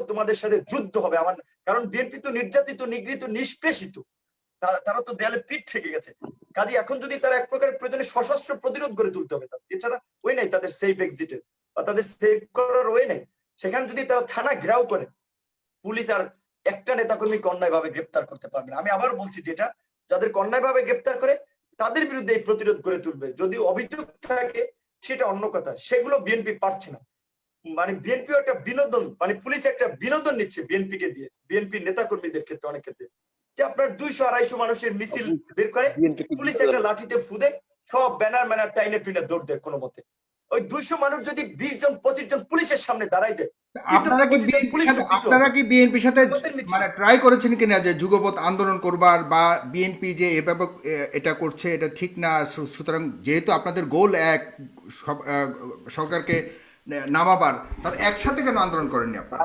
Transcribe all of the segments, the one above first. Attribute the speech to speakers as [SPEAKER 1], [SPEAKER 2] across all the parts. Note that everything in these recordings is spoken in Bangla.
[SPEAKER 1] তোমাদের সাথে যুদ্ধ হবে। আমার কারণ বিএনপি তো নির্যাতিত, নিগৃহীত, নিষ্পেষিত, তারা তো দেয়ালে পিঠ থেকে গেছে। কাজে এখন যদি তারা এক প্রকারের প্রয়োজনে সশস্ত্র প্রতিরোধ গড়ে তুলতে হবে, এছাড়া ওই নাই তাদের সেফ এক্সিটের বা তাদের সেভ করার ওয়ে নেই। সেখানে যদি তারা থানা ঘেরাও করে, পুলিশ আর একটা নেতাকর্মীকে অন্যায় ভাবে গ্রেপ্তার করতে পারবে না। আমি আবার বলছি, যেটা যাদের অন্যায় ভাবে গ্রেপ্তার করে তাদের বিরুদ্ধে এই প্রতিরোধ গড়ে তুলবে। যদি অভিযোগ থাকে সেটা অন্য কথা, সেগুলো বিএনপি পারছে না। মানে বিএনপি একটা বিনোদন, মানে পুলিশ একটা বিনোদন নিচ্ছে বিএনপি কে দিয়ে, বিএনপি নেতা কর্মীদের ক্ষেত্রে অনেক ক্ষেত্রে, যে আপনার 200-250 মানুষের মিছিল বের করে পুলিশ একটা লাঠিতে ফুদে সব ব্যানার ম্যানার টাইনে টুইনে দৌড় দেয় কোনো মতে। ওই 200 মানুষ যদি 20 জন 25 জন পুলিশের সামনে দাঁড়ায় যায়,
[SPEAKER 2] আপনারা কি বিএনপির সাথে মানে ট্রাই করেছেন কিনা যে যুগপৎ আন্দোলন করবার, বা বিএনপি যে এভাবে এটা করছে এটা ঠিক না, সুতরাং যেহেতু আপনাদের গোল এক, সরকারকে নামাবার, তার একসাথে কেন আন্দোলন করেননি আপনারা?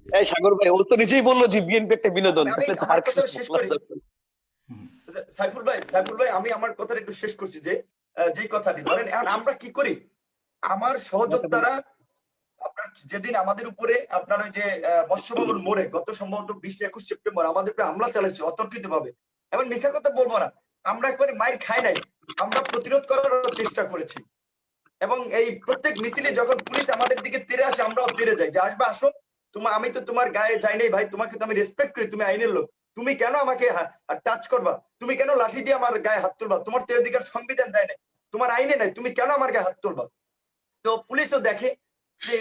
[SPEAKER 3] এই সাগর ভাই, ও তো নিজেই বললো যে বিএনপি একটা বিনোদন।
[SPEAKER 1] আমার কথা শেষ করি সাইফুল ভাই, আমি আমার কথাটা একটু শেষ করছি, যে যেই কথাটি ধরেন আমরা কি করি, আমার সহযোদ্ধারা আপনার যেদিন আমাদের উপরে আপনার ওই যে মৎস্য ভবন মোড়ে গত সম্ভবত 20-21 সেপ্টেম্বর আমাদের উপরে হামলা চালাচ্ছে অতর্কিত ভাবে, এবং মিথ্যা কথা বলবো না, আমরা একবারে মাইর খাই নাই, আমরা প্রতিরোধ করার চেষ্টা করেছি। এবং এই প্রত্যেক মিছিলে যখন পুলিশ আমাদের দিকে তেড়ে আসে, আমরাও তেড়ে যাই, যে আসবে আসো, আমি তো তোমার গায়ে যাই নাই ভাই, তোমাকে তো আমি রেসপেক্ট করি, তুমি আইনের লোক, তুমি কেন আমাকে টাচ করবা, তুমি কেন লাঠি দিয়ে আমার গায়ে হাত তুলবা, তোমার তো অধিকার সংবিধান দেয় নাই, তোমার আইনে নাই, তুমি কেন আমার গায়ে হাত তুলবা। তো পুলিশও দেখে যে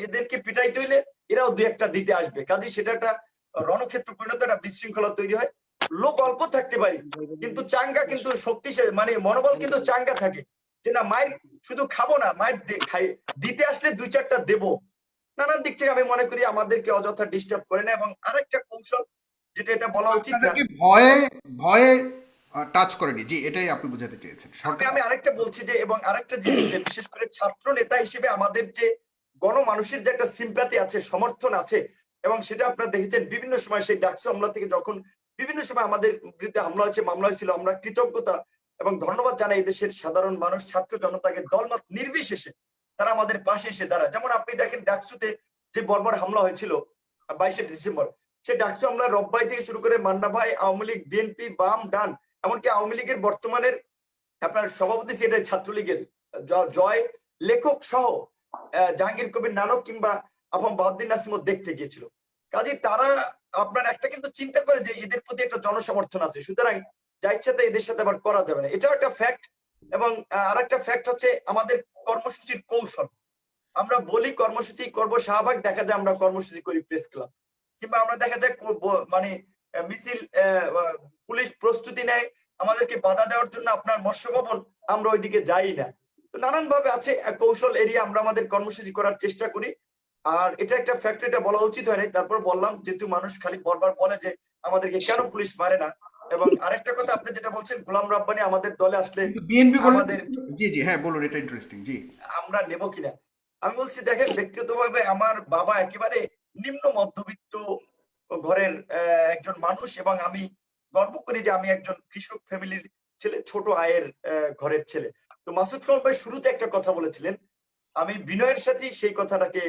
[SPEAKER 1] এদেরকে পিটাইতে হইলে এরাও দুই একটা দিতে আসবে, কাজে সেটা একটা রণক্ষেত্র পরিণত একটা বিশৃঙ্খলা তৈরি হয়। লোক অল্প থাকতে পারে কিন্তু চাঙ্গা, কিন্তু শক্তিশালী, মানে মনোবল কিন্তু চাঙ্গা থাকে, যে না মায়ের শুধু খাবো না, মায়ের দিতে আসলে 2-4টা দেবো। নানান দিক থেকে আমি মনে করি আমাদেরকে অযথা ডিস্টার্ব করে না। এবং আরেকটা কৌশল, যেটা এটা বলা উচিত না,
[SPEAKER 2] ভয়ে ভয়ে টাচ করেনি, জি, এটাই আপনি বোঝাতে চেয়েছেন।
[SPEAKER 1] আমি আরেকটা বলছি যে, এবং আরেকটা জিনিস, বিশেষ করে ছাত্র নেতা হিসেবে আমাদের যে গণমানুষের যে একটা সিম্প্যাথি আছে, সমর্থন আছে, এবং সেটা আপনারা দেখেছেন বিভিন্ন সময়, সেই ডাকসু হামলা থেকে যখন বিভিন্ন সময় আমাদের বিরুদ্ধে হামলা হয়েছে, মামলা হয়েছিল, আমরা কৃতজ্ঞতা এবং ধন্যবাদ জানাই দেশের সাধারণ মানুষ, ছাত্র জনতাকে, দলমত নির্বিশেষে তারা আমাদের পাশে এসে দাঁড়ায়। যেমন আপনি দেখেন ডাকসুতে যে বর্বর হামলা হয়েছিল 22শে ডিসেম্বর, সেই ডাকসু হামলা রব্বাই থেকে শুরু করে মান্না ভাই, আওয়ামী লীগ, বিএনপি, বাম, ডান, এমনকি আওয়ামী লীগের বর্তমানের আপনার সভাপতি সেটা ছাত্রলীগের জয় লেখক সহ জাহাঙ্গীর কবির নানক কিংবা আফম বাহাউদ্দিন নাসিমও দেখতে গিয়েছিল। কাজে তারা আপনার একটা কিন্তু চিন্তা করে যে এদের প্রতি একটা জনসমর্থন আছে, সুতরাং যা ইচ্ছাতে এদের সাথে আবার করা যাবে না, এটাও একটা ফ্যাক্ট। এবং আর একটা ফ্যাক্ট হচ্ছে আমাদের কর্মসূচির কৌশল। আমরা বলি কর্মসূচি করব, শাহবাগ দেখা যায় আমরা কর্মসূচি করি প্রেস ক্লাব, কিংবা আমরা দেখা যায় মানে মিছিল পুলিশ প্রস্তুতি নেয় আমাদেরকে বাধা দেওয়ার জন্য আপনার মৎস্য ভবন, আমরা ওইদিকে যাই না। তো নানান ভাবে আছে কৌশল এরিয়া আমরা আমাদের কর্মসূচি করার চেষ্টা করি। আর এটা একটা ফ্যাক্ট, এটা বলা উচিত হয়নি, তারপর বললাম, যেহেতু মানুষ খালি বারবার বলে যে আমাদেরকে কেন পুলিশ মারে না। এবং আরেকটা কথা আপনি যেটা বলছেন, গোলাম রাব্বানি আমাদের দলে আসলে
[SPEAKER 2] বিএনপি
[SPEAKER 1] আমাদের,
[SPEAKER 2] জি জি হ্যাঁ বলুন, এটা ইন্টারেস্টিং, জি।
[SPEAKER 1] আমরা নেব কিনা। আমি বলছি দেখেন, ব্যক্তিগতভাবে আমার বাবা একেবারে নিম্ন মধ্যবিত্ত ঘরের একজন মানুষ, এবং আমি গর্ব করি যে আমি একজন কৃষক ফ্যামিলির ছেলে, ছোট আয়ের ঘরের ছেলে। তো মাসুদ খান ভাই শুরুতে একটা কথা বলেছিলেন, আমি বিনয়ের সাথে সেই কথাটাকে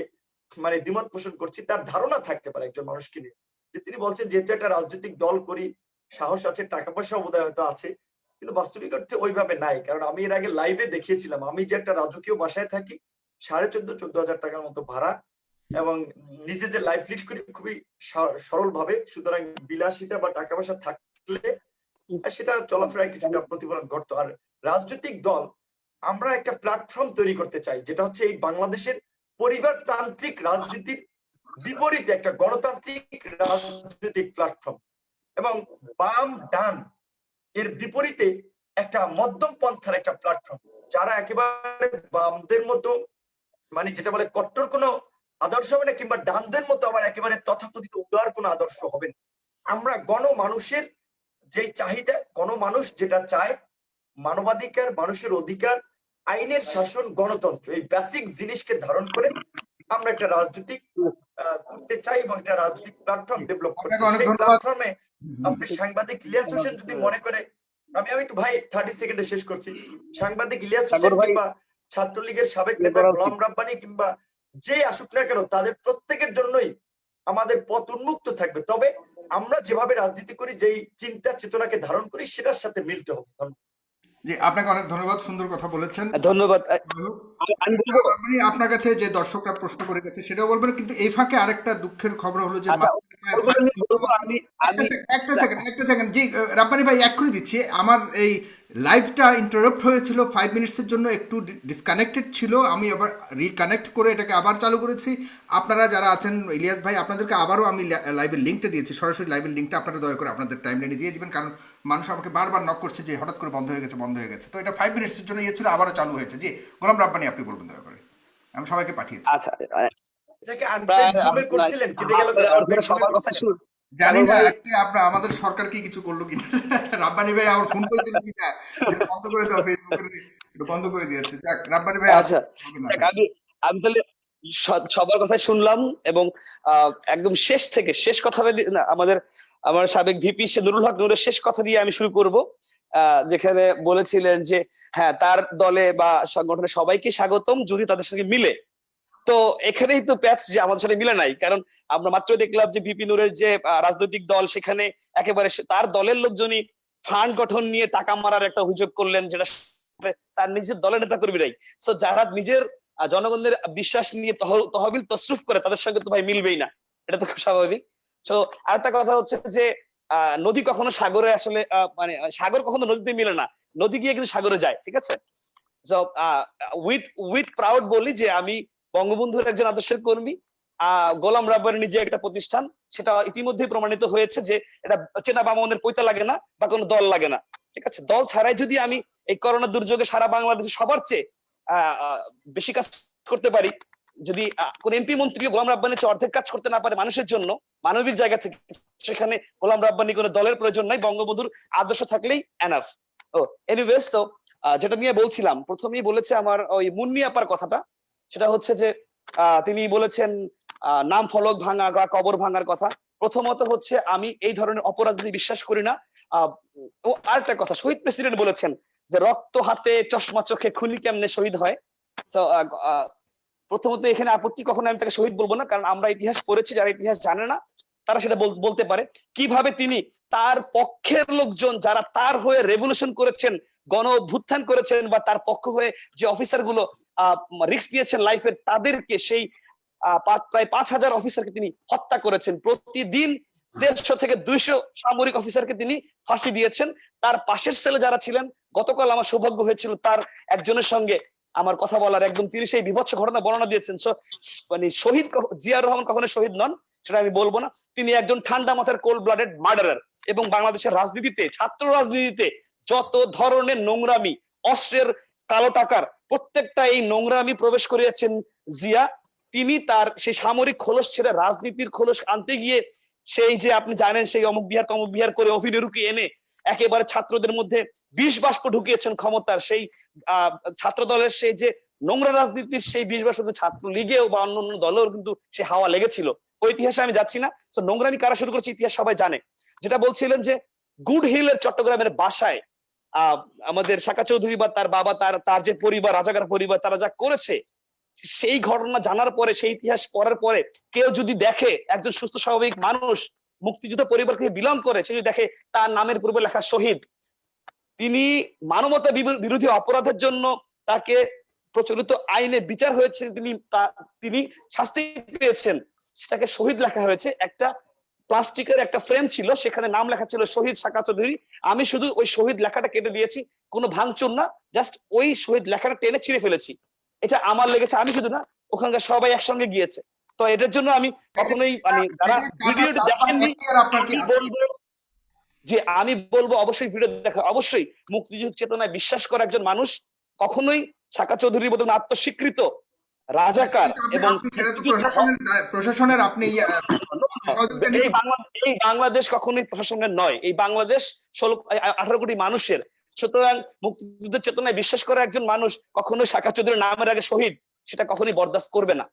[SPEAKER 1] মানে দ্বিমত পোষণ করছি। তার ধারণা থাকতে পারে একজন মানুষকে নিয়ে, যে তিনি বলছেন যেহেতু একটা রাজনৈতিক দল করি, সাহস আছে, টাকা পয়সা বোধহয় হয়তো আছে, কিন্তু বাস্তবিক অর্থে ওইভাবে নাই। কারণ আমি এর আগে লাইভে দেখিয়েছিলাম, আমি যে একটা রাজকীয় বাসায় থাকি, 14,500-14,000 টাকার মতো ভাড়া, এবং নিজে যে লাইফ লিড করি খুবই সরল ভাবে, সুতরাং বিলাসিতা বা টাকা পয়সা থাকলে সেটা চলাফেরায় কিছুটা প্রতিফলন ঘটতো। আর রাজনৈতিক দল, আমরা একটা প্ল্যাটফর্ম তৈরি করতে চাই, যেটা হচ্ছে এই বাংলাদেশের পরিবারতান্ত্রিক রাজনীতির বিপরীতে একটা গণতান্ত্রিক রাজনৈতিক প্ল্যাটফর্ম, এবং বাম ডান এর বিপরীতে একটা মধ্যম পন্থার একটা প্ল্যাটফর্ম, যারা একেবারে বামদের মতো মানে যেটা বলে কট্টর কোনো আদর্শ হবে না, কিংবা ডানদের মতো আবার একেবারে তথাকথিত উদার কোনো আদর্শ হবে না। আমরা গণমানুষের যে চাহিদা, গণমানুষ যেটা চায়, মানবাধিকার, মানুষের অধিকার, আইনের শাসন, গণতন্ত্র, এই বেসিক জিনিসকে ধারণ করে আমরা একটা রাজনৈতিক করতে চাই, এবং একটা রাজনৈতিক প্ল্যাটফর্ম ডেভেলপ করতে। সেই প্ল্যাটফর্মে আপনি সাংবাদিক ইলিয়াস হোসেন যদি মনে করে, আমি একটু ভাই 30 সেকেন্ডে শেষ করছি, সাংবাদিক ইলিয়াস হোসেন কিংবা ছাত্রলীগের সাবেক নেতা গোলাম রাব্বানি কিংবা যে আসুক না কেন, তাদের প্রত্যেকের জন্যই আমাদের পথ উন্মুক্ত থাকবে। তবে আমরা যেভাবে রাজনীতি করি, যেই চিন্তা চেতনাকে ধারণ করি, সেটার সাথে মিলতে হবে।
[SPEAKER 2] জি, আপনাকে অনেক ধন্যবাদ, সুন্দর কথা বলেছেন।
[SPEAKER 3] ধন্যবাদ। আমি বলবো,
[SPEAKER 2] আপনি আপনার কাছে যে দর্শকরা প্রশ্ন করে গেছে সেটাও বলবেন, কিন্তু এই ফাঁকে আরেকটা দুঃখের খবর হলো যে
[SPEAKER 3] আচ্ছা ওইগুলো নিয়ে বলবো আমি আমি
[SPEAKER 2] একটা সেকেন্ড জি, রাব্বানি ভাই এক্ষুনি দিচ্ছি। আমার এই লাইভটা ইন্টারাপ্ট হয়েছিল 5 মিনিটসের জন্য, একটু ডিসকানেক্টেড ছিল, আমি আবার রিকানেক্ট করে এটাকে আবার চালু করেছি। আপনারা যারা আছেন, ইলিয়াস ভাই, আপনাদেরকে আবারও আমি লাইভের লিঙ্কটা দিয়েছি, সরাসরি লাইভের লিঙ্কটা আপনারা দয়া করে আপনাদের টাইম লাইনে দিয়ে দিবেন, কারণ মানুষ আমাকে বারবার নক করছে যে হঠাৎ করে বন্ধ হয়ে গেছে, বন্ধ হয়ে গেছে। তো এটা 5 মিনিটসের জন্য ইয়ে ছিল, আবারও চালু হয়েছে। জি, গোলাম রাব্বানি, আপনি বলবেন দয়া করে, আমি সবাইকে পাঠিয়েছি।
[SPEAKER 3] আচ্ছা
[SPEAKER 1] এটাকে
[SPEAKER 3] প্রায়
[SPEAKER 1] আনপেড জুমে করছিলেন, কেটে গেল কেন? আনপেড জুমে
[SPEAKER 3] সবার কথা
[SPEAKER 1] করছিলেন?
[SPEAKER 3] শুন
[SPEAKER 2] জানি
[SPEAKER 3] সাগর
[SPEAKER 2] না
[SPEAKER 3] ভাই।
[SPEAKER 2] আজকে আপনার আমাদের সরকার কি কিছু করলো কিনা। রাব্বানি ভাই আবার ফোন করে দিল কিনা যে বন্ধ করে দাও, ফেসবুকে একটু বন্ধ করে দিয়েছে। যাক, রাব্বানি ভাই আছে,
[SPEAKER 3] আচ্ছা
[SPEAKER 2] হবে না।
[SPEAKER 3] দেখ, আমি আমি তাহলে সবার কথা শুনলাম এবং একদম শেষ থেকে শেষ কথা না, আমার সাবেক ভিপি সে নুরুল হক নূরের শেষ কথা দিয়ে আমি শুরু করব, যেখানে বলেছিলেন যে হ্যাঁ তার দলে বা সংগঠনে সবাইকে স্বাগতম যদি তাদের সঙ্গে মিলে। তো এখানেই তো প্যাচ যে আমাদের সাথে মিলে নাই, কারণ আমরা মাত্র দেখলাম যে ভিপি নূরের যে রাজনৈতিক দল, সেখানে একেবারে তার দলের লোকজনই ফান্ড গঠন নিয়ে টাকা মারার একটা অভিযোগ করলেন, যেটা তার নিজের দলের নেতা কর্মীরাই। তো যারা নিজের জনগণের বিশ্বাস নিয়ে তহবিল তসরুফ করে, তাদের সঙ্গে তো ভাই মিলবেই না, এটা তো খুব স্বাভাবিক। তো আরেকটা কথা হচ্ছে যে নদী কখনো সাগরে আসলে মানে সাগর কখনো নদীতে মিলে না, নদী গিয়ে কিন্তু সাগরে যায়, ঠিক আছে। উইথ প্রাউড বলি যে আমি বঙ্গবন্ধুর একজন আদর্শের কর্মী। গোলাম রাব্বানি নিজে একটা প্রতিষ্ঠান, সেটা ইতিমধ্যে প্রমাণিত হয়েছে যে এটা চেনা বামনের পৈতা লাগে না বা কোনো দল লাগে না, ঠিক আছে। দল ছাড়াই যদি আমি এই করোনা দুর্যোগে সারা বাংলাদেশে সবার চেয়ে বেশি কাজ করতে পারি, যদি কোন এমপি মন্ত্রী গোলাম রাব্বানি চেয়ে অর্ধেক কাজ করতে না পারে মানুষের জন্য মানবিক জায়গা থেকে, সেখানে গোলাম রাব্বানি কোনো দলের প্রয়োজন নাই, বঙ্গবন্ধুর আদর্শ থাকলেই এনাফ। ও এনিওয়েজ, তো যেটা নিয়ে বলছিলাম, প্রথমেই বলেছে আমার ওই মুন্নি আপার কথাটা, সেটা হচ্ছে যে তিনি বলেছেন নাম ফলক ভাঙা বা কবর ভাঙার কথা। প্রথমত হচ্ছে আমি এই ধরনের অপরাজনীতি বিশ্বাস করি না। ও আরেকটা কথা, শহীদ প্রেসিডেন্ট বলেছেন যে রক্ত হাতে চশমা চোখে খুনি কেমনে শহীদ হয়। তো প্রথমত এখানে আপত্তি, কখনো আমি তাকে শহীদ বলবো না, কারণ আমরা ইতিহাস পড়েছি, যারা ইতিহাস জানে না তারা সেটা বলতে পারে। কিভাবে তিনি তার পক্ষের লোকজন যারা তার হয়ে রেভলিউশন করেছেন, গণ অভ্যুত্থান করেছেন, বা তার পক্ষ হয়ে যে অফিসার গুলো রিস্ক নিয়েছেন লাইফের, তাদেরকে সেই প্রায় 5,000 অফিসারকে তিনি হত্যা করেছেন। প্রতিদিন 150 থেকে 200 সামরিক অফিসারকে তিনি ফাঁসি দিয়েছেন। তার পাশের সেলে যারা ছিলেন, গতকাল আমার সৌভাগ্য হয়েছিল তার একজনের সঙ্গে আমার কথা বলার, একদম তিনি সেই বিভৎস ঘটনা বর্ণনা দিয়েছেন। মানে শহীদ জিয়াউর রহমান কখনো শহীদ নন, সেটা আমি বলবো না। তিনি একজন ঠান্ডা মাথার কোল্ড ব্লাডেড মার্ডারার, এবং বাংলাদেশের রাজনীতিতে, ছাত্র রাজনীতিতে যত ধরনের নোংরামি, অস্ত্রের কালো টাকার প্রত্যেকটা এই নোংরামি প্রবেশ করিয়েছেন জিয়া। তিনি তার সেই সামরিক খোলস ছেড়ে রাজনীতির খোলস আনতে গিয়ে, সেই যে আপনি জানেন সেই অমুক বিহার তমুক বিহার করে অভিনয়কে এনে একেবারে ছাত্রদের মধ্যে বিষ বাষ্প ঢুকিয়েছেন ক্ষমতার, সেই ছাত্র দলের সেই যে নোংরা রাজনীতির সেই বিষ বাষ্প ছাত্র লীগেও বা অন্য অন্য দলেও কিন্তু সে হাওয়া লেগেছিল। ওই ইতিহাসে আমি যাচ্ছি না। তো নোংরামি কারা শুরু করেছে ইতিহাস সবাই জানে। যেটা বলছিলেন যে গুড হিলের চট্টগ্রামের বাসায় আমাদের সাকা চৌধুরী বা তার বাবা, তার যে পরিবার, রাজাকার পরিবার, তারা যা করেছে, সেই ঘটনা জানার পরে, সেই ইতিহাস পড়ার পরে কেউ যদি দেখে, একজন সুস্থ স্বাভাবিক মানুষ মুক্তিযুদ্ধ পরিবার থেকে বিলং করে, সে যদি দেখে তার নামের পূর্বে লেখা শহীদ, তিনি মানবতা বিরোধী অপরাধের জন্য তাকে প্রচলিত আইনে বিচার হয়েছে, তিনি শাস্তি পেয়েছেন, সেটাকে শহীদ লেখা হয়েছে। একটা প্লাস্টিকের একটা ফ্রেম ছিল, সেখানে নাম লেখা ছিল শহীদ সাকা চৌধুরী। আমি শুধু ওই শহীদ লেখাটা কেটে দিয়েছি, কোনো ভাঙচুর না, জাস্ট ওই শহীদ লেখাটা টেনে ছিঁড়ে ফেলেছি। এটা আমার লেগেছে, আমি শুধু না, ওখানকার সবাই একসঙ্গে গিয়েছে। তো এটার জন্য আমি কখনোই মানে যারা ভিডিওটি দেখেননি, আমি বলবো অবশ্যই ভিডিও দেখা, অবশ্যই মুক্তিযুদ্ধ চেতনায় বিশ্বাস করা একজন মানুষ কখনোই সাকা চৌধুরীর মতন আত্মস্বীকৃত রাজাকার এবং
[SPEAKER 2] প্রশাসনের আপনি
[SPEAKER 3] এই বাংলাদেশ কখনোই প্রশাসনের নয়, এই বাংলাদেশ 18 কোটি মানুষের। সুতরাং মুক্তিযুদ্ধের চেতনায় বিশ্বাস করা একজন মানুষ কখনোই সাকা চৌধুরীর নামের আগে শহীদ, সেটা কখনোই বরদাস্ত করবে না,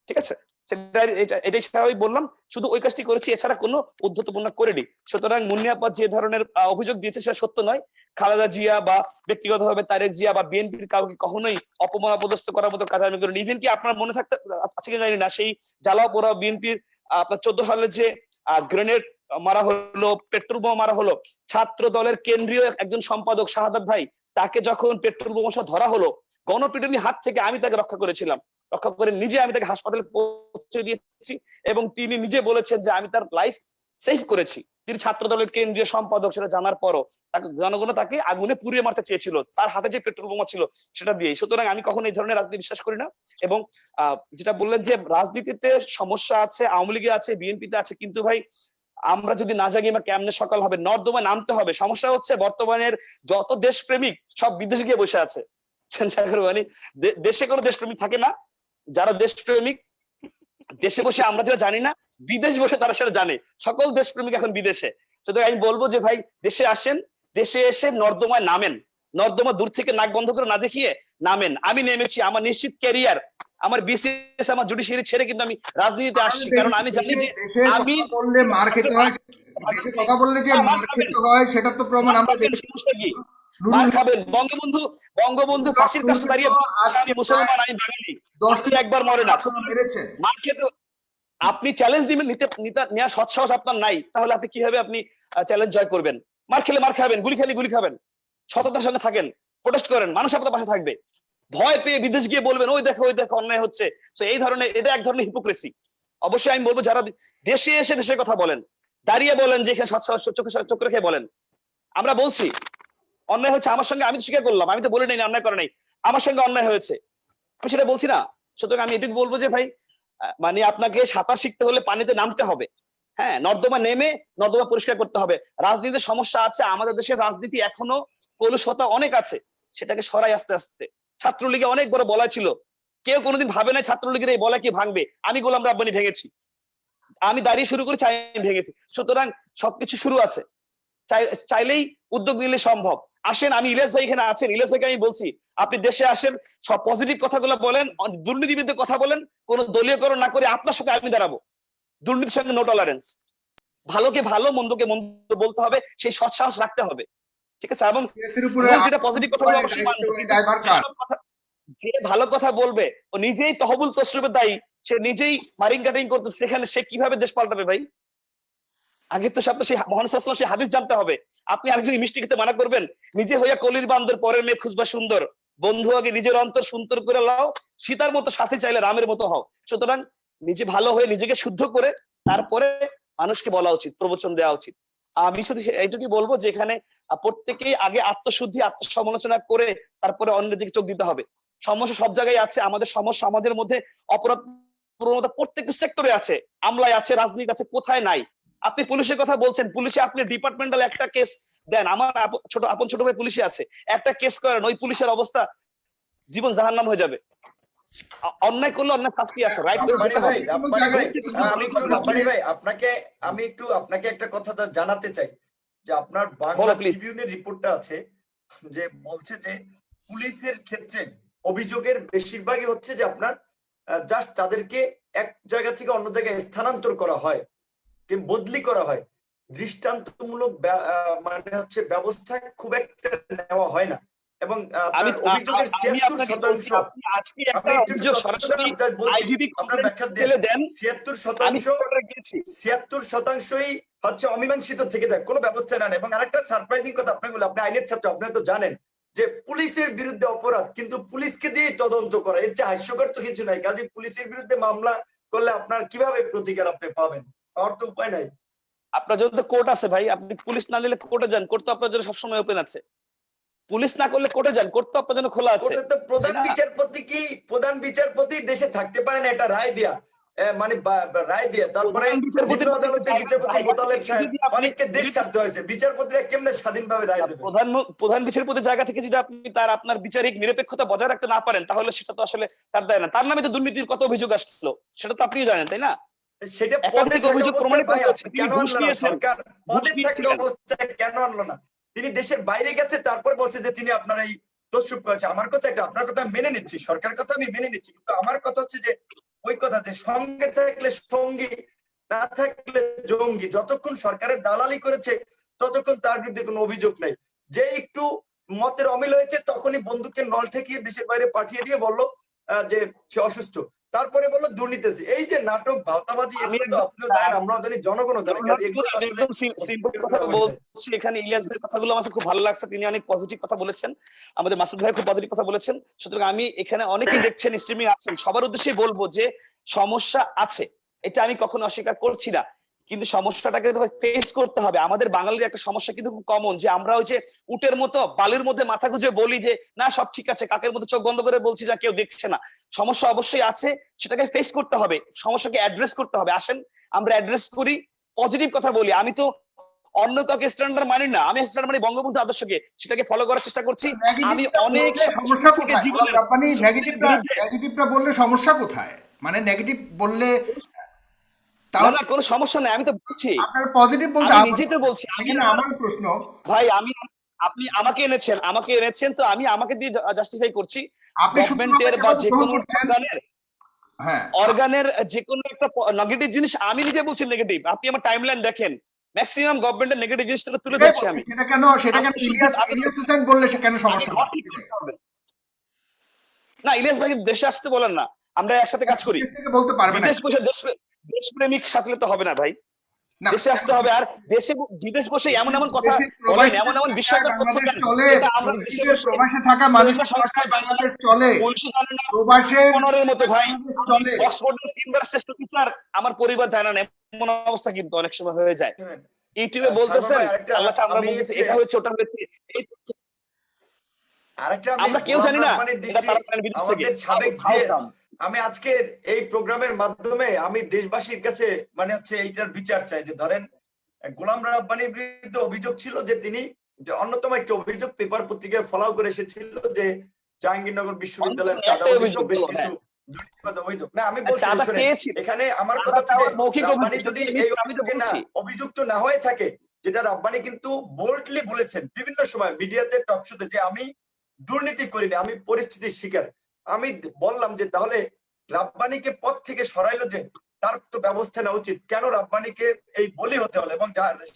[SPEAKER 3] ঠিক আছে। এটাই স্বাভাবিক বললাম, শুধু ওই কাজটি করেছি, এছাড়া কোনো উদ্ধতপূর্ণ করিনি। সুতরাং মুন্নি আপা যে ধরনের অভিযোগ দিয়েছে সেটা সত্য নয়। খালেদা জিয়া বা ব্যক্তিগতভাবে তারেক জিয়া বা বিএনপির কাউকে কখনোই অপমান অপদস্থ করার মতো কাজ আমি করিনি। ইভেন কি আপনার মনে থাকতে আজকে জানি না, সেই জ্বালাও পোড়াও বিএনপির আপনার 14 সালে যে গ্রেনেড মারা হলো, পেট্রোল বোমা মারা হলো, ছাত্র দলের কেন্দ্রীয় একজন সম্পাদক শাহাদাত ভাই, তাকে যখন পেট্রোল বোমা সহ ধরা হলো, গণপিটুনির হাত থেকে আমি তাকে রক্ষা করেছিলাম, রক্ষা করে নিজে আমি তাকে হাসপাতালে পৌঁছে দিয়েছি, এবং তিনি নিজে বলেছেন যে আমি তার লাইফ সেভ করেছি। তিনি ছাত্র দলের কেন্দ্রীয় সম্পাদক, সেটা জানার পরও তাকে জনগণ তাকে আগুনে পুড়িয়ে মারতে চেয়েছিল, তার হাতে যে পেট্রোল বোমা ছিল সেটা দিয়ে। সুতরাং আমি কখনো এই ধরনের রাজনীতি বিশ্বাস করি না। এবং যেটা বললেন যে রাজনীতিতে সমস্যা আছে, আওয়ামী লীগে আছে, বিএনপিতে আছে, কিন্তু ভাই আমরা যদি না জাগি বা কেমনে সকাল হবে, নর্দমায় নামতে হবে। সমস্যা হচ্ছে বর্তমানের যত দেশপ্রেমিক সব বিদেশে গিয়ে বসে আছে। মানে দেশে কোনো দেশপ্রেমিক থাকে না। যারা দেশপ্রেমিক দেশে বসে আমরা যেটা জানি না, বিদেশ বসে তারা সেটা জানে। সকল দেশপ্রেমিক এখন বিদেশে। সুতরাং আমি বলবো যে ভাই দেশে আসেন, দেশে এসে নর্দমায় নামেন, নর্দমা দূর থেকে নাক বন্ধ করে না দেখিয়ে নামেন। আমি নেমেছি, আমার নিশ্চিত ক্যারিয়ার, আমার বিসিএস, আমার জুডিশিয়ারি ছেড়ে কিন্তু আমি রাজনীতিতে আসছি, কারণ আমি জানি যে আমি
[SPEAKER 2] বললে মার খেতে হয়, দেশে কথা বললে যে মার খেতে হয় সেটা তো প্রমাণ আমরা দেখি।
[SPEAKER 3] মার খাবেন। বঙ্গবন্ধু ফাঁসির কাছে দাঁড়িয়ে আমি মুসলমান, আমি বাঙালি, একবার মরে না। মার খেতে আপনি চ্যালেঞ্জ দিবেন, নেওয়ার সৎসাহস আপনার নাই, তাহলে আপনি কিভাবে আপনি চ্যালেঞ্জ জয় করবেন? মার খেলে মার খাবেন, গুলি খেলে গুলি খাবেন। সততার সঙ্গে থাকেন, প্রোটেস্ট করেন, মানুষ আপনার পাশে থাকবে। ভয় পেয়ে বিদেশ গিয়ে বলবেন ওই দেখো অন্যায় হচ্ছে, তো এই ধরনের, এটা এক ধরনের হিপোক্রেসি। অবশ্যই আমি বলবো যারা দেশে এসে দেশের কথা বলেন, দাঁড়িয়ে বলেন যে এখানে সৎসাহস চোখ রেখে বলেন আমরা বলছি অন্যায় হচ্ছে আমার সঙ্গে, আমি তো স্বীকার করলাম, আমি তো বলি নাই অন্যায় করে নাই, আমার সঙ্গে অন্যায় হয়েছে, আমি সেটা বলছি না। সুতরাং আমি এটুকু বলবো যে ভাই মানে আপনাকে সাঁতার শিখতে হলে পানিতে নামতে হবে। হ্যাঁ, নর্দমা নেমে নর্দমা পরিষ্কার করতে হবে। রাজনীতির সমস্যা আছে, আমাদের দেশের রাজনীতি এখনো কলুষতা অনেক আছে, সেটাকে সরাই আস্তে আস্তে। ছাত্রলীগে অনেক বড় বলয় ছিল, কেউ কোনোদিন ভাবে না ছাত্রলীগের এই বলয় কি ভাঙবে। আমি গোলাম রাব্বানি ভেঙেছি, আমি দাঁড়িয়ে শুরু করেছি, আমি ভেঙেছি। সুতরাং সবকিছু শুরু আছে, চাইলেই উদ্যোগ নিলে সম্ভব। আসেন, আমি ইলিয়াস ভাই এখানে আছেন, ইলিয়াস ভাইকে আমি বলছি আপনি দেশে আসেন, সব পজিটিভ কথাগুলো বলেন, দুর্নীতি বিরুদ্ধে কথা বলেন, কোন দলীয়করণ না করে আপনার সাথে আমি দাঁড়াবো। দুর্নীতির সঙ্গে নো টলারেন্স, ভালোকে ভালো মন্দকে মন্দ বলতে হবে, সেই সৎসাহস রাখতে হবে, ঠিক আছে? এবং যেটা পজিটিভ কথা বলে অবশ্যই মানবো, যে ভালো কথা বলবে ও নিজেই তহবিল তসরুপের দায়ী, সে নিজেই মারিং কাটিং করতে, সেখানে সে কিভাবে দেশ পাল্টাবে ভাই? আগে তো সব সেই মহান সাল্লাল্লাহু সেই হাদিস জানতে হবে। আপনি আরেকজন মিষ্টি খেতে মানা করবেন? নিজে হইয়া কলির বান্দর, পরের মেয়ে খুঁজবা সুন্দর। বন্ধু আগে নিজের অন্তর সুন্দর করে লাও, সীতার মতো সাথে চাইলে রামের মতো হও। সুতরাং নিজে ভালো হয়ে নিজেকে শুদ্ধ করে তারপরে মানুষকে বলা উচিত, প্রবচন দেওয়া উচিত। আমি শুধু এইটুকুই বলবো যে এখানে প্রত্যেকেই আগে আত্মশুদ্ধি, আত্মসমালোচনা করে তারপরে অন্যের দিকে চোখ দিতে হবে। সমস্যা সব জায়গায় আছে, আমাদের সমস্যা আমাদের মধ্যে, অপরাধ প্রবণতা প্রত্যেকটা সেক্টরে আছে, আমলায় আছে, রাজনীতি আছে, কোথায় নাই? আপনি পুলিশের কথা বলছেন, পুলিশে আপনি ডিপার্টমেন্টাল একটা কেস দেন, আমার ছোট ভাই পুলিশে আছে, একটা কেস করেন, ওই পুলিশের অবস্থা জীবন জাহান্নাম হয়ে যাবে। অন্যায় করলে অন্যায় শাস্তি আছে, রাইট?
[SPEAKER 1] আমি একটু আপনাকে একটা কথা জানাতে চাই যে আপনার বাংলা ট্রিবিউনের রিপোর্টটা আছে যে বলছে যে পুলিশের ক্ষেত্রে অভিযোগের বেশিরভাগই হচ্ছে যে আপনার জাস্ট তাদেরকে এক জায়গা থেকে অন্য জায়গায় স্থানান্তর করা হয়, বদলি করা হয়, দৃষ্টান্তমূলক মানে হচ্ছে ব্যবস্থা খুব একটা নেওয়া হয় না। এবং অভিযোগের 76%ই হচ্ছে অমীমাংসিত থেকে যায়, কোনো ব্যবস্থা নেন। এবং আরেকটা সারপ্রাইজিং কথা আপনাকে বলি, আপনি আইনের ছাত্র, আপনি তো জানেন যে পুলিশের বিরুদ্ধে অপরাধ কিন্তু পুলিশকে দিয়ে তদন্ত করা, এর চেয়ে হাস্যকর তো কিছু নাই। কাজে পুলিশের বিরুদ্ধে মামলা করলে আপনার কিভাবে প্রতিকার আপনি পাবেন? পাওয়ার তো উপায় নাই।
[SPEAKER 3] আপনার জন্য তো কোর্ট আছে ভাই, আপনি পুলিশ না নিলে কোর্টে যান, কোর্ট তো আপনার জন্য সবসময় ওপেন আছে। পুলিশ না করলে কোর্টে যান, কোর্ট তো আপনার জন্য খোলা আছে।
[SPEAKER 1] প্রধান বিচারপতি দেশে থাকতে পারেন এটা রায় দিয়া, মানে রায় দিয়া, তারপরে অনেককে দেশ ছাড়তে হয়েছে, বিচারপতিরা কেমনে স্বাধীনভাবে রায় দেবে?
[SPEAKER 3] প্রধান বিচারপতির জায়গা থেকে যদি আপনি আপনার বিচারিক নিরপেক্ষতা বজায় রাখতে না পারেন, তাহলে সেটা তো আসলে তার দায় না। তার নামে তো দুর্নীতির কত অভিযোগ আসলো, সেটা তো আপনিও জানেন, তাই না?
[SPEAKER 1] সেটা অভিযোগ প্রমাণিত হয়েছে, সরকার পদে থাকা অবস্থায় কেন আনলো না? তিনি দেশের বাইরে গেছে, তারপর বলছে যে তিনি আপনার এই দোষরূপ করেছে। আমার কথা এটা, আপনার কথা মেনে নিচ্ছি, সরকার কথা আমি মেনে নিচ্ছি, কিন্তু আমার কথা হচ্ছে যে ওই কথা যে সঙ্গে থাকলে সঙ্গী, না থাকলে জঙ্গি। যতক্ষণ সরকারের দালালি করেছে ততক্ষণ তার বিরুদ্ধে কোনো অভিযোগ নাই। যে একটু মতের অমিল হয়েছে তখনই বন্দুকের নল ঠেকিয়ে দেশের বাইরে পাঠিয়ে দিয়ে বললো যে সে অসুস্থ। তারপরে বললো দুর্নীতি আছে। এই যে নাটক ভাওতাবাজি,
[SPEAKER 3] আমি
[SPEAKER 1] এগুলো তো আপনিও জানেন, আমরাও জানি, জনগণও জানে, কাজে এগুলো তো আসলে
[SPEAKER 3] একদম সিম্পল কথা বলছি। এখানে ইলিয়াস ভাইয়ের কথাগুলো আমার কাছে খুব ভালো লাগছে, তিনি অনেক পজিটিভ কথা বলেছেন, আমাদের মাসুদ ভাই খুব পজিটিভ কথা বলেছেন। সুতরাং আমি এখানে অনেকেই দেখছেন, স্ট্রিমিং আছেন, সবার উদ্দেশ্যে বলবো যে সমস্যা আছে, এটা আমি কখনো অস্বীকার করছি না, কিন্তু সমস্যাটাকে ফেস করতে হবে। আমাদের বাঙালির একটা সমস্যা কিন্তু খুব কমন, যে আমরা ওই যে উটের মতো বালির মধ্যে মাথা গুঁজে বলি যে না সব ঠিক আছে, কাকের মতো চোখ বন্ধ করে বলছি যা কেউ দেখছে না। সমস্যা অবশ্যই আছে, সেটাকে ফেস করতে হবে, সমস্যাকে অ্যাড্রেস করতে হবে। আসেন আমরা অ্যাড্রেস করি, পজিটিভ কথা বলি। আমি তো অন্য কাউকে স্ট্যান্ডার্ড মানি না, আমি স্ট্যান্ডার্ড মানি বঙ্গবন্ধু আদর্শকে, সেটাকে ফলো করার চেষ্টা করছি। আমি অনেক
[SPEAKER 2] সমস্যা কোথায়
[SPEAKER 3] জীবনের
[SPEAKER 2] আপনি নেগেটিভটা বললে সমস্যা কোথায়, মানে নেগেটিভ বললে
[SPEAKER 3] না না কোনো সমস্যা নাই, আমি তো বলছি,
[SPEAKER 2] আপনার পজিটিভ বলতে
[SPEAKER 3] আমি নিজে তো বলছি। আমি
[SPEAKER 2] আমার প্রশ্ন
[SPEAKER 3] ভাই, আপনি আমাকে এনেছেন তো আমি আমাকে দিয়ে জাস্টিফাই করছি।
[SPEAKER 2] আপনি
[SPEAKER 3] গভর্নমেন্টের বা যে কোনো
[SPEAKER 2] হ্যাঁ
[SPEAKER 3] অর্গানের যে কোনো একটা নেগেটিভ জিনিস আমি নিজে বলছি নেগেটিভ। আপনি আমার টাইমলাইন দেখেন, ম্যাক্সিমাম গভর্নমেন্টের নেগেটিভ জিনিসটা তুলে ধরছি আমি।
[SPEAKER 2] সেটা কেন ইলিয়াস হোসেন বললে সে কেন সমস্যা
[SPEAKER 3] না, ইলিয়াস ভাই দেশে আসতে বলেন না, আমরা একসাথে কাজ করি।
[SPEAKER 2] বলতে পারবে না,
[SPEAKER 3] বিদেশ বসে দেশপ্রেমিক সাথে তো হবে না ভাই, দেশে আসতে হবে। আর দেশে বিদেশ বসে এমন এমন কথা বলেন, এমন এমন বিষয়কর তথ্য দেন, যেটা আমরা দেশে বসে
[SPEAKER 2] প্রবাসে থাকা মানুষের সংস্থায় বাংলাদেশ চলে, প্রবাসের
[SPEAKER 3] মতো ভাই
[SPEAKER 2] চলে।
[SPEAKER 3] অক্সফোর্ডের 3 বার শ্রেষ্ঠ টিচার, আমার পরিবার জানে না, এমন অবস্থা কিন্তু অনেক সময় হয়ে যায়। ইউটিউবে বলতেছেন আল্লাহ আমরা বলতেছি এটা হয়েছে ওটা হয়েছে, এই
[SPEAKER 1] আরেকটা
[SPEAKER 3] আমরা কেউ জানি না,
[SPEAKER 1] আমাদের সাবেক জিএস, আমি আজকের এই প্রোগ্রামের মাধ্যমে আমি দেশবাসীর কাছে মানে হচ্ছে এইটার বিচার চাই, যে ধরেন গোলাম রাব্বানির বিরুদ্ধে অভিযোগ ছিল যে তিনি অন্যতম একটা অভিযোগ পেপার পত্রিকায় ফলাও করে এসেছিল যে জাহাঙ্গীরনগর বিশ্ববিদ্যালয়ের চাঁদাবাজি সহ বেশ কিছু দুর্নীতিগত অভিযোগ। না আমি বলছি এখানে আমার কথা হচ্ছে যে রাব্বানি যদি এই অভিযোগে না অভিযুক্ত না হয়ে থাকে, যেটা রাব্বানি কিন্তু বোল্ডলি বলেছেন বিভিন্ন সময় মিডিয়াতে টকশোতে, যে আমি দুর্নীতি করিনি, আমি পরিস্থিতির শিকার। আমি বললাম যে তাহলে রাব্বানিকে পদ থেকে সরাইলো, যে তার তো ব্যবস্থা নেওয়া উচিত, কেন রাব্বানিকে এই বলি হতে হলো? এবং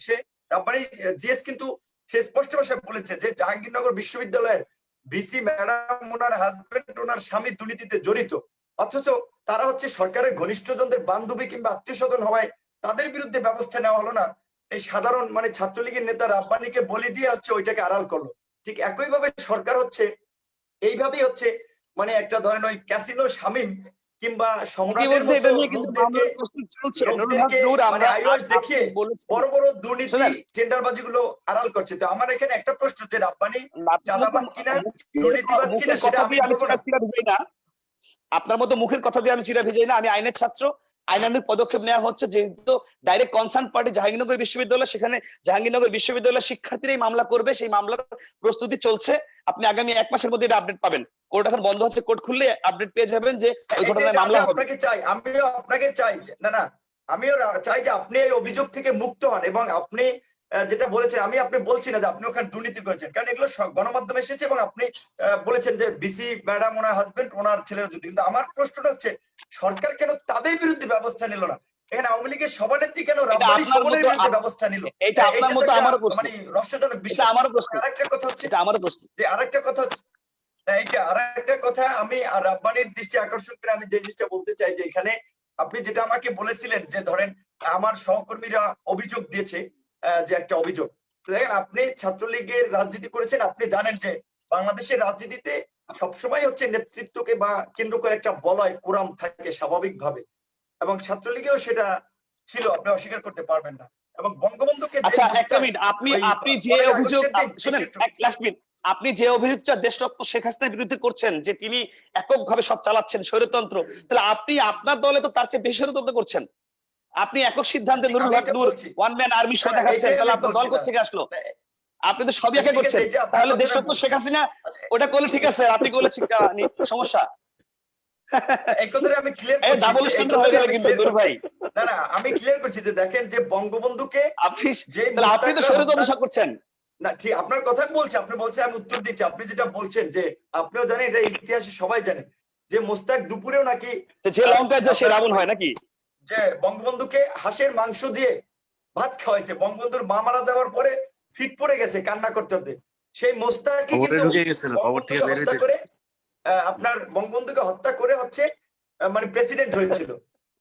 [SPEAKER 1] সে রাব্বানি জিএস কিন্তু সে স্পষ্ট ভাষায় বলেছে যে জাহাঙ্গীরনগর বিশ্ববিদ্যালয়ের ভিসি ম্যাডাম, ওনার হাজবেন্ড, ওনার স্বামী দুর্নীতিতে জড়িত, অথচ তারা হচ্ছে সরকারের ঘনিষ্ঠজনদের বান্ধবী কিংবা আত্মীয় স্বজন হওয়ায় তাদের বিরুদ্ধে ব্যবস্থা নেওয়া হলো না। এই সাধারণ মানে ছাত্রলীগের নেতা রাব্বানিকে বলি দিয়ে হচ্ছে ওইটাকে আড়াল করলো। ঠিক একইভাবে সরকার হচ্ছে এইভাবেই হচ্ছে মানে একটা ধরেন ওই ক্যাসিনো শামিম কিংবা সম্রাটের মতো লোকদেরকে মানে আইওএস দেখিয়ে বড় বড় দুর্নীতি টেন্ডারবাজি গুলো আড়াল করছে। তো আমার এখানে একটা প্রশ্ন, যে রাব্বানি চাঁদাবাজ কিনা দুর্নীতিবাজ কিনা সেটা আমি বলবো না।
[SPEAKER 3] আপনার মতো মুখের কথা দিয়ে আমি চিরা ভিজাই না, আমি আইনের ছাত্র, আইনানুগ পদক্ষেপ নেওয়া হচ্ছে। যেহেতু ডাইরেক্ট কনসার্ন পার্টি জাহাঙ্গীরনগর বিশ্ববিদ্যালয়, সেখানে জাহাঙ্গীরনগর বিশ্ববিদ্যালয়ের শিক্ষার্থীরাই মামলা করবে, সেই মামলার প্রস্তুতি চলছে। আপনি আগামী 1 মাসের মধ্যে এটা আপডেট পাবেন। কোর্ট এখন বন্ধ হচ্ছে, কোর্ট খুললে আপডেট পেয়ে যাবেন যে ওই ঘটনায় মামলা হবে।
[SPEAKER 1] আমিও আপনাকে চাই, না আমিও চাই যে আপনি এই অভিযোগ থেকে মুক্ত হন, এবং আপনি যেটা বলেছেন আপনি বলছি না যে আপনি ওখানে দুর্নীতি করেছেন, কারণ এগুলো গণমাধ্যমে এসেছে, এবং আপনি বলেছেন যে বিসি ম্যাডাম, ওনার হাজবেন্ড, ওনার ছেলের যদি। কিন্তু আমার প্রশ্নটা হচ্ছে সরকার কেন তাদের বিরুদ্ধে ব্যবস্থা নিল না? এখানে আওয়ামী লীগের সভানেত্রী কেন রাব্বানি সুমনের বিরুদ্ধে ব্যবস্থা নিল?
[SPEAKER 3] এটা আপনার মতো আমারও প্রশ্ন,
[SPEAKER 1] মানে রহস্যজনক বিষয়।
[SPEAKER 3] আমারও প্রশ্ন।
[SPEAKER 1] আরেকটা কথা হচ্ছে,
[SPEAKER 3] এটা আমারও প্রশ্ন,
[SPEAKER 1] যে আরেকটা কথা এইটা আরেকটা কথা আমি আর রাব্বানির দৃষ্টি আকর্ষণ করে আমি যে জিনিসটা বলতে চাই, যে এখানে আপনি যেটা আমাকে বলেছিলেন যে ধরেন আমার সহকর্মীরা অভিযোগ দিয়েছে, যে একটা অভিযোগ, দেখেন আপনি ছাত্রলীগের রাজনীতি করেছেন, আপনি জানেন যে বাংলাদেশের রাজনীতিতে সবসময় হচ্ছে নেতৃত্বকে বা কেন্দ্র করে একটা বলয় কোরাম থাকে স্বাভাবিকভাবে, এবং ছাত্রলীগেও সেটা ছিল, আপনি অস্বীকার করতে পারবেন না। এবং বঙ্গবন্ধুকে
[SPEAKER 3] আচ্ছা একটা মিনিট, আপনি যে অভিযোগ শুনেন, এক লাস্ট মিনিট, আপনি যে অভিযোগটা দেশরত্ন শেখ হাসিনার বিরুদ্ধে করছেন যে তিনি এককভাবে সব চালাচ্ছেন স্বৈরতন্ত্র, তাহলে আপনি আপনার দলে তো তার চেয়ে বেশি স্বৈরতন্ত্র করছেন। আপনি একক সিদ্ধান্তে নুরুল হক নূর ওয়ান ম্যান আর্মি শো দেখাচ্ছেন, তাহলে আপনার দল কোথা আসলো? আপনি তো সবই একা করছেন, তাহলে দেশরত্ন শেখ হাসিনা ওটা করলে ঠিক আছে, আপনি করলে সমস্যা।
[SPEAKER 1] এই কথাটা আমি ক্লিয়ার করছি,
[SPEAKER 3] ডাবল স্ট্যান্ডার্ড হয়ে গেল কিন্তু নূর ভাই।
[SPEAKER 1] না আমি ক্লিয়ার করছি যে দেখেন যে বঙ্গবন্ধুকে
[SPEAKER 3] আপনি তো স্বৈরতন্ত্র করছেন
[SPEAKER 1] না। ঠিক আপনার কথা বলছি, আপনি বলছেন, আমি উত্তর দিচ্ছি। আপনি যেটা বলছেন যে আপনিও জানেন, এটা ইতিহাসে সবাই জানে যে মোস্তাক দুপুরেও নাকি
[SPEAKER 3] যে লঙ্কায় যে সে রাবণ হয় নাকি,
[SPEAKER 1] যে বঙ্গবন্ধুকে হাঁসের মাংস দিয়ে ভাত খাওয়াইছে। বঙ্গবন্ধুর মা মারা যাওয়ার পরে ফিট পড়ে গেছে কান্না করতে করতে, সেই মোস্তাককে কিন্তু হত্যা করে আপনার বঙ্গবন্ধুকে হত্যা করে হচ্ছে মানে প্রেসিডেন্ট হয়েছিল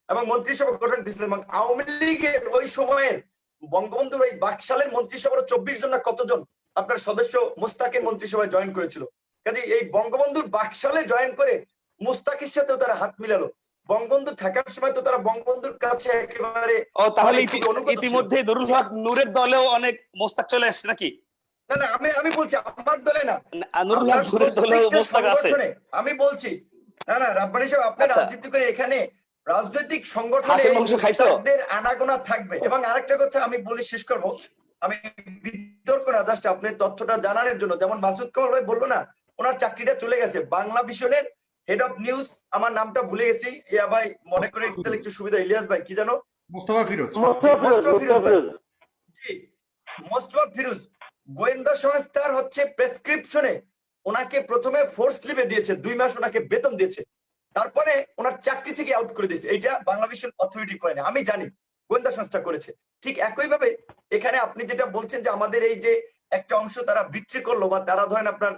[SPEAKER 1] এবং মন্ত্রিসভা গঠন করেছিল, এবং আওয়ামী লীগের ওই সময়ের বঙ্গবন্ধুর ওই বাকশালের মন্ত্রিসভার 24 জন না কতজন আপনার সদস্য মুস্তাকের মন্ত্রিসভায় জয়েন করেছিল। কাজে এই বঙ্গবন্ধুর বাকশালে জয়েন করে মুস্তাকের সাথেও তারা হাত মিলালো। বঙ্গবন্ধু থাকার সময় তো তারা বঙ্গবন্ধুর কাছে একেবারে
[SPEAKER 3] ও তাহলে
[SPEAKER 1] অনুগত ছিল।
[SPEAKER 3] ইতিমধ্যে নুরুল হক নূরের দলেও অনেক মোস্তাক চলে আসছে নাকি?
[SPEAKER 1] না না, আমি বলছি আমার দলে না,
[SPEAKER 3] নুরুল হক নূরের দলেও মোস্তাক আছে।
[SPEAKER 1] আমি বলছি না না রাব্বানি সাহেব, আপনি
[SPEAKER 3] আচ্ছা।
[SPEAKER 1] রাজনীতি করে এখানে রাজনৈতিক সংগঠনে
[SPEAKER 3] হাঁসের মাংস খাইছো?
[SPEAKER 1] মুস্তাকদের আনাগোনা থাকবে। এবং আরেকটা কথা আমি বলে শেষ করব, আমি বিতর্ক না, জাস্ট আপনি তথ্যটা জানানোর জন্য। যেমন মাসুদ কামাল ভাই বললো না, ওনার চাকরিটা চলে গেছে বাংলা ভিশনের হেড অফ নিউজ, আমার নামটা ভুলে গেছি, ইয়া ভাই মনে করে দিলে একটু সুবিধা। ইলিয়াস ভাই কি জানো,
[SPEAKER 2] মোস্তফা ফিরোজ।
[SPEAKER 1] জি মোস্তফা ফিরোজ গোয়েন্দা সংস্থার হচ্ছে প্রেসক্রিপশনে ওনাকে প্রথমে ফোর্স লিভে দিয়েছে, 2 মাস ওনাকে বেতন দিয়েছে, তারপরে ওনার চাকরি থেকে আউট করে দিয়েছে। এইটা বাংলাদেশের অথরিটি করে না, আমি জানি গোয়েন্দা সংস্থা করেছে। ঠিক একই ভাবে এখানে আপনি যেটা বলছেন যে আমাদের এই যে একটা অংশ তারা বিক্রি করলো বা তারা ধরেন আপনার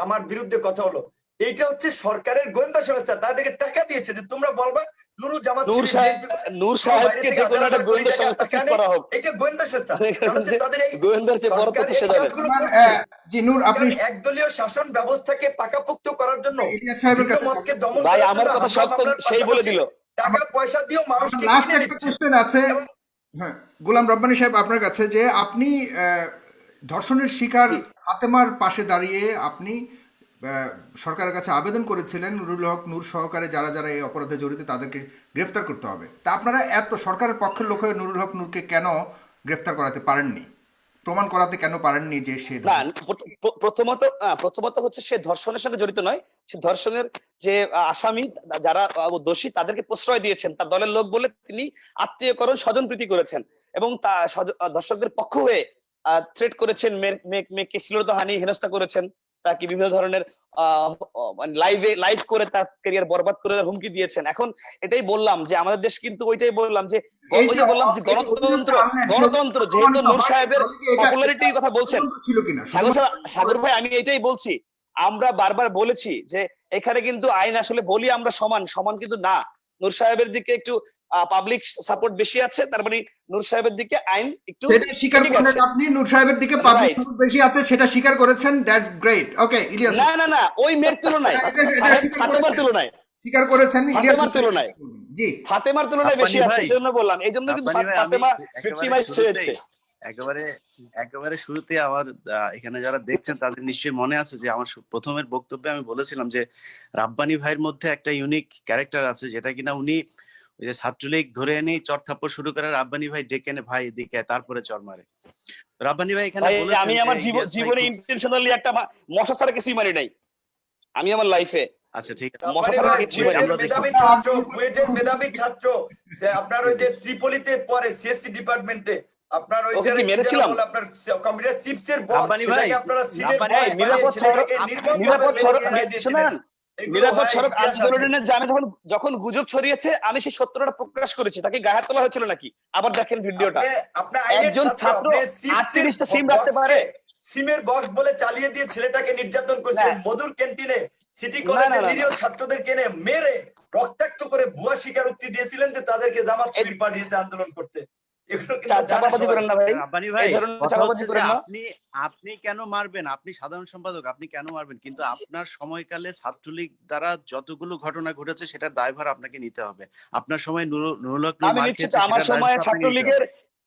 [SPEAKER 1] আমার বিরুদ্ধে কথা হলো, এইটা হচ্ছে সরকারের গোয়েন্দা সংস্থা, তাদেরকে টাকা দিয়েছে যে তোমরা বলবা নুরুল জামাত
[SPEAKER 3] নূর সাহেবকে যে কোনো একটা গোয়েন্দা সংস্থা ঠিক করা হোক,
[SPEAKER 1] এটা গোয়েন্দা সংস্থা। তাদের এই
[SPEAKER 3] গোয়েন্দার যে বড় তথ্য সে জানে।
[SPEAKER 2] জি নূর, আপনি
[SPEAKER 1] একদলীয় শাসন ব্যবস্থাকে পাকাপোক্ত করার জন্য
[SPEAKER 2] ইলিয়াস সাহেবের কাছে
[SPEAKER 1] মতকে দমন
[SPEAKER 3] ভাই
[SPEAKER 1] করার
[SPEAKER 3] আমার
[SPEAKER 1] জন্য
[SPEAKER 3] কথা সব তো সেই বলে দিল।
[SPEAKER 1] টাকা পয়সা দিয়েও মানুষকে
[SPEAKER 2] লাস্ট
[SPEAKER 1] কিনে
[SPEAKER 2] একটা
[SPEAKER 1] নিচ্ছে।
[SPEAKER 2] কোশ্চেন আছে, হ্যাঁ গোলাম রব্বানী সাহেব আপনার কাছে, যে আপনি ধর্ষণের শিকার ফাতেমার পাশে দাঁড়িয়ে আপনি সরকারের কাছে আবেদন করেছিলেন নুরুল হক নূর সহকারে যারা যারা এই অপরাধে জড়িত তাদেরকে গ্রেফতার করতে হবে। তা আপনারা এত সরকারের পক্ষের লোক হয়ে নুরুল হক নূরকে কেন গ্রেফতার করাতে পারেননি, প্রমাণ করাতে কেন পারেননি যে সে?
[SPEAKER 3] না, প্রথমত হচ্ছে সে ধর্ষণের সঙ্গে জড়িত নয়, সে ধর্ষণের যে আসামি যারা দোষী তাদেরকে প্রশ্রয় দিয়েছেন তার দলের লোক বলে তিনি আত্মীয়করণ স্বজনপ্রীতি করেছেন এবং তা দর্শকদের পক্ষ হয়ে থ্রেট করেছেন, মেয়েকে শ্লীলতাহানি হেনস্থা করেছেন, তাকে বিভিন্ন ধরনের লাইভ করে তার ক্যারিয়ার বরবাদ করে দেওয়ার হুমকি দিয়েছেন। এখন এটাই বললাম যে আমাদের দেশ কিন্তু ওইটাই বললাম যে গণতন্ত্র যেহেতু নূর সাহেবের পপুলারিটির কথা বলছেন, সাগর ভাই আমি এটাই বলছি, আমরা বারবার বলেছি যে এখানে কিন্তু আইন আসলে বলি আমরা সমান কিন্তু না। নূর সাহেবের দিকে একটু পাবলিক সাপোর্ট বেশি আছে, তার মানে নূর সাহেবের দিকে আইন একটু
[SPEAKER 2] স্বীকার করলেন আপনি, নূর সাহেবের দিকে পাবলিক সাপোর্ট বেশি আছে সেটা স্বীকার করেছেন, দ্যাটস গ্রেট। ওকে ইলিয়াস,
[SPEAKER 3] না ওই মেয়ের তুলনায় ফাতেমার তুলনায়
[SPEAKER 2] স্বীকার করেছেন,
[SPEAKER 3] ফাতেমার তুলনায়
[SPEAKER 2] জি
[SPEAKER 3] ফাতেমার তুলনায় বেশি আছে, সেজন্য বললাম, এইজন্য কিন্তু ফাতেমা ভিক্টিমাইজড হয়েছে।
[SPEAKER 4] একেবারে শুরুতে আমার এখানে যারা দেখছেন তাদের নিশ্চয়ই মনে আছে যে আমার প্রথমের বক্তব্যে আমি বলেছিলাম যে রাব্বানী ভাইয়ের মধ্যে একটা ইউনিক ক্যারেক্টার আছে, যেটা কিনা উনি ওই যে ছাত্রলীগ ধরে এনে চর থাপ্পড় শুরু করে রাব্বানী ভাই ডেকে এনে ভাই এদিকে তারপরে চর মারে। রাব্বানী ভাই এখানে বলেছেন
[SPEAKER 3] আমি আমার জীবনে ইন্টেনশনালি একটা মশা ছাড়া কিছুই মারি নাই আমি আমার লাইফে।
[SPEAKER 4] আচ্ছা ঠিক আছে,
[SPEAKER 1] মেধাবী ছাত্র আপনার ওই যে ত্রিপলিতে পরে সিএসসি ডিপার্টমেন্টে আপনার ওই যে
[SPEAKER 3] মেরেছিলাম
[SPEAKER 1] আপনার কম্পিউটার চিপসের বক্স,
[SPEAKER 4] রাব্বানী ভাই
[SPEAKER 1] আপনারা
[SPEAKER 3] নিরাপদ সড়ক আন্দোলনের যে আমি যখন গুজব ছড়িয়েছে আমি সেই সত্যটা প্রকাশ করেছি, তাকে গায়ে তোলা হয়েছিল নাকি? আবার দেখেন ভিডিওটা, একজন ছাত্র 38টা সিম রাখতে পারে,
[SPEAKER 1] সিমের বক্স বলে চালিয়ে দিয়ে ছেলেটাকে নির্যাতন করছে মধুর ক্যান্টিনে সিটি কলেজের নিরীহ ছাত্রদেরকে এনে মেরে রক্তাক্ত করে ভুয়া স্বীকারোক্তি দিয়েছিলেন যে তাদেরকে জামাত শিবির পাঠিয়েছে আন্দোলন করতে।
[SPEAKER 4] আপনি কেন মারবেন? আপনি সাধারণ সম্পাদক, আপনি কেন মারবেন? কিন্তু আপনার সময়কালে ছাত্রলীগ দ্বারা যতগুলো ঘটনা ঘটেছে সেটার দায়ভার আপনাকে নিতে হবে। আপনার সময় নুরুল হক
[SPEAKER 3] আমার সময়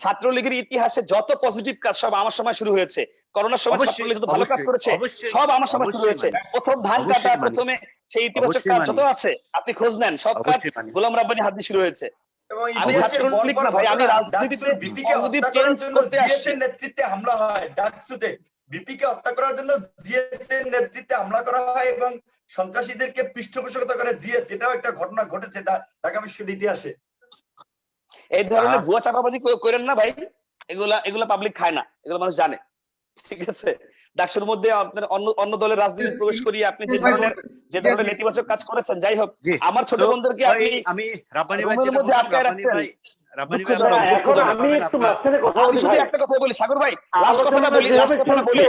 [SPEAKER 3] ছাত্রলীগের ইতিহাসে যত পজিটিভ কাজ সব আমার সময় শুরু হয়েছে। করোনার সময় ছাত্রলীগ যত ভালো কাজ করেছে সব আমার সময় শুরু হয়েছে। প্রথম ধান কাটা, প্রথমে সেই ইতিবাচক কাজ যত আছে আপনি খোঁজ নেন, সব কাজ গোলাম রাব্বানী হাত দিয়ে শুরু হয়েছে। আমি ছাত্রলীগ না ভাই, আমি রাজনীতিতে
[SPEAKER 1] নেতৃত্বে হামলা হয়, ডাকসুতে বিপিকে হত্যা করার জন্য জিএস এর নেতৃত্বে হামলা করা হয় এবং সন্ত্রাসীদেরকে পৃষ্ঠপোষকতা করে জিএস, এটাও একটা ঘটনা ঘটেছে ঢাকা বিশ্ববিদ্যালয়ের ইতিহাসে।
[SPEAKER 3] এই ধরনের ভুয়া চাপাবাজি করেন না ভাই, এগুলা পাবলিক খায় না, এগুলো মানুষ জানে, ঠিক আছে? ডাকসুর মধ্যে আপনার অন্য দলের রাজনীতি প্রবেশ করিয়ে আপনি যে ধরনের নেতিবাচক কাজ করেছেন, যাই হোক আমার ছোট বন্ধুদেরকে
[SPEAKER 4] আমি রাব্বানী ভাই
[SPEAKER 3] মধ্যে আটকায় রাখছেন। আমি শুধু একটা কথা বলি সাগর ভাই, লাস্ট কথাটা বলি,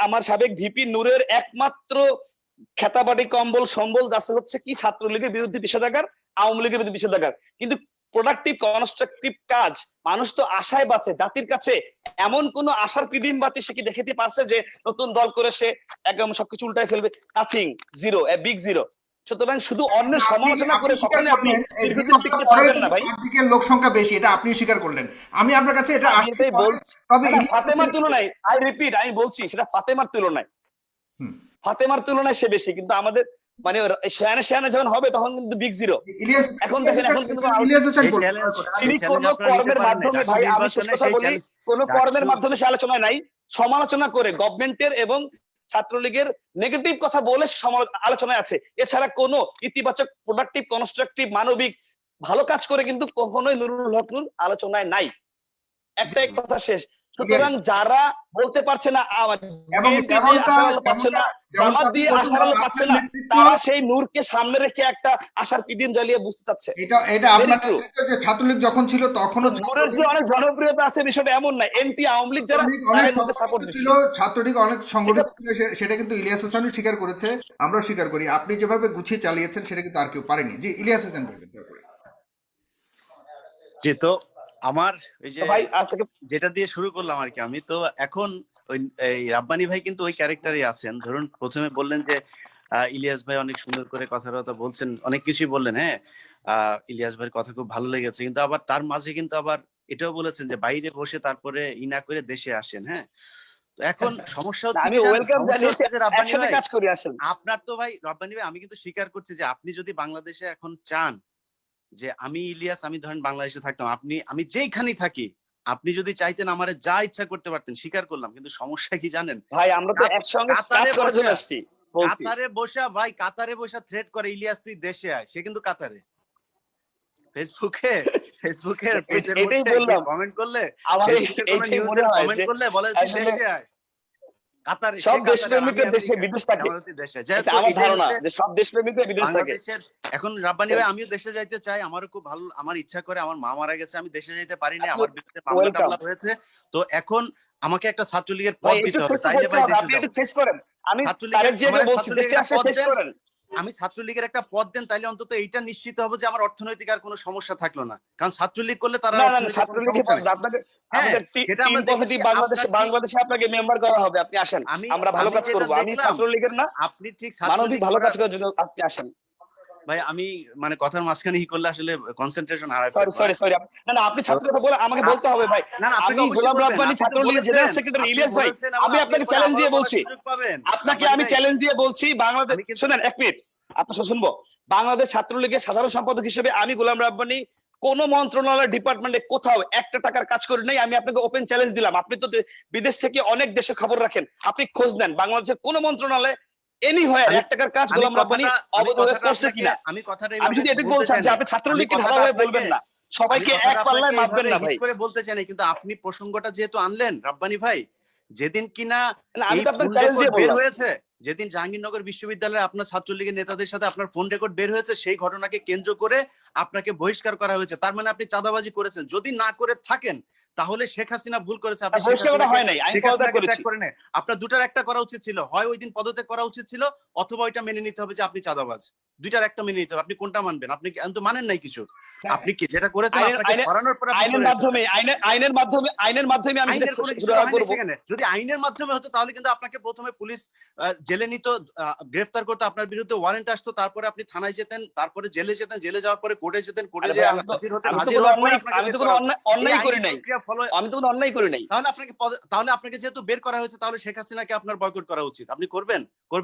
[SPEAKER 3] আমার সাবেক ভিপি নূরের একমাত্র খেতাবাড়ি কম্বল সম্বল আছে হচ্ছে কি ছাত্রলীগের বিরুদ্ধে নিষেধাজ্ঞার, আওয়ামী লীগের বিরুদ্ধে নিষেধাজ্ঞার, কিন্তু প্রোডাক্টিভ কনস্ট্রাকটিভ কাজ মানুষ তো আশায় বাঁচে। জাতির কাছে এমন কোন আশার পিদিম বাতি সে কি দেখাতে পারছে যে নতুন দল করে সে একদম সবকিছু উল্টায় ফেলবে? Nothing, zero, a big zero. সুতরাং শুধু অন্যের সমালোচনা করে কখনোই আপনি দীর্ঘদিন টিকতে পারবেন না ভাই।
[SPEAKER 2] দিকের লোক সংখ্যা বেশি, এটা আপনি স্বীকার করলেন। আমি আপনার কাছে এটা
[SPEAKER 3] আমি
[SPEAKER 2] আসছি
[SPEAKER 3] এটাই বলছি,
[SPEAKER 2] তবে
[SPEAKER 3] ফাতেমার তুলনায়, আই রিপিট, আমি বলছি সেটা ফাতেমার তুলনায়,
[SPEAKER 2] হুম।
[SPEAKER 3] ফাতেমার তুলনায় সে বেশি, কিন্তু আমাদের মানে শেয়ানে শেয়ানে যখন হবে তখন কিন্তু বিগ জিরো।
[SPEAKER 2] ইলিয়াস
[SPEAKER 3] এখন দেখেন, এখন কিন্তু
[SPEAKER 2] ইলিয়াস হোসেন
[SPEAKER 4] সেই
[SPEAKER 2] বলুন।
[SPEAKER 4] চ্যালেঞ্জ
[SPEAKER 3] তিনি
[SPEAKER 4] সেই
[SPEAKER 3] কোন
[SPEAKER 4] চ্যালেঞ্জ আপনারা নিতে
[SPEAKER 3] কর্মের
[SPEAKER 4] পারেন নাই।
[SPEAKER 3] মাধ্যমে,
[SPEAKER 4] ডাকসু
[SPEAKER 3] ভাই আমি শেষ
[SPEAKER 4] নির্বাচনে
[SPEAKER 3] কথা
[SPEAKER 4] সেই
[SPEAKER 3] বলি,
[SPEAKER 4] চ্যালেঞ্জ
[SPEAKER 3] কোন কর্মের
[SPEAKER 4] ডাকসু
[SPEAKER 3] মাধ্যমে সে আলোচনায় নাই, সমালোচনা করে গভর্নমেন্টের এবং ছাত্রলীগের নেগেটিভ কথা বলে আলোচনায় আছে। এছাড়া কোনো ইতিবাচক প্রোডাক্টিভ কনস্ট্রাকটিভ মানবিক ভালো কাজ করে কিন্তু কখনোই নুরুল হক নূর আলোচনায় নাই। একটাই কথা শেষ। সুতরাং যারা বলতে পারছে না
[SPEAKER 2] এবং
[SPEAKER 3] বিএনপি দিয়ে আশার আলো পাচ্ছে না, জামাত দিয়ে আশার আলো পাচ্ছে না, তারা সেই নূরকে সামনে রেখে একটা আশার পিদিম জ্বালিয়ে বুঝতে চাচ্ছে।
[SPEAKER 2] এটা আপনার নেতৃত্বে যে ছাত্রলীগ যখন ছিল তখনও
[SPEAKER 3] নূরের যে অনেক জনপ্রিয়তা আছে বিষয়টা এমন না, এনটি আওয়ামী লীগ যারা
[SPEAKER 2] অনেক
[SPEAKER 3] তাদের মধ্যে সাপোর্ট
[SPEAKER 2] ছিল,
[SPEAKER 3] দিচ্ছে।
[SPEAKER 2] ছাত্রলীগ অনেক সংগঠিত ছিল, সেটা কিন্তু ইলিয়াস হোসেনও স্বীকার করেছে, আমরাও স্বীকার করি। আপনি যেভাবে গুছিয়ে চালিয়েছেন সেটা কিন্তু আর কেউ পারেনি। জি, ইলিয়াস হোসেন বলবেন দয়া করে।
[SPEAKER 4] জি, তো আমার ওই যে
[SPEAKER 3] ভাই আজকে
[SPEAKER 4] যেটা দিয়ে শুরু করলাম আর কি, আমি তো এখন ওই এই রাব্বানি ভাই কিন্তু ওই ক্যারেক্টারই আছেন। ধরুন প্রথমে বললেন যে ইলিয়াস ভাই অনেক সুন্দর করে কথা বলছেন, অনেক কিছুই বললেন, হ্যাঁ ইলিয়াস ভাইয়ের কথা খুব ভালো লেগেছে, কিন্তু আবার তার মাঝে কিন্তু আবার এটাও বলেছেন যে বাইরে বসে তারপরে না করে দেশে আসেন। হ্যাঁ, তো এখন সমস্যা হচ্ছে
[SPEAKER 3] আমি
[SPEAKER 4] কি জানেন?
[SPEAKER 3] ওয়েলকাম
[SPEAKER 4] সমস্যা
[SPEAKER 3] জানিয়েছি,
[SPEAKER 4] হচ্ছে যে রাব্বানি
[SPEAKER 3] একসাথে
[SPEAKER 4] ভাই,
[SPEAKER 3] কাজ করি আসেন।
[SPEAKER 4] আপনার তো ভাই রাব্বানি ভাই, আমি কিন্তু স্বীকার করছি যে আপনি যদি বাংলাদেশে এখন চান যে আমি ইলিয়াস, আমি ধরেন বাংলাদেশে থাকতাম, আমি যেইখানেই থাকি, আপনি যদি চাইতেন আমারে যা ইচ্ছা করতে পারতেন, স্বীকার করলাম। কিন্তু সমস্যা কি জানেন?
[SPEAKER 3] ভাই আমরা তো একসঙ্গে কাজ করার জন্য আসছি, বলছি।
[SPEAKER 4] কাতারে বসা থ্রেট করে, ইলিয়াস তুই দেশে আয়। সে কিন্তু কাতারে ফেসবুকের পেজের
[SPEAKER 3] এটাই
[SPEAKER 4] মধ্যে
[SPEAKER 3] বললাম,
[SPEAKER 4] কমেন্ট করলে,
[SPEAKER 3] আমার
[SPEAKER 4] ফেসবুকে কোনো
[SPEAKER 3] এইটাই মনে
[SPEAKER 4] নিউজের
[SPEAKER 3] হয়
[SPEAKER 4] কমেন্ট
[SPEAKER 3] যে
[SPEAKER 4] করলে বলে তুই
[SPEAKER 3] আসলে
[SPEAKER 4] দেশে আয়। কাতারে,
[SPEAKER 3] সব
[SPEAKER 4] সে কাতারে,
[SPEAKER 3] দেশপ্রেমিকরা
[SPEAKER 4] আমি
[SPEAKER 3] দেশে
[SPEAKER 4] আমেরিকা,
[SPEAKER 3] বিদেশ থাকে,
[SPEAKER 4] আমরা হচ্ছে দেশে।
[SPEAKER 3] এটা
[SPEAKER 4] যেহেতু
[SPEAKER 3] আমার
[SPEAKER 4] এটাই
[SPEAKER 3] ধারণা
[SPEAKER 4] হচ্ছে
[SPEAKER 3] যে সব দেশপ্রেমিকরা বিদেশ থাকে।
[SPEAKER 4] বাংলাদেশের এখন রাব্বানি ভাই, আমিও দেশে যাইতে চাই, আমারও খুব ভালো, আমার ইচ্ছা করে, আমার মা মারা গেছে, আমি দেশে যাইতে পারিনি, আমার বিরুদ্ধে মামলা
[SPEAKER 3] ওয়েলকাম
[SPEAKER 4] টামলা হয়েছে। তো এখন আমাকে একটা ছাত্রলীগের
[SPEAKER 3] ভাই,
[SPEAKER 4] পদ
[SPEAKER 3] একটু
[SPEAKER 4] দিতে হবে,
[SPEAKER 3] ফেস তো
[SPEAKER 4] তাইলে
[SPEAKER 3] করতে
[SPEAKER 4] ভাই
[SPEAKER 3] হবে,
[SPEAKER 4] দেশে
[SPEAKER 3] আপনি
[SPEAKER 4] যাব।
[SPEAKER 3] একটু ফেস করেন। আমি
[SPEAKER 4] ছাত্রলীগের,
[SPEAKER 3] তারেক
[SPEAKER 4] আমার
[SPEAKER 3] জিয়াকে বলছি
[SPEAKER 4] ছাত্রলীগের
[SPEAKER 3] দেশে
[SPEAKER 4] একটা
[SPEAKER 3] আসে
[SPEAKER 4] পদ
[SPEAKER 3] ফেস
[SPEAKER 4] দেন,
[SPEAKER 3] করেন।
[SPEAKER 4] আমি ছাত্রলীগের একটা পদ দেন, তাইলে অন্তত এইটা নিশ্চিত হবে যে আমার অর্থনৈতিক আর কোনো সমস্যা থাকলো না। কারণ ছাত্রলীগ করলে তার
[SPEAKER 3] না না না,
[SPEAKER 4] অর্থনৈতিক কোনো
[SPEAKER 3] ছাত্রলীগের
[SPEAKER 4] সমস্যা নেই।
[SPEAKER 3] আপনাকে
[SPEAKER 4] হ্যাঁ,
[SPEAKER 3] আমাদের
[SPEAKER 4] সেটা
[SPEAKER 3] টিম
[SPEAKER 4] আমরা
[SPEAKER 3] পজিটিভ
[SPEAKER 4] দেখেছি।
[SPEAKER 3] বাংলাদেশে,
[SPEAKER 4] আপনার ঠিক,
[SPEAKER 3] বাংলাদেশে আপনাকে মেম্বার করা হবে, আপনি আসেন,
[SPEAKER 4] আমি
[SPEAKER 3] আমরা ভালো
[SPEAKER 4] আমি
[SPEAKER 3] কাজ
[SPEAKER 4] যেটা
[SPEAKER 3] করব। আমি
[SPEAKER 4] দেখলাম,
[SPEAKER 3] ছাত্রলীগের না,
[SPEAKER 4] আপনি ঠিক
[SPEAKER 3] মানবিক
[SPEAKER 4] ছাত্রলীগ
[SPEAKER 3] ভালো কাজ
[SPEAKER 4] করার,
[SPEAKER 3] করার জন্য আপনি আসেন।
[SPEAKER 4] ভাই আমি মানে কথার মাঝখানে ই করলে আসলে কনসেন্ট্রেশন হারাই
[SPEAKER 3] সরি
[SPEAKER 4] ফেলবো।
[SPEAKER 3] সরি
[SPEAKER 4] হ্যাঁ,
[SPEAKER 3] সরি, না না, আপনি
[SPEAKER 4] তো
[SPEAKER 3] ছাত্র কথা বলে আমাকে বলতে হবে ভাই।
[SPEAKER 4] না না, আপনাকে
[SPEAKER 3] আমি
[SPEAKER 4] অবশ্যই
[SPEAKER 3] গোলাম
[SPEAKER 4] বলবেন,
[SPEAKER 3] রাব্বানী,
[SPEAKER 4] আপনি তো
[SPEAKER 3] ছাত্রলীগের
[SPEAKER 4] বলেছেন,
[SPEAKER 3] জেনারেল সেক্রেটারি
[SPEAKER 4] আপনি
[SPEAKER 3] ইলিয়াস ভাই,
[SPEAKER 4] বলেছেন এবং
[SPEAKER 3] আমি
[SPEAKER 4] আপনি
[SPEAKER 3] আপনাকে
[SPEAKER 4] এরপরে
[SPEAKER 3] চ্যালেঞ্জ
[SPEAKER 4] আবারও
[SPEAKER 3] দিয়ে
[SPEAKER 4] বলার
[SPEAKER 3] বলছি,
[SPEAKER 4] সুযোগ পাবেন।
[SPEAKER 3] আপনাকে
[SPEAKER 4] রাব্বানি
[SPEAKER 3] আমি
[SPEAKER 4] ভাই,
[SPEAKER 3] চ্যালেঞ্জ দিয়ে বলছি, বাংলাদেশ
[SPEAKER 4] আমি কিন্তু,
[SPEAKER 3] শুনেন এক মিনিট, আপনার শুনবো। বাংলাদেশ ছাত্রলীগের সাধারণ সম্পাদক হিসেবে আমি গোলাম রাব্বানী কোন মন্ত্রণালয় ডিপার্টমেন্টে কোথাও একটা টাকার কাজ করি নাই। আমি আপনাকে ওপেন চ্যালেঞ্জ দিলাম, আপনি তো বিদেশ থেকে অনেক দেশে খবর রাখেন, আপনি খোঁজ নেন বাংলাদেশের কোন মন্ত্রণালয়ে এনি হয়
[SPEAKER 4] আমি
[SPEAKER 3] এক টাকার কাজ
[SPEAKER 4] আমি
[SPEAKER 3] গোলাম রাব্বানী অবৈধ হয়ে
[SPEAKER 4] কথাটা
[SPEAKER 3] করছে
[SPEAKER 4] আপনাকে,
[SPEAKER 3] কিনা।
[SPEAKER 4] আমি কথাটা
[SPEAKER 3] আমি
[SPEAKER 4] এইভাবে
[SPEAKER 3] শুধু এটুকু
[SPEAKER 4] বলতে
[SPEAKER 3] বলছি
[SPEAKER 4] চাই
[SPEAKER 3] যে
[SPEAKER 4] না,
[SPEAKER 3] আপনি
[SPEAKER 4] আমি
[SPEAKER 3] ছাত্রলীগকে
[SPEAKER 4] কথাটা
[SPEAKER 3] ধাঁধাভাবে
[SPEAKER 4] আপনাকে,
[SPEAKER 3] বলবেন না,
[SPEAKER 4] আমি
[SPEAKER 3] সবাইকে
[SPEAKER 4] কথাটা
[SPEAKER 3] এক
[SPEAKER 4] আপনাকে
[SPEAKER 3] পাল্লায় মাপবেন
[SPEAKER 4] এইভাবে
[SPEAKER 3] না
[SPEAKER 4] হিট
[SPEAKER 3] ভাই।
[SPEAKER 4] করে বলতে চাই না, কিন্তু আপনি প্রসঙ্গটা যেহেতু আনলেন রাব্বানি ভাই, যেদিন কিনা
[SPEAKER 3] না, আমি
[SPEAKER 4] এই
[SPEAKER 3] তো আপনার
[SPEAKER 4] ফোন
[SPEAKER 3] চ্যালেঞ্জ
[SPEAKER 4] রেকর্ড
[SPEAKER 3] দিয়ে
[SPEAKER 4] বের
[SPEAKER 3] বললাম।
[SPEAKER 4] হয়েছে, যেদিন জাহাঙ্গীরনগর বিশ্ববিদ্যালয়ে আপনার ছাত্রলীগের নেতাদের সাথে আপনার ফোন রেকর্ড বের হয়েছে, সেই ঘটনাকে কেন্দ্র করে আপনাকে বহিষ্কার করা হয়েছে। তার মানে আপনি চাঁদাবাজি করেছেন। যদি না করে থাকেন তাহলে শেখ হাসিনা ভুল করেছে, আপনি শেখ
[SPEAKER 3] পরিষ্কার করা
[SPEAKER 4] হাসিনাকে
[SPEAKER 3] হয় নাই, আমি পদত্যাগ
[SPEAKER 4] ট্র্যাক
[SPEAKER 3] করেছি।
[SPEAKER 4] করে নেন। আপনার দুটার একটা করা উচিত ছিল, হয় ওই দিন পদত্যাগ করা উচিত ছিল, অথবা ওইটা মেনে নিতে হবে যে আপনি চাঁদাবাজ। দুইটার একটা মেনে নিতে হবে। আপনি কোনটা মানবেন? আপনি তো মানেন নাই কিছু। আপনি কি যেটা করেছেন,
[SPEAKER 3] আইনের
[SPEAKER 4] আপনাকে
[SPEAKER 3] আইনের
[SPEAKER 4] সরানোর পর আপনি
[SPEAKER 3] আইনের
[SPEAKER 4] করে
[SPEAKER 3] মাধ্যমে,
[SPEAKER 4] এসেছেন।
[SPEAKER 3] আইনের মাধ্যমে আমি সেটা
[SPEAKER 4] আইনের কোনো ইস্যু
[SPEAKER 3] সুরাহা
[SPEAKER 4] হয় না
[SPEAKER 3] করব।
[SPEAKER 4] সেখানে। যদি আইনের মাধ্যমে হতো তাহলে কিন্তু আপনাকে প্রথমে পুলিশ জেলে নিত, গ্রেফতার করতো, আপনার বিরুদ্ধে ওয়ারেন্ট আসতো, তারপরে আপনি থানায় যেতেন, তারপরে জেলে যেতেন, জেলে যাওয়ার পরে কোর্টে যেতেন, কোর্টে
[SPEAKER 3] আরে ভাই,
[SPEAKER 4] যেয়ে
[SPEAKER 3] আমি তো
[SPEAKER 4] হাজির হতেন,
[SPEAKER 3] আমি তো
[SPEAKER 4] হাজির
[SPEAKER 3] কোনো
[SPEAKER 4] হওয়ার পরে
[SPEAKER 3] অন্যায়,
[SPEAKER 4] আপনাকে
[SPEAKER 3] আমি তো
[SPEAKER 4] বের
[SPEAKER 3] কোনো
[SPEAKER 4] করা হতো। এই
[SPEAKER 3] অন্যায় করি
[SPEAKER 4] আইনি
[SPEAKER 3] নাই,
[SPEAKER 4] প্রক্রিয়া ফলো,
[SPEAKER 3] আমি তো কোনো অন্যায় করি নাই।
[SPEAKER 4] তাহলে আপনাকে যেহেতু বের করা হয়েছে, তাহলে শেখ হাসিনাকে আপনার বয়কট করা উচিত। আপনি করবেন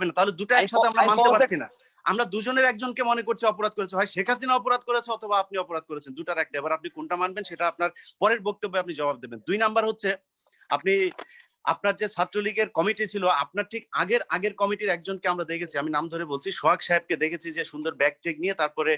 [SPEAKER 4] না? তাহলে দুটো একসাথে আমরা মানতে পারছি না। আমরা দুজনের একজনকে মনে করছি অপরাধ করেছে, হয় শেখ হাসিনা অপরাধ করেছে অথবা আপনি অপরাধ করেছেন, দুটার একটা। এবার আপনি কোনটা মানবেন সেটা আপনার পরের বক্তব্যে আপনি জবাব দেবেন। 2 নাম্বার হচ্ছে, আপনি আপনার যে ছাত্রলীগের কমিটি ছিল, আপনার ঠিক আগের কমিটির একজনকে আমরা দেখেছি, আমি নাম ধরে বলছি, সোহাগ সাহেবকে দেখেছি যে সুন্দর ব্যাগ টেক নিয়ে তারপরে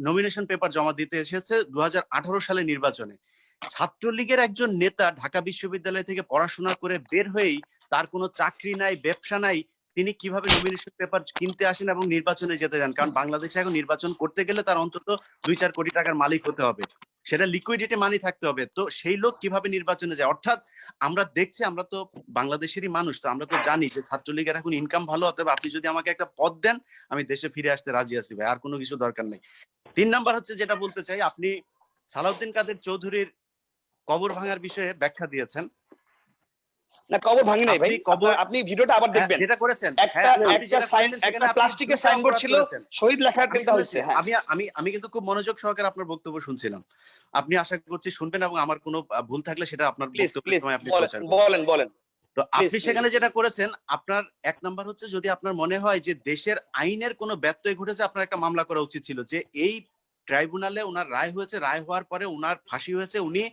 [SPEAKER 4] নমিনেশন পেপার জমা দিতে এসেছে 2018 সালে নির্বাচনে। ছাত্রলীগের একজন নেতা ঢাকা বিশ্ববিদ্যালয় থেকে পড়াশোনা করে বের হয়েই, তার কোনো চাকরি নাই, ব্যবসা নাই, তিনি কিভাবে নমিনেশন পেপার কিনতে আসেন এবং নির্বাচনে যেতে যান? কারণ বাংলাদেশে এখন নির্বাচন করতে গেলে তার অন্তত 2-4 কোটি টাকার মালিক হতে হবে। সেটা লিকুইডিটি মানি থাকতে হবে। তো সেই লোক কিভাবে নির্বাচনে যায়? অর্থাৎ আমরা দেখছি, আমরা তো বাংলাদেশেরই মানুষ, তো আমরা তো জানি যে ছাত্রলীগের এখন ইনকাম ভালো, অতএব আপনি যদি আমাকে একটা পদ দেন আমি দেশে ফিরে আসতে রাজি আছি ভাই, আর কোনো কিছু দরকার নেই। 3 নাম্বার হচ্ছে যেটা বলতে চাই, আপনি সালাউদ্দিন কাদের চৌধুরীর কবর ভাঙার বিষয়ে ব্যাখ্যা দিয়েছেন।
[SPEAKER 3] না, কবর ভাঙি নাই ভাই,
[SPEAKER 4] কবর
[SPEAKER 3] আপনি ভিডিওটা আবার দেখবেন।
[SPEAKER 4] যেটা করেছেন,
[SPEAKER 3] একটা প্লাস্টিকের সাইনবোর্ড ছিল, শহীদ লেখা দেওয়া হয়েছে। হ্যাঁ,
[SPEAKER 4] আমি কিন্তু খুব মনোযোগ সহকারে আপনার বক্তব্য শুনছিলাম। আপনি আশা করছি শুনবেন এবং আমার কোনো ভুল থাকলে সেটা আপনার বক্তব্যের সময় আপনি প্রচার করবেন।
[SPEAKER 3] বলেন।
[SPEAKER 4] তো আপনি সেখানে যেটা করেছেন, আপনার 1 নাম্বার হচ্ছে যদি আপনার মনে হয় যে দেশের আইনের কোনো ব্যত্যয় ঘটেছে, আপনার একটা মামলা করা উচিত ছিল যে এই ট্রাইব্যুনালে ওনার রায় হয়েছে, রায় হওয়ার পরে ওনার ফাঁসি হয়েছে, উনি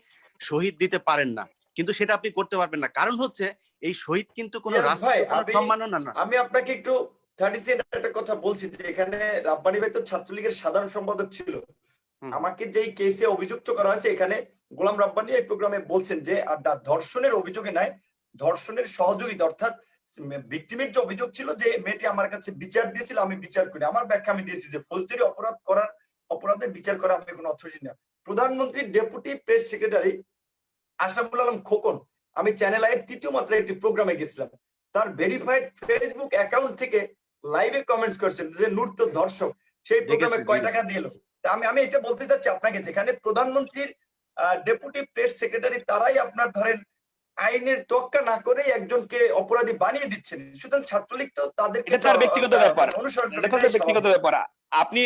[SPEAKER 4] শহীদ দিতে পারেন না, কিন্তু সেটা আপনি করতে পারবেন না। কারণ হচ্ছে এই শহীদ কিন্তু কোনো রাষ্ট্রের সম্মাননা না।
[SPEAKER 1] আমি আপনাকে একটু 30 সেকেন্ড একটা কথা বলছি যে এখানে রাব্বানী ভাই তো ছাত্রলীগের সাধারণ সম্পাদক ছিল। আমাকে যেই কেসে অভিযুক্ত করা হয়েছে, এখানে গোলাম রাব্বানী এই প্রোগ্রামে বলছেন যে ধর্ষণের অভিযোগে নাই, ধর্ষণের সহযোগিতা, অর্থাৎ ভিকটিমের যে অভিযোগ ছিল যে মেয়েটি আমার কাছে বিচার দিয়েছিল, আমি বিচার করি। আমার ব্যাখ্যা আমি দিয়েছি যে ফৌজদারি অপরাধের বিচার করা আমি কোনো অথরিটি না। প্রধানমন্ত্রীর deputy press secretary Ashraful Alam Khokon, আমি চ্যানেল আইয়ের 3য় মাত্রায় একটি প্রোগ্রামে গেছিলাম, তার ভেরিফাইড ফেসবুক অ্যাকাউন্ট থেকে লাইভে কমেন্টস করছেন যে নূর তো দর্শক, সেই প্রোগ্রামে কয় টাকা দিল। আমি এটা বলতে চাচ্ছি আপনাকে, যেখানে প্রধানমন্ত্রীর ডেপুটি প্রেস সেক্রেটারি তারাই আপনার ধরেন আইনের তোয়াক্কা না করে একজনকে অপরাধী বানিয়ে দিচ্ছেন। সুতরাং ছাত্রলীগ তো তাদেরকে
[SPEAKER 3] এটা তার ব্যক্তিগত ব্যাপার,
[SPEAKER 1] অনুসরণ করে,
[SPEAKER 3] এটা তার ব্যক্তিগত ব্যাপার। আপনি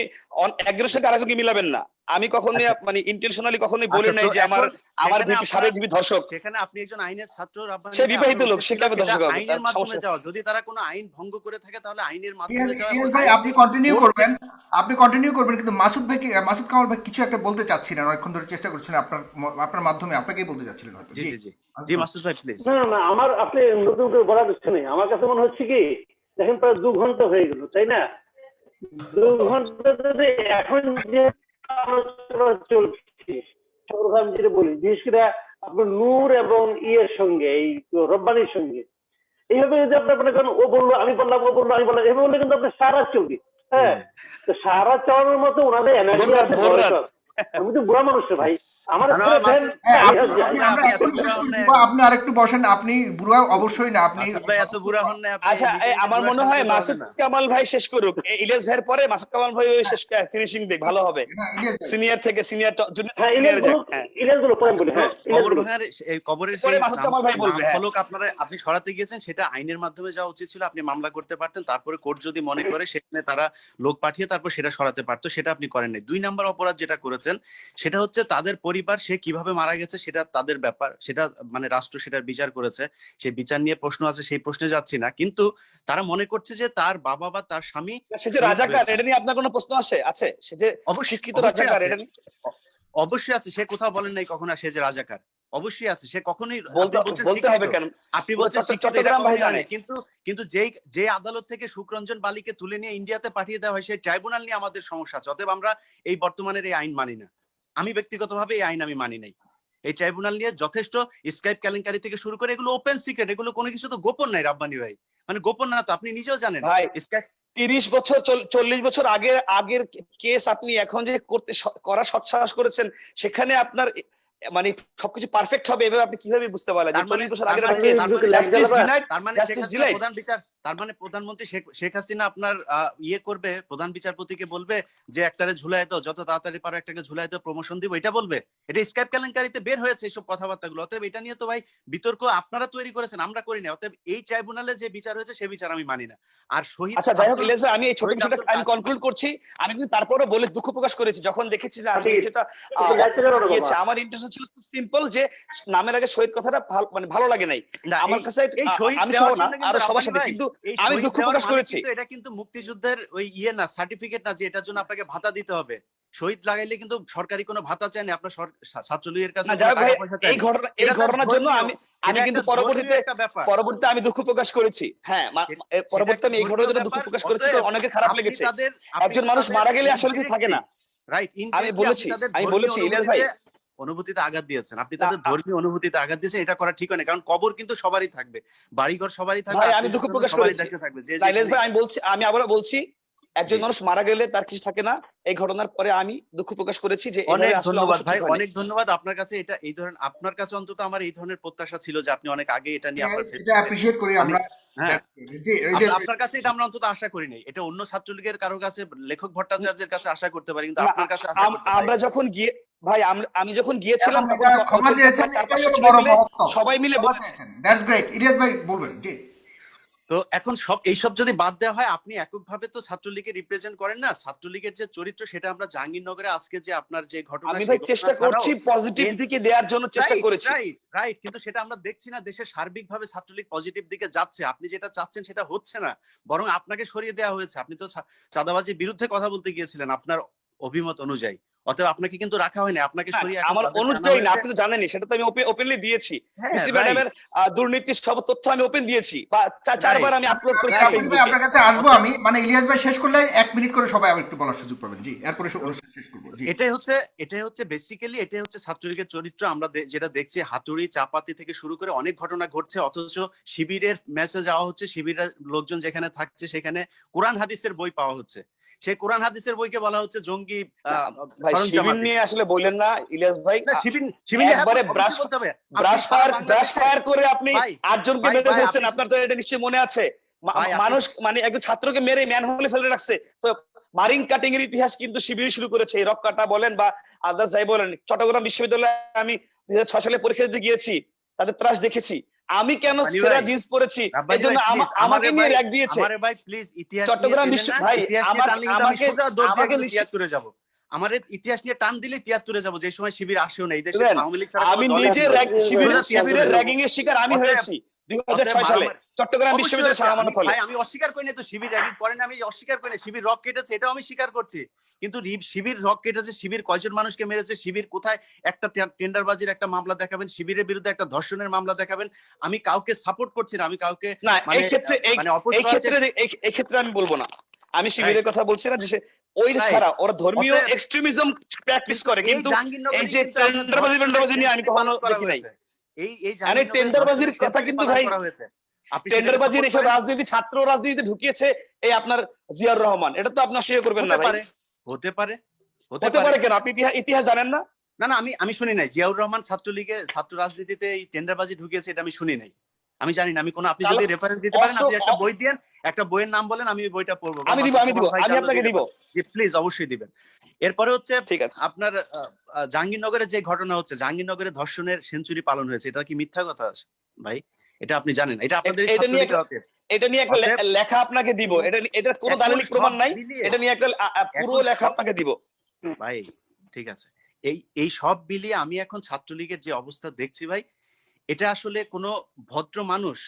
[SPEAKER 3] একজনের সাথে আরেকজনকে মিলাবেন না। আমি কখনোই মানে ইন্টেনশনালি কখনোই বলি নাই যে আমার সাবেক বিবি ধর্ষক।
[SPEAKER 4] সেখানে আপনি একজন আইনের ছাত্র,
[SPEAKER 3] সে বিবাহিত লোক, সে কিভাবে ধর্ষক হবে?
[SPEAKER 4] আইনের মাধ্যমে যাওয়া, যদি তারা কোনো আইন ভঙ্গ করে থাকে তাহলে আইনের মাধ্যমে যাওয়া।
[SPEAKER 2] ভাই আপনি কন্টিনিউ করবেন, কিন্তু মাসুদ কামাল ভাই কিছু একটা বলতে চাচ্ছিলেন, অনেকক্ষণ ধরে চেষ্টা করছেন, আপনার মাধ্যমে আপনাকেই বলতে চাচ্ছিলেন হয়তো।
[SPEAKER 4] জি মাসুদ ভাই প্লিজ।
[SPEAKER 5] না আমার আপনি নতুন করে বলার কিছু নেই। আমার কাছে মনে হচ্ছে কি, দেখেন প্রায় 2 ঘন্টা হয়ে গেল, তাই না? 2 ঘন্টা ধরে এখন যে আলোচনা চলছে, আমি যেটা বলি, বিশেষ করে আপনার নূর এবং ইয়ের সঙ্গে, এই রব্বানির সঙ্গে এইভাবে যদি আপনার মনে করেন ও বললো আমি বললাম, ও বললো আমি বললাম, এভাবে বললে কিন্তু আপনার সারা চলবে। হ্যাঁ, তো সারা চালানোর মতো ওনাদের এনার্জি আছে। আমি তো বুড়া মানুষ ভাই, আমার
[SPEAKER 2] আপনি আরেকটু বসেন, আপনি বুড়া অবশ্যই না, আপনি
[SPEAKER 4] এত বুড়া হন না।
[SPEAKER 3] আচ্ছা, আমার মনে হয় মাসুদ কামাল ভাই শেষ করুক, ইলিয়াস ভাইয়ের পরে মাসুদ কামাল ভাই শেষ ফিনিশিং দেখ, ভালো হবে। সিনিয়র থেকে সিনিয়র
[SPEAKER 4] কবরের ফলক আপনি সরাতে গিয়েছেন, সেটা আইনের মাধ্যমে যাওয়া উচিত ছিল। আপনি মামলা করতে পারতেন, তারপরে কোর্ট যদি মনে করে সেখানে তারা লোক পাঠিয়ে তারপর সেটা সরাতে পারতো, সেটা আপনি করেন নাই। 2 নাম্বার অপরাধ যেটা করেছেন সেটা হচ্ছে তাদের পরিবার, সে কিভাবে মারা গেছে সেটা তাদের ব্যাপার, সেটা মানে রাষ্ট্র সেটার বিচার করেছে, সেই বিচার নিয়ে প্রশ্ন আছে, সেই প্রশ্নে যাচ্ছি না। কিন্তু তারা মনে করছে যে তার বাবা বা তার স্বামী
[SPEAKER 3] সে যে রাজাকার, এটা নিয়ে আপনার কোনো প্রশ্ন আছে? সে যে অশিক্ষিত রাজাকার, এটা
[SPEAKER 4] অবশ্যই আছে। সে কোথাও বলেন নাই কখনো সে যে রাজাকার, অবশ্যই আছে। সে কখনোই
[SPEAKER 3] বলতে হবে কেন?
[SPEAKER 4] আপনি বলছেন
[SPEAKER 3] চট্টগ্রাম ভাই জানে,
[SPEAKER 4] কিন্তু যে আদালত থেকে সুখরঞ্জন বালিকে তুলে নিয়ে ইন্ডিয়াতে পাঠিয়ে দেওয়া হয়, সেই ট্রাইব্যুনাল নিয়ে আমাদের সমস্যা আছে। অতএব আমরা এই বর্তমানের এই আইন মানি না। আমি ব্যক্তিগতভাবে এই আইন আমি মানি নাই। এই ট্রাইব্যুনাল নিয়ে যথেষ্ট স্কাইপ কেলেঙ্কারি থেকে শুরু করে এগুলো ওপেন সিক্রেট, এগুলো কোনো কিছু তো গোপন নাই রাব্বানী ভাই, মানে গোপন না তো, আপনি নিজেও জানেন
[SPEAKER 3] ভাই।
[SPEAKER 4] স্কাইপ
[SPEAKER 3] 30 বছর 40 বছর আগের কেস আপনি এখন যে করা সৎসাহস করেছেন, সেখানে আপনার মানে সবকিছু পারফেক্ট হবে এভাবে আপনি কিভাবে বুঝতে পারলেন যে 40 বছর আগের কেস জাস্টিস ডিনাইড?
[SPEAKER 4] তার মানে প্রধানমন্ত্রী শেখ হাসিনা আপনার ইয়ে করবে, প্রধান বিচারপতিকে বলবে যে একটারে ঝুলাই দাও, যত তাড়াতাড়ি পারো একটাকে ঝুলাই দাও, প্রমোশন দিব, এটা বলবে? এটা স্কাইপ কেলেঙ্কারিতে বের হয়েছে এইসব কথাবার্তাগুলো। অতএব এটা নিয়ে তো ভাই বিতর্ক আপনারা তৈরি করেছেন, আমরা করি না। অতএব এই ট্রাইব্যুনালে যে বিচার হয়েছে সে বিচার আমি মানি না। আর শহীদ,
[SPEAKER 3] আচ্ছা যাই হোক ইলিয়াস ভাই, আমি এই ছোট বিষয়টা আমি কনক্লুড করছি। আমি কিন্তু তারপরে বলে দুঃখ প্রকাশ করেছি যখন দেখেছি যে সেটা আমার ইন্টারেস্ট ছিল খুব সিম্পল, যে নামের আগে শহীদ কথাটা মানে ভালো লাগে নাই আমার কাছে, আমি সহ না আরো সবার সাথে, কিন্তু আমি দুঃখ প্রকাশ করেছি।
[SPEAKER 4] এটা কিন্তু মুক্তিযুদ্ধের ওই ইয়ে না, সার্টিফিকেট না যে এটার জন্য আপনাকে ভাতা দিতে হবে। শহীদ লাগাইলে কিন্তু সরকারি কোনো ভাতা চায় না আপনার ছাত্রলীগের কাছে।
[SPEAKER 3] এই ঘটনার জন্য আমি কিন্তু পরবর্তীতে আমি দুঃখ প্রকাশ করেছি। হ্যাঁ, পরবর্তীতে আমি এই ঘটনার জন্য দুঃখ প্রকাশ করেছি, তো অনেকের খারাপ লেগেছে। একজন মানুষ মারা গেলে আসলে কি থাকে না,
[SPEAKER 4] রাইট?
[SPEAKER 3] আমি বলেছি ইলিয়াস ভাই
[SPEAKER 4] অনুভূতিতে আঘাত দিয়েছেন, আপনি তাদের ধর্মীয় অনুভূতিতে আঘাত দিয়েছেন, এটা করা ঠিক হয় না। কারণ কবর কিন্তু সবারই থাকবে, বাড়িঘর সবারই থাকবে।
[SPEAKER 3] আমি দুঃখ প্রকাশ করেছি ইলিয়াস ভাই, আমি আবারও বলছি একজন
[SPEAKER 4] জি।
[SPEAKER 3] মানুষ মারা গেলে তার কিছু থাকে না, এই ঘটনার পরে আমি দুঃখ প্রকাশ করেছি যে
[SPEAKER 4] অনেক
[SPEAKER 3] এভাবে আসলে
[SPEAKER 4] ধন্যবাদ
[SPEAKER 3] অবশ্যই
[SPEAKER 4] ভাই,
[SPEAKER 3] ঠিক হয় নাই।
[SPEAKER 4] অনেক ধন্যবাদ আপনার কাছে। এটা এই ধরনের আপনার কাছে অন্তত আমার এই ধরনের প্রত্যাশা ছিল যে আপনি অনেক আগে এটা নিয়ে আপনার
[SPEAKER 2] এটা অ্যাপ্রিশিয়েট করি
[SPEAKER 4] আমি
[SPEAKER 2] আমরা।
[SPEAKER 4] হ্যাঁ
[SPEAKER 2] জি, এই যে
[SPEAKER 4] আপনার কাছে এটা আমরা অন্তত আশা করি নাই। এটা অন্য ছাত্রলীগের কারো কাছে, লেখক ভট্টাচার্যের কাছে আশা করতে পারি, কিন্তু
[SPEAKER 3] না,
[SPEAKER 4] আপনার কাছে আশা করতে পারি
[SPEAKER 3] আমরা
[SPEAKER 4] নাই।
[SPEAKER 3] যখন গিয়ে ভাই আমি যখন গিয়েছিলাম
[SPEAKER 2] এবং
[SPEAKER 3] তখন
[SPEAKER 2] এটা ক্ষমা
[SPEAKER 3] হোটেলটা
[SPEAKER 2] চেয়েছেন,
[SPEAKER 3] প্রায়
[SPEAKER 2] এটাই
[SPEAKER 3] 400
[SPEAKER 2] হলো
[SPEAKER 3] ছেলে
[SPEAKER 2] বড়
[SPEAKER 3] মিলে
[SPEAKER 2] মহত্ব।
[SPEAKER 3] সবাই মিলে
[SPEAKER 2] ক্ষমা
[SPEAKER 3] বলেছি।
[SPEAKER 2] চেয়েছেন, দ্যাটস গ্রেট। ইলিয়াস ভাই বলবেন। জি,
[SPEAKER 4] তো এখন এইসব যদি বাদ দেওয়া হয়, আপনি এককভাবে তো ছাত্রলীগকে রিপ্রেজেন্ট করেন না। ছাত্রলীগের যে চরিত্র সেটা আমরা জাহাঙ্গীরনগরে আজকে যে আপনার যে ঘটনা,
[SPEAKER 3] আমি
[SPEAKER 4] সেই
[SPEAKER 3] ভাই
[SPEAKER 4] ঘটনা
[SPEAKER 3] চেষ্টা
[SPEAKER 4] ছাড়াও
[SPEAKER 3] করছি পজিটিভ দিকে দেওয়ার জন্য চেষ্টা
[SPEAKER 4] রাইট
[SPEAKER 3] করেছি।
[SPEAKER 4] রাইট রাইট কিন্তু সেটা আমরা দেখছি না। দেশের সার্বিকভাবে ছাত্রলীগ পজিটিভ দিকে যাচ্ছে। আপনি যেটা চাচ্ছেন সেটা হচ্ছে না, বরং আপনাকে সরিয়ে দেওয়া হয়েছে। আপনি তো চাঁদাবাজির বিরুদ্ধে কথা বলতে গিয়েছিলেন আপনার অভিমত অনুযায়ী, অতএব আপনাকে কিন্তু রাখা হয়নি, আপনাকে
[SPEAKER 3] না,
[SPEAKER 4] সরিয়ে এখন
[SPEAKER 3] আমার
[SPEAKER 4] তাদেরকে আনা
[SPEAKER 3] অনুযায়ী না,
[SPEAKER 4] হয়েছে।
[SPEAKER 3] আপনি তো জানেনই, সেটা তো আমি ওপেনলি দিয়েছি।
[SPEAKER 4] হ্যাঁ
[SPEAKER 3] মিসি
[SPEAKER 4] রাইট
[SPEAKER 3] ম্যাডামের দুর্নীতির সব তথ্য আমি ওপেন দিয়েছি, বা
[SPEAKER 4] রাইট
[SPEAKER 3] চারবার আমি আপলোড করেছি
[SPEAKER 4] রাইট
[SPEAKER 2] ভাই
[SPEAKER 3] ফেসবুকে।
[SPEAKER 2] আপনার কাছে আসবো আমি, মানে ইলিয়াস ভাই শেষ করলে 1 মিনিট করে সবাই আবার একটু বলার সুযোগ পাবেন। জি, এরপরে অনুষ্ঠান শেষ করবো। জি,
[SPEAKER 4] এটাই হচ্ছে বেসিক্যালি, এটাই হচ্ছে ছাত্রলীগের চরিত্র। আমরা যেটা দেখছি, হাতুড়ি চাপাতি থেকে শুরু করে অনেক ঘটনা ঘটছে, অথচ শিবিরের মেসেজ যাওয়া হচ্ছে, শিবিরের লোকজন যেখানে থাকছে সেখানে কোরআন হাদিসের বই পাওয়া হচ্ছে। সেই কোরআন হাদিসের বইকে বলা হচ্ছে জঙ্গি
[SPEAKER 3] ভাই
[SPEAKER 4] ফরম
[SPEAKER 3] শিবির
[SPEAKER 4] জামাতি।
[SPEAKER 3] নিয়ে আসলে বললেন না ইলিয়াস ভাই,
[SPEAKER 4] না, শিবির নিয়ে
[SPEAKER 3] একবারে
[SPEAKER 4] অবশ্যই বলতে হবে। আপনি
[SPEAKER 3] ব্রাশ
[SPEAKER 4] সারা
[SPEAKER 3] ফায়ার
[SPEAKER 4] বাংলাদেশে
[SPEAKER 3] করে আপনি
[SPEAKER 4] ভাই
[SPEAKER 3] 8 জনকে
[SPEAKER 4] ভাই
[SPEAKER 3] মেরে
[SPEAKER 4] ভাই
[SPEAKER 3] ফেলছেন,
[SPEAKER 4] আপনি
[SPEAKER 3] আপনার তো এটা নিশ্চয়ই মনে আছে।
[SPEAKER 4] ভাই আপনি
[SPEAKER 3] মানুষ মানে একজন ছাত্রকে মেরে ম্যান হলে ফেলে রাখছে। তো মারিন কাটিং এর ইতিহাস কিন্তু শিবির শুরু করেছে। এই রক কাটা বলেন বা আদার্স যাই বলেন, চট্টগ্রাম বিশ্ববিদ্যালয়ে আমি 2006 সালে পরীক্ষা দিতে গিয়েছি, তাদের ত্রাস দেখেছি। আমি কেন
[SPEAKER 4] রাব্বানি
[SPEAKER 3] সেরা
[SPEAKER 4] ভাই,
[SPEAKER 3] জিন্স পরেছি
[SPEAKER 4] রাব্বানি
[SPEAKER 3] এজন্য
[SPEAKER 4] ভাই, প্লিজ
[SPEAKER 3] আমাকে নিয়ে র‍্যাগ দিয়েছে।
[SPEAKER 4] আমারে ভাই প্লিজ ইতিহাস নিয়ে
[SPEAKER 3] চট্টগ্রাম
[SPEAKER 4] টেনেন
[SPEAKER 3] বিশ্ব
[SPEAKER 4] না।
[SPEAKER 3] ভাই
[SPEAKER 4] ইতিহাস নিয়ে টানলে কিন্তু আমি সোজা দৌড় দিয়ে
[SPEAKER 3] আমাকে
[SPEAKER 4] কিন্তু 73 যাব। আমার ইতিহাস নিয়ে টান দিলে 73 যাব। যে সময় শিবির আসেও না, এই দেশে আওয়ামী লীগ ছাড়া কোনো
[SPEAKER 3] আমি
[SPEAKER 4] দলই
[SPEAKER 3] নিজে
[SPEAKER 4] ছিল না। সোজা 73
[SPEAKER 3] শিবিরের
[SPEAKER 4] যাব।
[SPEAKER 3] র‍্যাগিং এর শিকার আমি
[SPEAKER 4] অতএব
[SPEAKER 3] হয়েছি 2006 সালে
[SPEAKER 4] মারামারি
[SPEAKER 3] চট্টগ্রাম
[SPEAKER 4] অবশ্যই
[SPEAKER 3] বিশ্ববিদ্যালয়ের
[SPEAKER 4] হয়েছে।
[SPEAKER 3] সামানত হলে।
[SPEAKER 4] ভাই আমি অস্বীকার করি না তো, শিবির র্যাগিং করে না, আমি অস্বীকার করি না। শিবির রক কেটেছে, এটাও আমি স্বীকার করছি। কিন্তু শিবির রক কেটেছে, শিবির কয়জন মানুষকে মেরেছে, শিবির কোথায় একটা টেন্ডারবাজির একটা মামলা দেখাবেন, শিবিরের বিরুদ্ধে একটা ধর্ষণের মামলা দেখাবেন। আমি কাউকে সাপোর্ট করছি না, আমি কাউকে
[SPEAKER 3] না,
[SPEAKER 4] মানে অপোজ
[SPEAKER 3] এই
[SPEAKER 4] করার
[SPEAKER 3] ক্ষেত্রে এই ক্ষেত্রে আমি বলবো না। আমি শিবিরের কথা বলছি না, যে ওই
[SPEAKER 4] রাইট।
[SPEAKER 3] ছাড়া ওরা ধর্মীয়
[SPEAKER 4] অতএব
[SPEAKER 3] এক্সট্রিমিজম প্র্যাকটিস করে,
[SPEAKER 4] এই
[SPEAKER 3] কিন্তু এই
[SPEAKER 4] জাহাঙ্গীরনগরে
[SPEAKER 3] যে
[SPEAKER 4] কিন্তু আপনার
[SPEAKER 3] টেন্ডারবাজি নিয়ে আমি কখনো
[SPEAKER 4] পালন করা
[SPEAKER 3] দেখি নাই।
[SPEAKER 4] হয়েছে। এই
[SPEAKER 3] মানে
[SPEAKER 4] জাহাঙ্গীরনগরে
[SPEAKER 3] টেন্ডারবাজির কথা
[SPEAKER 4] সেঞ্চুরি
[SPEAKER 3] কিন্তু
[SPEAKER 4] পালন
[SPEAKER 3] ভাই,
[SPEAKER 4] করা হয়েছে। আপনি সেটাকে
[SPEAKER 3] টেন্ডারবাজির
[SPEAKER 4] সাপোর্ট
[SPEAKER 3] এসব
[SPEAKER 4] করেন?
[SPEAKER 3] রাজনীতি, ছাত্র রাজনীতিতে ঢুকিয়েছে এই আপনার জিয়াউর রহমান। এটা তো আপনি অস্বীকার করবেন না
[SPEAKER 4] হতে
[SPEAKER 3] ভাই।
[SPEAKER 4] পারে, হতে পারে, হতে
[SPEAKER 3] হতে
[SPEAKER 4] পারে।
[SPEAKER 3] পারে কেন? আপনি ইতিহাস জানেন না?
[SPEAKER 4] না না, আমি শুনি নাই জিয়াউর রহমান ছাত্রলীগে ছাত্র রাজনীতিতে এই টেন্ডারবাজি ঢুকিয়েছে, এটা আমি শুনি নাই। আমি জানি না। আমি কোন, আপনি যদি রেফারেন্স দিতে পারেন, আপনি একটা বই দেন, একটা বইয়ের নাম বলেন, আমি ওই বইটা পড়বো।
[SPEAKER 3] আমি দিব আমি আপনাকে দিব।
[SPEAKER 4] জি প্লিজ, অবশ্যই দিবেন। এরপরে হচ্ছে
[SPEAKER 3] ঠিক আছে।
[SPEAKER 4] আপনার জাহাঙ্গীরনগরে যে ঘটনা হচ্ছে, জাহাঙ্গীরনগরে ধর্ষণের সেঞ্চুরি পালন হয়েছে, এটা কি মিথ্যা কথা ভাই? এটা আপনি জানেন, এটা আপনাদের
[SPEAKER 3] এটা নিয়ে এটা নিয়ে একটা
[SPEAKER 4] অতএব
[SPEAKER 3] লেখা আপনাকে দিব। এটা কোনো
[SPEAKER 4] এখন
[SPEAKER 3] দালিলিক প্রমাণ
[SPEAKER 4] সব
[SPEAKER 3] নাই।
[SPEAKER 4] মিলিয়ে
[SPEAKER 3] এটা নিয়ে একটা পুরো
[SPEAKER 4] এখন
[SPEAKER 3] লেখা আপনাকে দিব।
[SPEAKER 4] ভাই ঠিক আছে। এই সব মিলিয়ে আমি এখন ছাত্রলীগের যে অবস্থা দেখছি ভাই, এটা আসলে কোনো ভদ্র মানুষ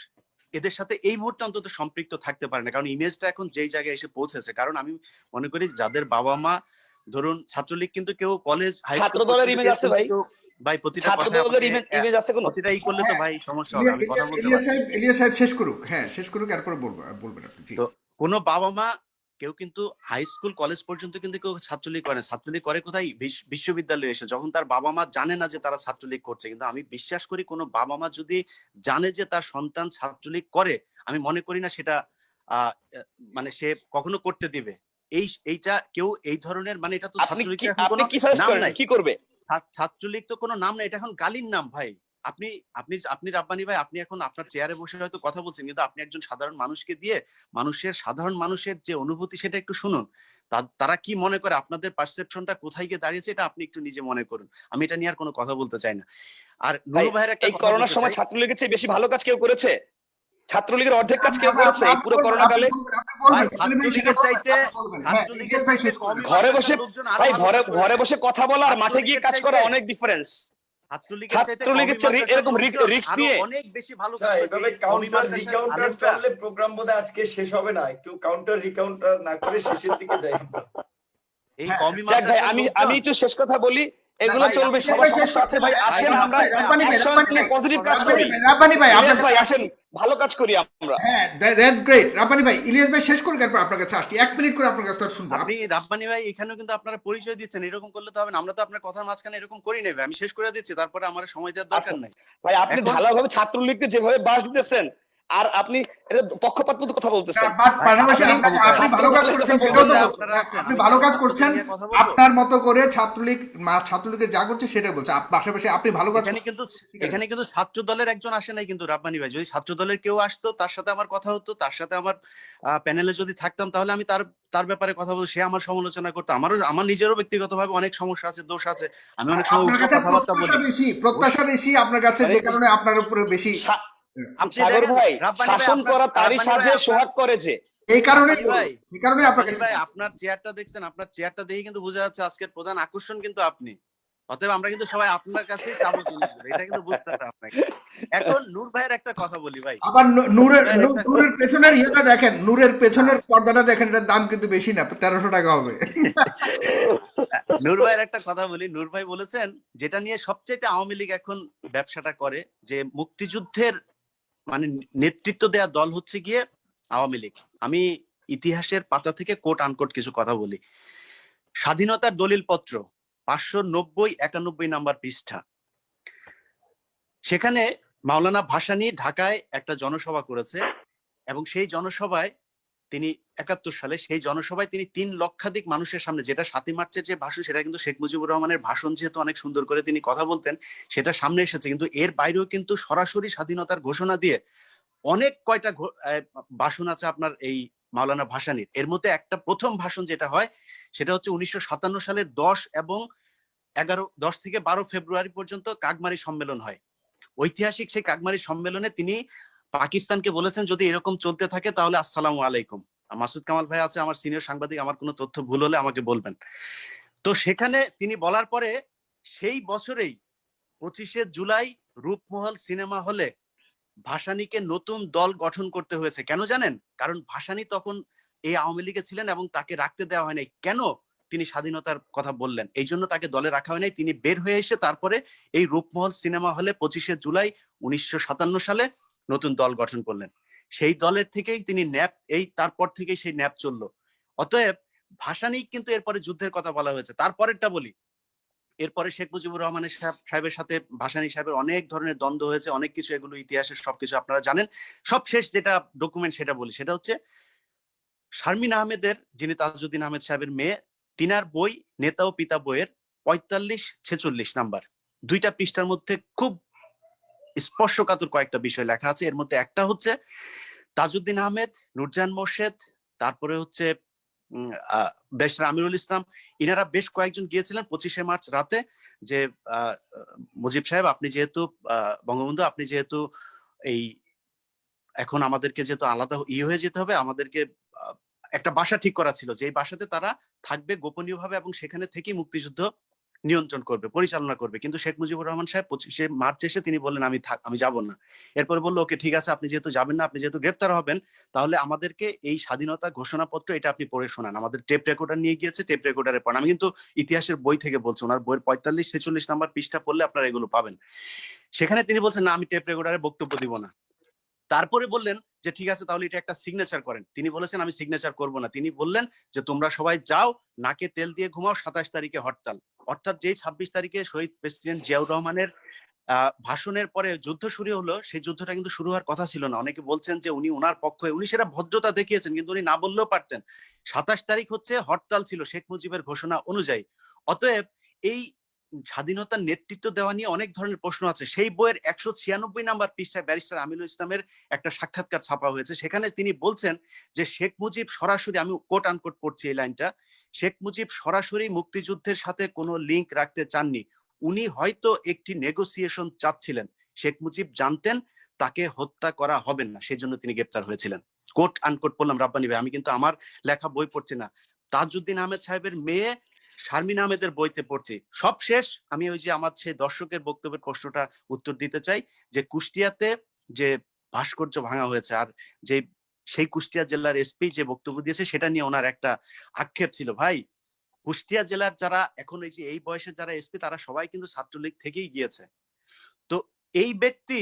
[SPEAKER 4] এদের সাথে এই মুহূর্তে অন্তত সম্পৃক্ত থাকতে পারে না, কারণ ইমেজটা এখন যেই জায়গায় এসে পৌঁছেছে। কারণ আমি মনে করি যাদের বাবা মা ধরুন ছাত্রলীগ, কিন্তু কেউ কলেজ হাই
[SPEAKER 3] ছাত্র
[SPEAKER 4] স্কুল
[SPEAKER 3] দলের ইমেজ আছে ভাই।
[SPEAKER 4] ভাই প্রতিটা
[SPEAKER 3] ছাত্র
[SPEAKER 4] কথা
[SPEAKER 3] দলের ইমেজ আছে কোনো?
[SPEAKER 4] প্রতিটা করলে তো ভাই সমস্যা হবে। আমি কথা বলতে পারি।
[SPEAKER 2] ইলিয়াস সাহেব শেষ করুক। হ্যাঁ, শেষ করুক, এরপরে বলবেন আপনি। জি,
[SPEAKER 4] তো কোনো বাবা মা কেউ কিন্তু হাই স্কুল কলেজ পর্যন্ত কিন্তু কেউ ছাত্রলীগ করে না। ছাত্রলীগ করে কোথায়? বিশ্ববিদ্যালয়ে এসে, যখন তার বাবা মা জানে না যে তারা ছাত্রলীগ করছে। কিন্তু আমি বিশ্বাস করি কোনো বাবা মা যদি জানে যে তার সন্তান ছাত্রলীগ করে, আমি মনে করি না সেটা মানে সে কখনো করতে দিবে। এইটা কেউ এই ধরনের, মানে এটা তো ছাত্রলীগ
[SPEAKER 3] আপনি কি সাজেস্ট করেন, কি করবে?
[SPEAKER 4] ছাত্রলীগ তো কোনো নাম না, এটা এখন গালির নাম ভাই। আপনি আপনি আপনি রাব্বানি ভাই, আপনি এখন আপনার চেয়ারে বসে হয়তো কথা বলছেন, কিন্তু আপনি একজন সাধারণ মানুষকে দিয়ে সাধারণ মানুষের যে অনুভূতি সেটা একটু শুনুন। তারা কি মনে করে, আপনাদের পারসেপশনটা কোথায় গিয়ে দাঁড়িয়েছে, এটা আপনি একটু নিজে মনে করুন। আমি এটা নিয়ে আর কোনো কথা বলতে চাই না। আর নুরু ভাইয়ের একটা
[SPEAKER 3] এই
[SPEAKER 4] কথা
[SPEAKER 3] করোনার
[SPEAKER 4] বলতে
[SPEAKER 3] সময়
[SPEAKER 4] চাই।
[SPEAKER 3] ছাত্রলীগের চেয়ে বেশি ভালো কাজ কেউ করেছে? ছাত্রলীগের অর্ধেক কাজ কেউ করেছে এই পুরো করোনা কালে?
[SPEAKER 4] ভাই ছাত্রলীগের চাইতে
[SPEAKER 3] ঘরে বসে ভাই ঘরে বসে কথা বলা আর মাঠে গিয়ে কাজ করা অনেক ডিফারেন্স। ছাত্রলীগের চেয়ে এরকম রিস্ক নিয়ে
[SPEAKER 4] অনেক বেশি ভালো কাজ
[SPEAKER 1] আচ্ছা,
[SPEAKER 4] করেছে।
[SPEAKER 1] এভাবে কাউন্টার রিকাউন্টার চললে প্রোগ্রাম বোধহয় আজকে শেষ হবে না। একটু কাউন্টার রিকাউন্টার না করে শেষের দিকে যাই আমরা।
[SPEAKER 4] এই কমি
[SPEAKER 3] যাক ভাই,
[SPEAKER 4] মাদ্রাসার
[SPEAKER 3] আমি একটু শেষ কথা বলি। এগুলো
[SPEAKER 4] ভাই,
[SPEAKER 3] চলবে, সবার সমস্যা আছে ভাই। আসেন আমরা একসঙ্গে পজিটিভ কাজ করি।
[SPEAKER 2] রাব্বানি ভাই,
[SPEAKER 3] ইলিয়াস ভাই আসেন, ভালো কাজ করি আমরা।
[SPEAKER 2] হ্যাঁ, দ্যাটস গ্রেট। রাব্বানি ভাই, ইলিয়াস ভাই শেষ করুক, এরপর আপনার কাছে আসছি। 1 মিনিট করে আপনার কাছে শুনবো।
[SPEAKER 4] আপনি রাব্বানি ভাই এখানেও কিন্তু আপনারা পরিচয় দিচ্ছেন, এরকম করলে তো হবে না। আমরা তো আপনার কথার মাঝখানে এরকম করি নাই ভাই। আমি শেষ করে দিচ্ছি, তারপরে আমার সময় দেওয়ার দরকার নাই
[SPEAKER 3] ভাই আপনি ঢালাভাবে ছাত্রলীগকে যেভাবে বাস দিতেছেন, আর আপনি এটা পক্ষপাত মতো কথা বলতেছেন।
[SPEAKER 2] পাশাপাশি
[SPEAKER 3] আপনি
[SPEAKER 2] আপনি ভালো কাজ করছেন সেটাও তো বলছেন। আপনি ভালো কাজ করছেন আপনার মতো করে, ছাত্রলীগের যা করছে সেটা বলছে, পাশাপাশি আপনি ভালো কাজ
[SPEAKER 4] এখানে কিন্তু ছাত্র দলের একজন আসে নাই কিন্তু রাব্বানি ভাই। যদি ছাত্র দলের কেউ আসতো তার সাথে আমার কথা হতো, তার সাথে আমার প্যানেলে যদি থাকতাম তাহলে আমি তার ব্যাপারে কথা বলবো, সে আমার সমালোচনা করতো। আমার নিজেরও ব্যক্তিগতভাবে অনেক সমস্যা আছে, দোষ আছে, আমি অনেক সময়
[SPEAKER 2] আপনার কাছে
[SPEAKER 4] কথাবার্তা বলি।
[SPEAKER 2] প্রত্যাশা বেশি আপনার কাছে, যে কারণে আপনার উপরে বেশি।
[SPEAKER 4] আপনি
[SPEAKER 3] সাগর
[SPEAKER 4] দেখেন
[SPEAKER 3] ভাই,
[SPEAKER 4] রাব্বানি ভাই,
[SPEAKER 3] শাসন করা তারই সাজে সোহাগ করেছে।
[SPEAKER 2] এই কারণেই আপনার কাছে।
[SPEAKER 4] ভাই আপনার চেয়ারটা দেখছেন, আপনার চেয়ারটা দেখে কিন্তু বোঝা যাচ্ছে আজকের প্রধান আকর্ষণ কিন্তু আপনি। অতএব আমরা কিন্তু সবাই আপনার কাছেই চাবো জিনিসগুলো, এটা কিন্তু বুঝতে হবে আপনাকে। এখন নূর ভাইয়ের একটা কথা বলি ভাই,
[SPEAKER 2] আবার নূরের পেছনের ইয়েটা দেখেন, নূরের পেছনের পর্দাটা দেখেন, এটার দাম কিন্তু বেশি না, 1300 টাকা হবে।
[SPEAKER 4] নূর ভাইয়ের একটা কথা বলি। নূর ভাই বলেছেন যেটা নিয়ে সবচেয়ে আওয়ামী লীগ এখন ব্যবসাটা করে, যে মুক্তিযুদ্ধের মানে নেতৃত্ব দেয়া দল হচ্ছে গিয়ে আওয়ামী লীগ। আমি ইতিহাসের পাতা থেকে কোট আনকোট কিছু কথা বলি। স্বাধীনতার দলিল পত্র 590-91 নাম্বার পৃষ্ঠা, সেখানে মাওলানা ভাসানী ঢাকায় একটা জনসভা করেছে এবং সেই জনসভায় তিনি 71 সালে সেই জনসভায় তিনি 3 লক্ষাধিক মানুষের সামনে, যেটা 7ই মার্চের যে ভাষণ সেটা কিন্তু শেখ মুজিবুর রহমানের ভাষণ, যেহেতু অনেক সুন্দর করে তিনি কথা বলতেন সেটা সামনে এসেছে, কিন্তু এর বাইরেও কিন্তু সরাসরি স্বাধীনতার ঘোষণা দিয়ে অনেক কয়টা ভাষণ আছে আপনার এই মাওলানা ভাসানীর। এর মধ্যে একটা প্রথম ভাষণ যেটা হয় সেটা হচ্ছে 1957 সালের 10 থেকে 12 ফেব্রুয়ারি পর্যন্ত কাগমারি সম্মেলন হয়। ঐতিহাসিক সেই কাগমারি সম্মেলনে তিনি পাকিস্তানকে বলেছেন যদি এরকম চলতে থাকে তাহলে আসসালামু আলাইকুম। মাসুদ কামাল ভাই আছে আমার সিনিয়র সাংবাদিক, আমার কোনো তথ্য ভুল হলে আমাকে বলবেন। তো সেখানে তিনি বলার পরে সেই বছরেই 25শে জুলাই রূপমহল সিনেমা হলে ভাসানীকে নতুন দল গঠন করতে হয়েছে। কেন জানেন? কারণ ভাসানী তখন এই আওয়ামী লীগে ছিলেন এবং তাকে রাখতে দেওয়া হয় নাই। কেন? তিনি স্বাধীনতার কথা বললেন, এই জন্য তাকে দলে রাখা হয় নাই। তিনি বের হয়ে এসে তারপরে এই রূপমহল সিনেমা হলে 25শে জুলাই 1957 সালে নতুন দল গঠন করলেন। সেই দলের থেকেই তিনি ন্যাপ, এই তারপর থেকেই সেই ন্যাপ চললো। অতএব ভাসানী কিন্তু এরপরে যুদ্ধের কথা বলা হয়েছে। তারপরেরটা বলি, এরপরে শেখ মুজিবুর রহমানের সাহেবের সাথে ভাসানী সাহেবের অনেক ধরনের দ্বন্দ্ব হয়েছে, অনেক কিছু, এগুলো ইতিহাসের সবকিছু আপনারা জানেন। সবশেষ যেটা ডকুমেন্ট সেটা বলি, সেটা হচ্ছে শারমিন আহমেদের, যিনি তাজউদ্দিন আহমেদ সাহেবের মেয়ে, তিনার বই নেতা ও পিতা বইয়ের 45-46 নাম্বার, 2টা পৃষ্ঠার মধ্যে খুব স্পর্শকাতর কয়েকটা বিষয় লেখা আছে। এর মধ্যে একটা হচ্ছে তাজউদ্দিন আহমেদ, নূরজাহান মোর্শেদ, তারপরে হচ্ছে ব্যারিস্টার আমিরুল ইসলাম, ইনারা বেশ কয়েকজন গিয়েছিলেন 25শে মার্চ রাতে, যে মুজিব সাহেব আপনি যেহেতু বঙ্গবন্ধু আপনি যেহেতু এই এখন আমাদেরকে যেহেতু আলাদা হয়ে যেতে হবে, আমাদেরকে একটা বাসা ঠিক করা ছিল, যে বাসাতে তারা থাকবে গোপনীয়ভাবে এবং সেখানে থেকেই মুক্তিযুদ্ধ নিয়ন্ত্রণ করবে, পরিচালনা করবে। কিন্তু শেখ মুজিবুর রহমান সাহেব 25শে মার্চ এসে তিনি বললেন আমি যাব না। এরপরে বললো ওকে ঠিক আছে, আপনি যেহেতু যাবেন না, আপনি যেহেতু গ্রেপ্তার হবেন, তাহলে আমাদেরকে এই স্বাধীনতা ঘোষণাপত্র এটা আপনি পড়ে শোনান। আমাদের টেপ রেকর্ডার নিয়ে গিয়েছে, টেপ রেকর্ডারে পড়েন। আমি কিন্তু ইতিহাসের বই থেকে বলছি, ওনার বইয়ের 45-46 নাম্বার পৃষ্ঠা পড়লে আপনারা এগুলো পাবেন। সেখানে তিনি বলছেন না আমি টেপ রেকর্ডারে বক্তব্য দিব না। তারপরে বললেন যে ঠিক আছে তাহলে এটা একটা সিগনেচার করেন। তিনি বলেছেন আমি সিগনেচার করব না। তিনি বললেন যে তোমরা সবাই যাও, নাকে তেল দিয়ে ঘুমাও, 27 তারিখে হরতাল। অর্থাৎ যেই 26 তারিখে শহীদ প্রেসিডেন্ট জিয়াউর রহমানের ভাষণের পরে যুদ্ধ শুরু হলো, সেই যুদ্ধটা কিন্তু শুরু হওয়ার কথা ছিল না। অনেকে বলছেন যে উনি ওনার পক্ষে, উনি সেটা ভদ্রতা দেখিয়েছেন, কিন্তু উনি না বললেও পারতেন। 27 তারিখ হচ্ছে হরতাল ছিল শেখ মুজিবের ঘোষণা অনুযায়ী। অতএব এই স্বাধীনতার নেতৃত্ব দেওয়া নিয়ে অনেক ধরনের প্রশ্ন আছে। সেই বইয়ের 196 নাম্বার পৃষ্ঠায় ব্যারিস্টার আমিরুল ইসলামের একটা সাক্ষাৎকার ছাপা হয়েছে। সেখানে তিনি বলছেন যে শেখ মুজিব সরাসরি, আমি কোট আনকোট পড়ছি এই লাইনটা, শেখ মুজিব সরাসরি মুক্তিযুদ্ধের সাথে কোনো লিংক রাখতে চাননি। উনি হয়তো একটি নেগোসিয়েশন চাচ্ছিলেন। শেখ মুজিব জানতেন তাকে হত্যা করা হবে না, সেজন্য তিনি গ্রেপ্তার হয়েছিলেন। কোট আনকোট বললাম রাব্বানি ভাই, আমি কিন্তু আমার লেখা বই পড়ছি না, তাজউদ্দিন আহমেদ সাহেবের মেয়ে শারমিন আহমেদের বইতে পড়ছি। সব শেষ আমি ওই যে আমার সেই দর্শকের বক্তব্যের প্রশ্নটা উত্তর দিতে চাই, যে কুষ্টিয়াতে যে ভাস্কর্য ভাঙা হয়েছে, আর যে সেই কুষ্টিয়া জেলার এসপি যে বক্তব্য দিয়েছে সেটা নিয়ে ওনার একটা আক্ষেপ ছিল। ভাই, কুষ্টিয়া জেলার যারা এখন এই যে এই বয়সের যারা এসপি, তারা সবাই কিন্তু ছাত্রলীগ থেকেই গিয়েছে। তো এই ব্যক্তি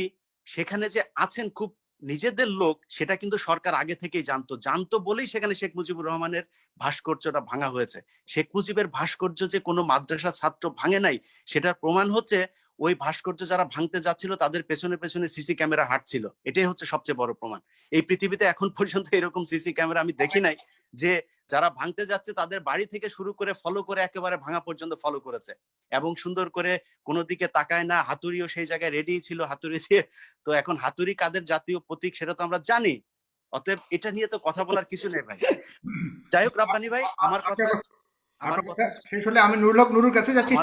[SPEAKER 4] সেখানে যে আছেন খুব নিজেদের লোক, সেটা কিন্তু সরকার আগে থেকেই জানতো বলেই সেখানে শেখ মুজিবুর রহমানের ভাস্কর্যটা ভাঙা হয়েছে। শেখ মুজিবের ভাস্কর্য যে কোনো মাদ্রাসা ছাত্র ভাঙে নাই, সেটার প্রমাণ হচ্ছে ওই ভাস্কর্য যারা ভাঙতে যাচ্ছিল তাদের পেছনে পেছনে সিসি ক্যামেরা হাঁটছিল। এটাই হচ্ছে সবচেয়ে বড় প্রমাণ। এই পৃথিবীতে এখন পর্যন্ত এরকম সিসি ক্যামেরা আমি দেখি নাই যে যারা ভাঙতে যাচ্ছে তাদের বাড়ি থেকে শুরু করে ফলো করে একেবারে ভাঙা পর্যন্ত ফলো করেছে, এবং সুন্দর করে কোনো দিকে তাকায় না। হাতুড়িও সেই জায়গায় রেডি ছিল, হাতুড়ি দিয়ে। তো এখন হাতুড়ি কাদের জাতীয় প্রতীক সেটা তো আমরা জানি। অতএব এটা নিয়ে তো কথা বলার কিছু নেই ভাই। যাই হোক রাব্বানি ভাই, আমার কথা
[SPEAKER 2] আপনার কথা শেষ হলে আমি নুরুর কাছে যাচ্ছি।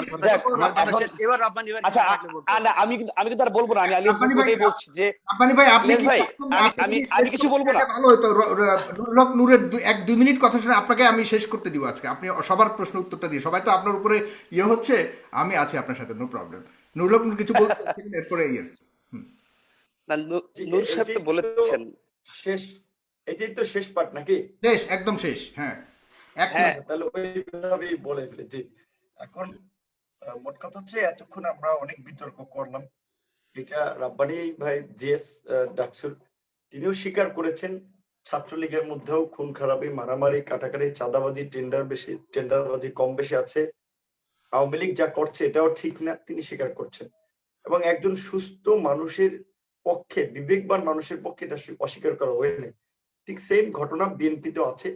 [SPEAKER 4] এবার রাব্বানি ভাই
[SPEAKER 3] আচ্ছা আমি কিন্তু আর বলবো না, আমি আলিয়াস ভাই বলছি যে
[SPEAKER 2] রাব্বানি ভাই আপনি কি
[SPEAKER 3] আমি কিছু বলবো না।
[SPEAKER 2] ভালো হতো নুরের 1-2 মিনিট কথা শুনে আপনাকে আমি শেষ করতে দিব আজকে। আপনি সবার প্রশ্ন উত্তরটা দিয়ে, সবাই তো আপনার উপরে ইয়ে হচ্ছে, আমি আছি আপনার সাথে, নো প্রবলেম। নূর কিছু বলতে চাচ্ছেন এরপরে ইয়ে
[SPEAKER 3] নূর সাহেব তো বলেছেন
[SPEAKER 1] শেষ, এটাই তো শেষ পার্ট নাকি?
[SPEAKER 2] শেষ, একদম শেষ। হ্যাঁ
[SPEAKER 1] তাহলে ওইভাবেই বলে ফেলেছি। এখন মোট কথা হচ্ছে এতক্ষণ আমরা অনেক বিতর্ক করলাম, এটা রাব্বানি ভাই জিএস ডাকসুর তিনিও স্বীকার করেছেন ছাত্রলীগের মধ্যেও খুন খারাপি, মারামারি, কাটাকাটি, চাঁদাবাজি, টেন্ডারবাজি কম বেশি আছে। আওয়ামী লীগ যা করছে এটাও ঠিক না, তিনি স্বীকার করছেন। এবং একজন সুস্থ মানুষের পক্ষে, বিবেকবান মানুষের পক্ষে এটা অস্বীকার করা হয়নি। ঠিক সেম ঘটনা বিএনপিতেও আছে।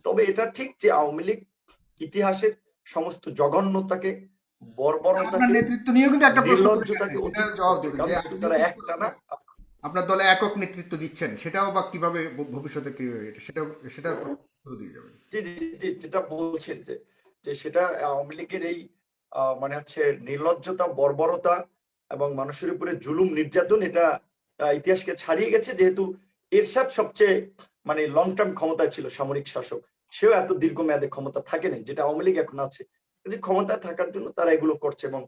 [SPEAKER 1] তবে এটা ঠিক যে আওয়ামী লীগ ইতিহাসের সমস্ত জঘন্যতাকে, বর্বরতাকে,
[SPEAKER 2] নেতৃত্ব নিয়ে কিন্তু একটা প্রশ্ন
[SPEAKER 1] নির্লজ্জতাকে তারা একটানা
[SPEAKER 2] আপনার দলে একক নেতৃত্ব দিচ্ছেন, সেটাও বা কিভাবে ভবিষ্যতে কি সেটা দিয়ে যাবেন?
[SPEAKER 1] জি জি জি, যেটা বলছেন যে সেটা আওয়ামী লীগের এই মানে হচ্ছে নির্লজ্জতা, বর্বরতা এবং মানুষের উপরে জুলুম নির্যাতন, এটা ইতিহাসকে ছাড়িয়ে গেছে। যেহেতু এরশাদ সবচেয়ে মানে লং টার্ম ক্ষমতায় ছিল, সামরিক শাসক, সেও এত দীর্ঘমেয়াদে ক্ষমতা থাকে নাই যেটা আওয়ামী লীগ এখন আছে। কিন্তু ক্ষমতায় থাকার জন্য তারা এগুলো করছে। এবং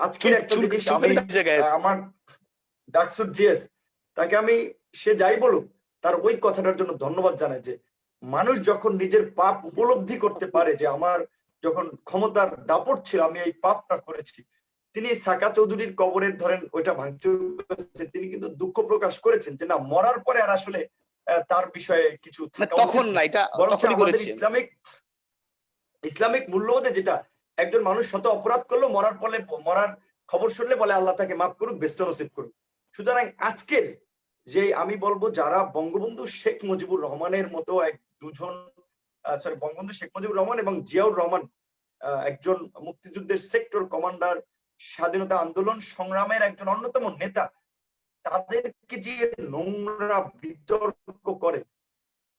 [SPEAKER 1] আজকের একটা জিনিস আমি আমার ডাকসুর জিএস তাকে আমি, সে যাই বলুক, তার ওই কথাটার জন্য ধন্যবাদ জানাই যে মানুষ যখন নিজের পাপ উপলব্ধি করতে পারে যে আমার যখন ক্ষমতার দাপট ছিল আমি এই পাপটা করেছি। তিনি সাকা চৌধুরীর কবরের ধরেন ওইটা ভাঙচুর করেছে, তিনি কিন্তু দুঃখ প্রকাশ করেছেন যে না, মরার পরে আর আসলে তার বিষয়ে কিছু
[SPEAKER 3] তখন না, এটা তখনই করেছে।
[SPEAKER 1] ইসলামিক মূল্যবোধে যেটা একজন মানুষ শত অপরাধ করলো, মরার খবর শুনলে বলে আল্লাহ তাকে মাফ করুক, বেস্ট নসিব করুক। সুতরাং আজকের যে আমি বলবো যারা বঙ্গবন্ধু শেখ মুজিবুর রহমানের মতো বঙ্গবন্ধু শেখ মুজিবুর রহমান এবং জিয়াউর রহমান, একজন মুক্তিযুদ্ধের সেক্টর কমান্ডার, স্বাধীনতা আন্দোলন সংগ্রামের একজন অন্যতম নেতা, তাদেরকে যে নোংরা বিতর্ক করে,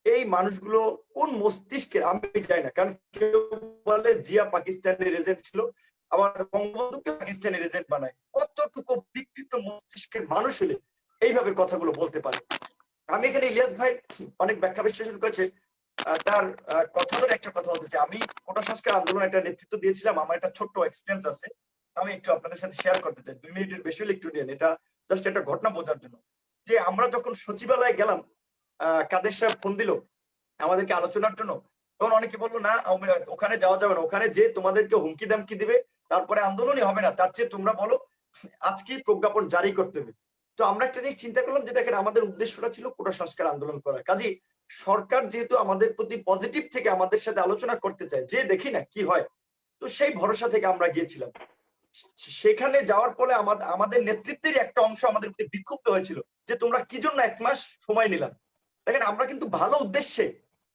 [SPEAKER 1] এই মানুষগুলো কোন মস্তিষ্কের আমি জানি না। কারণ কেউ বলে জিয়া পাকিস্তানের এজেন্ট ছিল, আবার বঙ্গবন্ধুকে পাকিস্তানের এজেন্ট বানায়। কতটুকু বিকৃত মস্তিষ্কের মানুষ হলে এইভাবে কথাগুলো বলতে পারে? আমি এখানে ইলিয়াস ভাই অনেক ব্যাখ্যা বিশ্লেষণ করেছে, তার কথার একটা কথা বলতে চাই। আমি কোটা সংস্কার আন্দোলন একটা নেতৃত্ব দিয়েছিলাম, আমার একটা ছোট্ট এক্সপিরিয়েন্স আছে, আমি একটু আপনাদের সাথে শেয়ার করতে চাই। 2 মিনিটের বেশি হলে একটু নিন, এটা জাস্ট একটা ঘটনা বোঝার জন্য। যে আমরা যখন সচিবালয়ে গেলাম, কাদের সাহেব ফোন দিল আমাদেরকে আলোচনার জন্য, তখন অনেকে বললো না ওখানে যাওয়া যাবে না, ওখানে যে তোমাদেরকে হুমকি দামকি দিবে, তারপরে আন্দোলনই হবে না, তার চেয়ে তোমরা বলো আজকেই প্রজ্ঞাপন জারি করতে হবে। তো আমরা একটা জিনিস চিন্তা করলাম যে দেখেন আমাদের উদ্দেশ্যটা ছিল কোটা সংস্কার আন্দোলন করা। কাজী সরকার যেহেতু আমাদের প্রতি পজিটিভ থেকে আমাদের সাথে আলোচনা করতে চায়, যে দেখি না কি হয়, তো সেই ভরসা থেকে আমরা গিয়েছিলাম। সেখানে যাওয়ার পরে আমাদের নেতৃত্বের একটা অংশ আমাদের প্রতি বিক্ষুব্ধ হয়েছিল যে তোমরা কি জন্য 1 মাস সময় নিলাম। দেখেন আমরা কিন্তু ভালো উদ্দেশ্যে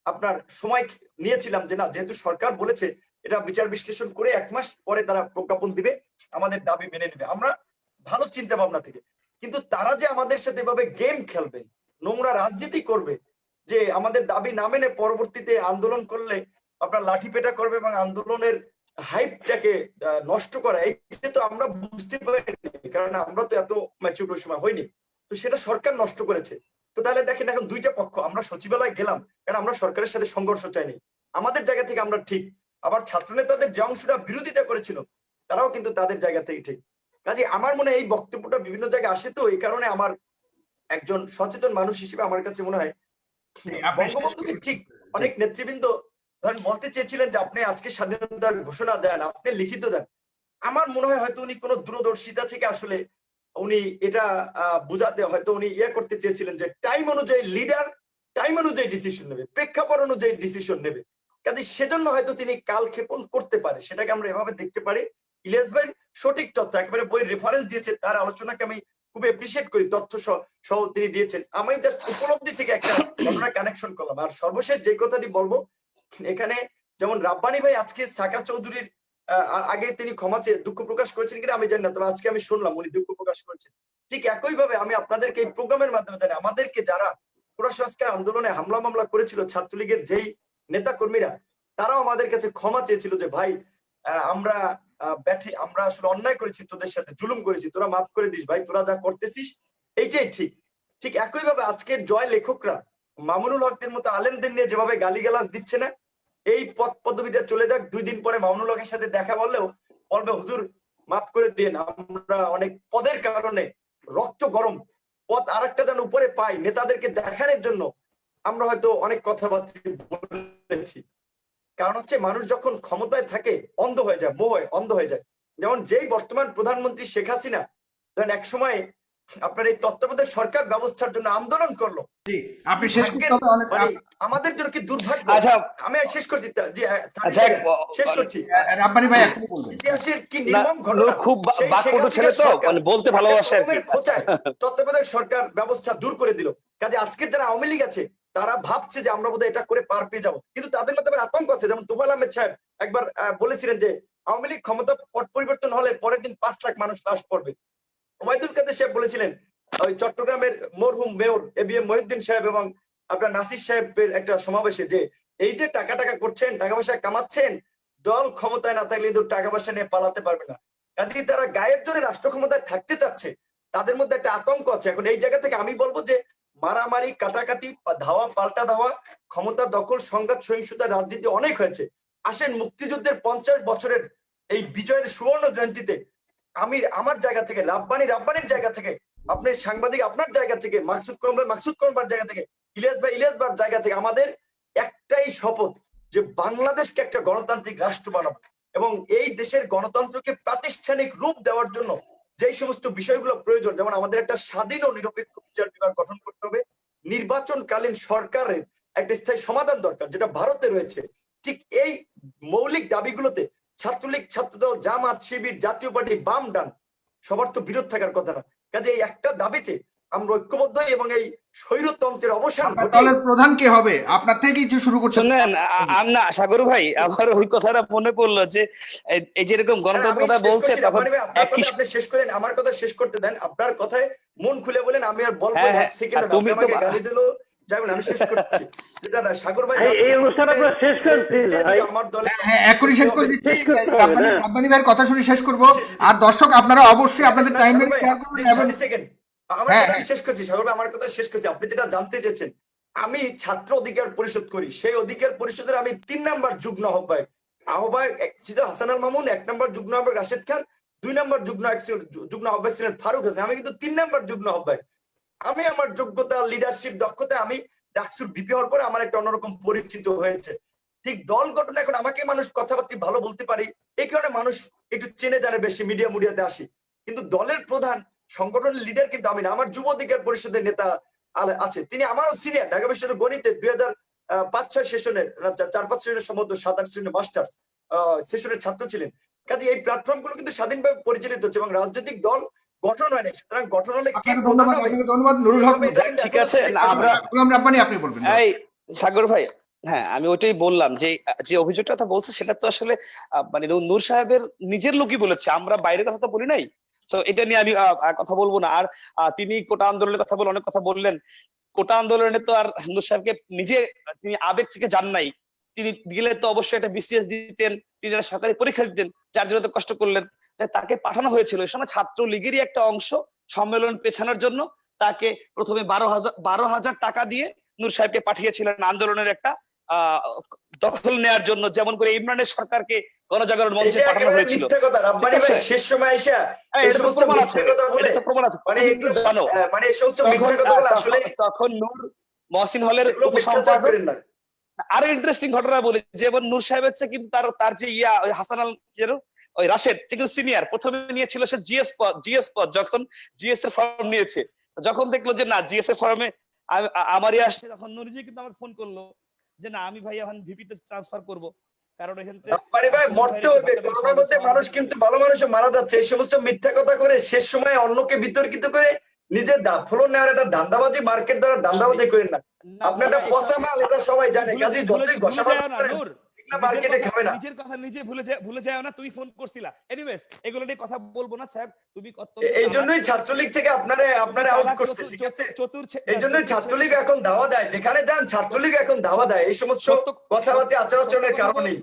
[SPEAKER 1] আপনার সময় নিয়েছিলাম যে না, যেহেতু সরকার বলেছে এটা বিচার বিশ্লেষণ করে 1 মাস পরে তারা প্রজ্ঞাপন দিবে, আমাদের দাবি মেনে নেবে, আমরা ভালো চিন্তা ভাবনা থেকে। কিন্তু তারা যে আমাদের সাথে এভাবে গেম খেলবে, নোংরা রাজনীতি করবে, যে আমাদের দাবি না মেনে পরবর্তীতে আন্দোলন করলে আপনার লাঠি পেটা করবে এবং আন্দোলনের হাইপটাকে নষ্ট করা, এটা তো আমরা বুঝতে পারিনি, কারণ আমরা তো এত ম্যাচিউর সময় হয়নি। তো সেটা সরকার নষ্ট করেছে। তো তাহলে দেখেন এখন দুইটা পক্ষ, আমরা সচিবালয়ে গেলাম কারণ আমরা সরকারের সাথে সংঘর্ষ চাইনি, আমাদের জায়গা থেকে আমরা ঠিক, আবার ছাত্র নেতাদের যে অংশটা বিরোধিতা করেছিল তারাও কিন্তু তাদের জায়গা থেকে ঠিক। কাজে আমার মনে হয় এই বক্তব্যটা বিভিন্ন জায়গায় আসে, তো এই কারণে আমার একজন সচেতন মানুষ হিসেবে আমার কাছে মনে হয় বঙ্গবন্ধুকে ঠিক অনেক নেতৃবৃন্দ ধরেন বলতে চেয়েছিলেন যে আপনি আজকে স্বাধীনতার ঘোষণা দেন, আপনি লিখিত দেন। আমার মনে হয় হয়তো উনি কোনো দূরদর্শিতা থেকে আসলে উনি এটা বুঝাতে হয়তো উনি করতে চেয়েছিলেন যে টাইম অনুযায়ী লিডার টাইম অনুযায়ী ডিসিশন নেবে, প্রেক্ষাপট অনুযায়ী ডিসিশন নেবে। কাজে সেজন্য হয়তো তিনি কালক্ষেপণ করতে পারে, সেটাকে আমরা এভাবে দেখতে পারি। ইলিয়াস ভাই সঠিক তথ্য একেবারে বই রেফারেন্স দিয়েছে, তার আলোচনাকে আমি খুব এপ্রিসিয়েট করি, তথ্য সহ তিনি দিয়েছেন। আমি জাস্ট উপলব্ধি থেকে একটা ঘটনা কানেকশন করলাম। আর সর্বশেষ যে কথাটি বলবো, এখানে যেমন রাব্বানী ভাই আজকে সাকা চৌধুরীর আগে তিনি ক্ষমা চেয়ে দুঃখ প্রকাশ করেছেন কিনা আমি জানি না, তবে আজকে আমি শুনলাম উনি দুঃখ প্রকাশ করেছেন। ঠিক একই ভাবে আমি আপনাদেরকে এই প্রোগ্রামের মাধ্যমে জানি, আমাদেরকে যারা পুরা সংস্কার আন্দোলনে হামলা মামলা করেছিল ছাত্রলীগের যেই নেতা কর্মীরা, তারাও আমাদের কাছে ক্ষমা চেয়েছিল যে ভাই আমরা আমরা আসলে অন্যায় করেছি, তোদের সাথে জুলুম করেছি, তোরা মাফ করে দিস ভাই, তোরা যা করতেছিস এইটাই ঠিক। ঠিক একই ভাবে আজকের জয় লেখকরা মামুনুল হকদের মতো আলেমদের নিয়ে যেভাবে গালিগালাজ দিচ্ছে না, এই পদ পদবিটা চলে যাক, 2 দিন পরে মামুনুল হকের সাথে দেখা বললেও বলবে হুজুর মাফ করে দিন, আমরা অনেক পদের কারণে রক্ত গরম পদ আরেকটা যেন উপরে পাই নেতাদেরকে দেখানোর জন্য আমরা হয়তো অনেক কথাবার্তা বলেছি। কারণ হচ্ছে মানুষ যখন ক্ষমতায় থাকে অন্ধ হয়ে যায়, মোহে অন্ধ হয়ে যায়। যেমন যেই বর্তমান প্রধানমন্ত্রী শেখ হাসিনা ধরেন এক সময় আপনার এই তত্ত্বাবধায়ক সরকার ব্যবস্থার জন্য আন্দোলন করলো,
[SPEAKER 2] আপনি শেষ করতে হবে অনেক।
[SPEAKER 1] মানে আমাদের জন্য কি দুর্ভাগ্য।
[SPEAKER 3] আচ্ছা
[SPEAKER 1] আমি শেষ করছি যে শেষ করছি,
[SPEAKER 2] রাব্বানী ভাই আপনি বলবেন।
[SPEAKER 1] ইতিহাসের কি নির্মম ঘটনা।
[SPEAKER 3] খুব বাকপটু ছেলে তো, মানে বলতে ভালোবাসে আর কি।
[SPEAKER 1] খোঁচায় তত্ত্বাবধায়ক সরকার ব্যবস্থা দূর করে দিল। কাজে আজকের যারা আওয়ামী লীগ আছে তারা ভাবছে যে আমরা বোধহয় এটা করে পার পেয়ে যাবো, কিন্তু তাদের মধ্যে আবার আতঙ্ক আছে। যেমন তুফাইল আহমেদ সাহেব একবার বলেছিলেন যে আওয়ামী লীগ ক্ষমতা পট পরিবর্তন হলে পরের দিন 5 লাখ মানুষ লাশ পড়বে। ওবায়দুল কাদের সাহেব বলেছিলেন ওই চট্টগ্রামের মরহুম মেয়র এবিএম মহিউদ্দিন সাহেব এবং আপনার নাসির সাহেবের একটা সমাবেশে যে এই যে টাকা করছেন, টাকা পয়সা কামাচ্ছেন, দল ক্ষমতায় না থাকলে কিন্তু টাকা পয়সা নিয়ে পালাতে পারবে না। কাজেই তারা গায়ের জোরে রাষ্ট্র ক্ষমতায় থাকতে চাচ্ছে, তাদের মধ্যে একটা আতঙ্ক আছে। এখন এই জায়গা থেকে আমি বলবো যে মারামারি, কাটাকাটি, ধাওয়া পাল্টা ধাওয়া, ক্ষমতা দখল, সংঘাত, সহিংসতা, রাজনীতি অনেক হয়েছে। আসেন মুক্তিযুদ্ধের 50 বছরের এই বিজয়ের সুবর্ণ জয়ন্তীতে আমি আমার জায়গা থেকে, রাব্বানির জায়গা থেকে, আপনি সাংবাদিক আপনার জায়গা থেকে, মাকসুদ কমবার জায়গা থেকে, ইলিয়াস ভাই জায়গা থেকে আমাদের একটাই শপথ যে বাংলাদেশকে একটা গণতান্ত্রিক রাষ্ট্র বানাবো এবং এই দেশের গণতন্ত্রকে প্রাতিষ্ঠানিক রূপ দেওয়ার জন্য যেই সমস্ত বিষয়গুলো প্রয়োজন, যেমন আমাদের একটা স্বাধীন ও নিরপেক্ষ বিচার বিভাগ গঠন করতে হবে, নির্বাচনকালীন সরকারের একটা স্থায়ী সমাধান দরকার যেটা ভারতে রয়েছে। ঠিক এই মৌলিক দাবিগুলোতে ছাত্রলীগ, ছাত্রদল, জামাত, শিবির, জাতীয় পার্টি, বাম ডান সবার তো বিরোধ থাকার কথা না। কাজে এই একটা দাবিতে আমরা ঐক্যবদ্ধ এবং এই স্বৈরতন্ত্রের অবসান
[SPEAKER 2] দলের প্রধান কে হবে আপনার থেকে কিছু শুরু করতে
[SPEAKER 3] শুনেন না সাগর ভাই, আমার ওই কথাটা মনে পড়লো যে এই যে এরকম গণতন্ত্র কথা বলছে তখন
[SPEAKER 1] আপনি শেষ করেন, আমার কথা শেষ করতে দেন, আপনার কথায় মন খুলে বলেন, আমি আর বলবো এক সেকেন্ড,
[SPEAKER 3] তুমি তো
[SPEAKER 1] আমাকে গালি দিলো যাবেন, আমি শেষ করছি। যেটা সাগর ভাই
[SPEAKER 5] এই অনুষ্ঠান আপনারা শেষ করছেন ভাই,
[SPEAKER 1] আমার দলে
[SPEAKER 2] এখনই শেষ করে দিচ্ছি। রাব্বানী ভাইয়ের কথা শুনে শেষ করব। আর দর্শক আপনারা অবশ্যই আপনাদের টাইমলাইন শেয়ার করুন এবং
[SPEAKER 1] শেষ করছি। সাগর ভাই আমার কথা শেষ করছি। আপনি যেটা জানতে চেয়েছেন, আমি ছাত্র অধিকার পরিষদ করি, সেই অধিকার পরিষদের আমি 3 নাম্বার যুগ্ম আহ্বায়ক ছিল হাসান আল মামুন, 1 নাম্বার যুগ্ম আহ্বায়ক রাশেদ খান, 2 নাম্বার যুগ্ম আহ্বায়ক ছিলেন ফারুক হাসান, আমি কিন্তু 3 নাম্বার যুগ্ম আহ্বায়ক। আমি আমার যোগ্যতা, লিডারশিপ, দক্ষতা, আমি ডাকসুর ভিপি হওয়ার পরে আমার একটা অন্যরকম পরিচিত হয়েছে। ঠিক দল গঠন এখন আমাকে মানুষ কথাবার্তা ভালো বলতে পারি, এই কারণে মানুষ একটু চেনে জানে বেশি, মিডিয়াতে আসি। কিন্তু দলের প্রধান, সংগঠনের লিডার কিন্তু আমি না। আমার যুব অধিকার পরিষদের নেতা আছে, তিনি আমারও সিনিয়র, ঢাকা বিশ্ববিদ্যালয়ের গণিতে 2005-6 সেশনের 4-5 সেশনের সম্ভবত 7-8 সেশনের মাস্টার্স সেশনের ছাত্র ছিলেন। কাজে এই প্ল্যাটফর্ম গুলো কিন্তু স্বাধীনভাবে পরিচালিত হচ্ছে এবং রাজনৈতিক দল গঠন হয় নাই। সুতরাং গঠন হলে
[SPEAKER 2] ধন্যবাদ নুরুল হক।
[SPEAKER 3] ঠিক আছে, আমরা
[SPEAKER 2] রাব্বানী আপনি বলবেন।
[SPEAKER 3] এই সাগর ভাই, হ্যাঁ আমি ওইটাই বললাম যে অভিযোগটা কথা বলছে সেটা তো আসলে মানে নূর সাহেবের নিজের লোকই বলেছে, আমরা বাইরের কথা তো বলি নাই। তো এটা নিয়ে আমি কথা বলবো না। আর তিনি কোটা আন্দোলনের কথা বলে অনেক কথা বললেন। কোটা আন্দোলনে তো আর নূর সাহেবকে নিজে তিনি আবেগ থেকে যান নাই, তিনি গেলে তো অবশ্যই একটা বিসিএস দিতেন, তিনি একটা সরকারি পরীক্ষা দিতেন, যার জন্য তো কষ্ট করলেন। তাকে পাঠানো হয়েছিল ওই সময় ছাত্র লীগেরই একটা অংশ সম্মেলন পেছানোর জন্য, তাকে প্রথমে 12,000 টাকা দিয়ে নূর সাহেবকে পাঠিয়েছিলেন আন্দোলনের একটা দখল নেয়ার জন্য, যেমন করে ইমরানের সরকারকে গণজাগরণ মঞ্চে পাঠানো হয়েছিল।
[SPEAKER 1] শেষ সময় এসে
[SPEAKER 3] তখন নূর মহসিন হলের উপসম্পাদক। আরো ইন্টারেস্টিং ঘটনা বলি, যেমন নূর সাহেব হচ্ছে কিন্তু তার যে হাসান আল ওই রাশেদ কিন্তু সিনিয়র, প্রথমে নিয়েছিল সে জিএস পদ, যখন জিএস এর ফর্ম নিয়েছে, যখন দেখলো যে না জিএস এর ফর্মে আমারই আসছে, তখন নুরজি কিন্তু আমাকে ফোন করলো যে না আমি ভাই এখন ভিপিতে ট্রান্সফার করব। কারণ এখান
[SPEAKER 1] রাব্বানি ভাই মরতে হবে, করোনার মধ্যে মানুষ কিন্তু ভালো মানুষও মারা যাচ্ছে। এই সমস্ত মিথ্যা কথা করে শেষ সময় অন্যকে বিতর্কিত করে নিজের ফলন নেওয়ার একটা ধান্দাবাজি, মার্কেট দ্বারা ধান্দাবাজি করেন না। আপনার একটা পচা মাল, এটা সবাই জানে। কাজে যতই ঘষাবাজি করেন মার্কেটে খাবে না।
[SPEAKER 3] নিজের কথা নিজে ভুলে যাও না। তুমি ফোন করছিলা, এনিওয়েজ এগুলো নিয়ে কথা বলবো না সাহেব। তুমি
[SPEAKER 1] এই জন্যই ছাত্রলীগ থেকে আপনারে আউট করছে, ঠিক আছে? এই জন্যই ছাত্রলীগ এখন দাওয়া দেয়, যেখানে যান ছাত্রলীগ এখন দাওয়া দেয় এই সমস্ত কথাবার্তা আচার-আচরণের কারণেই।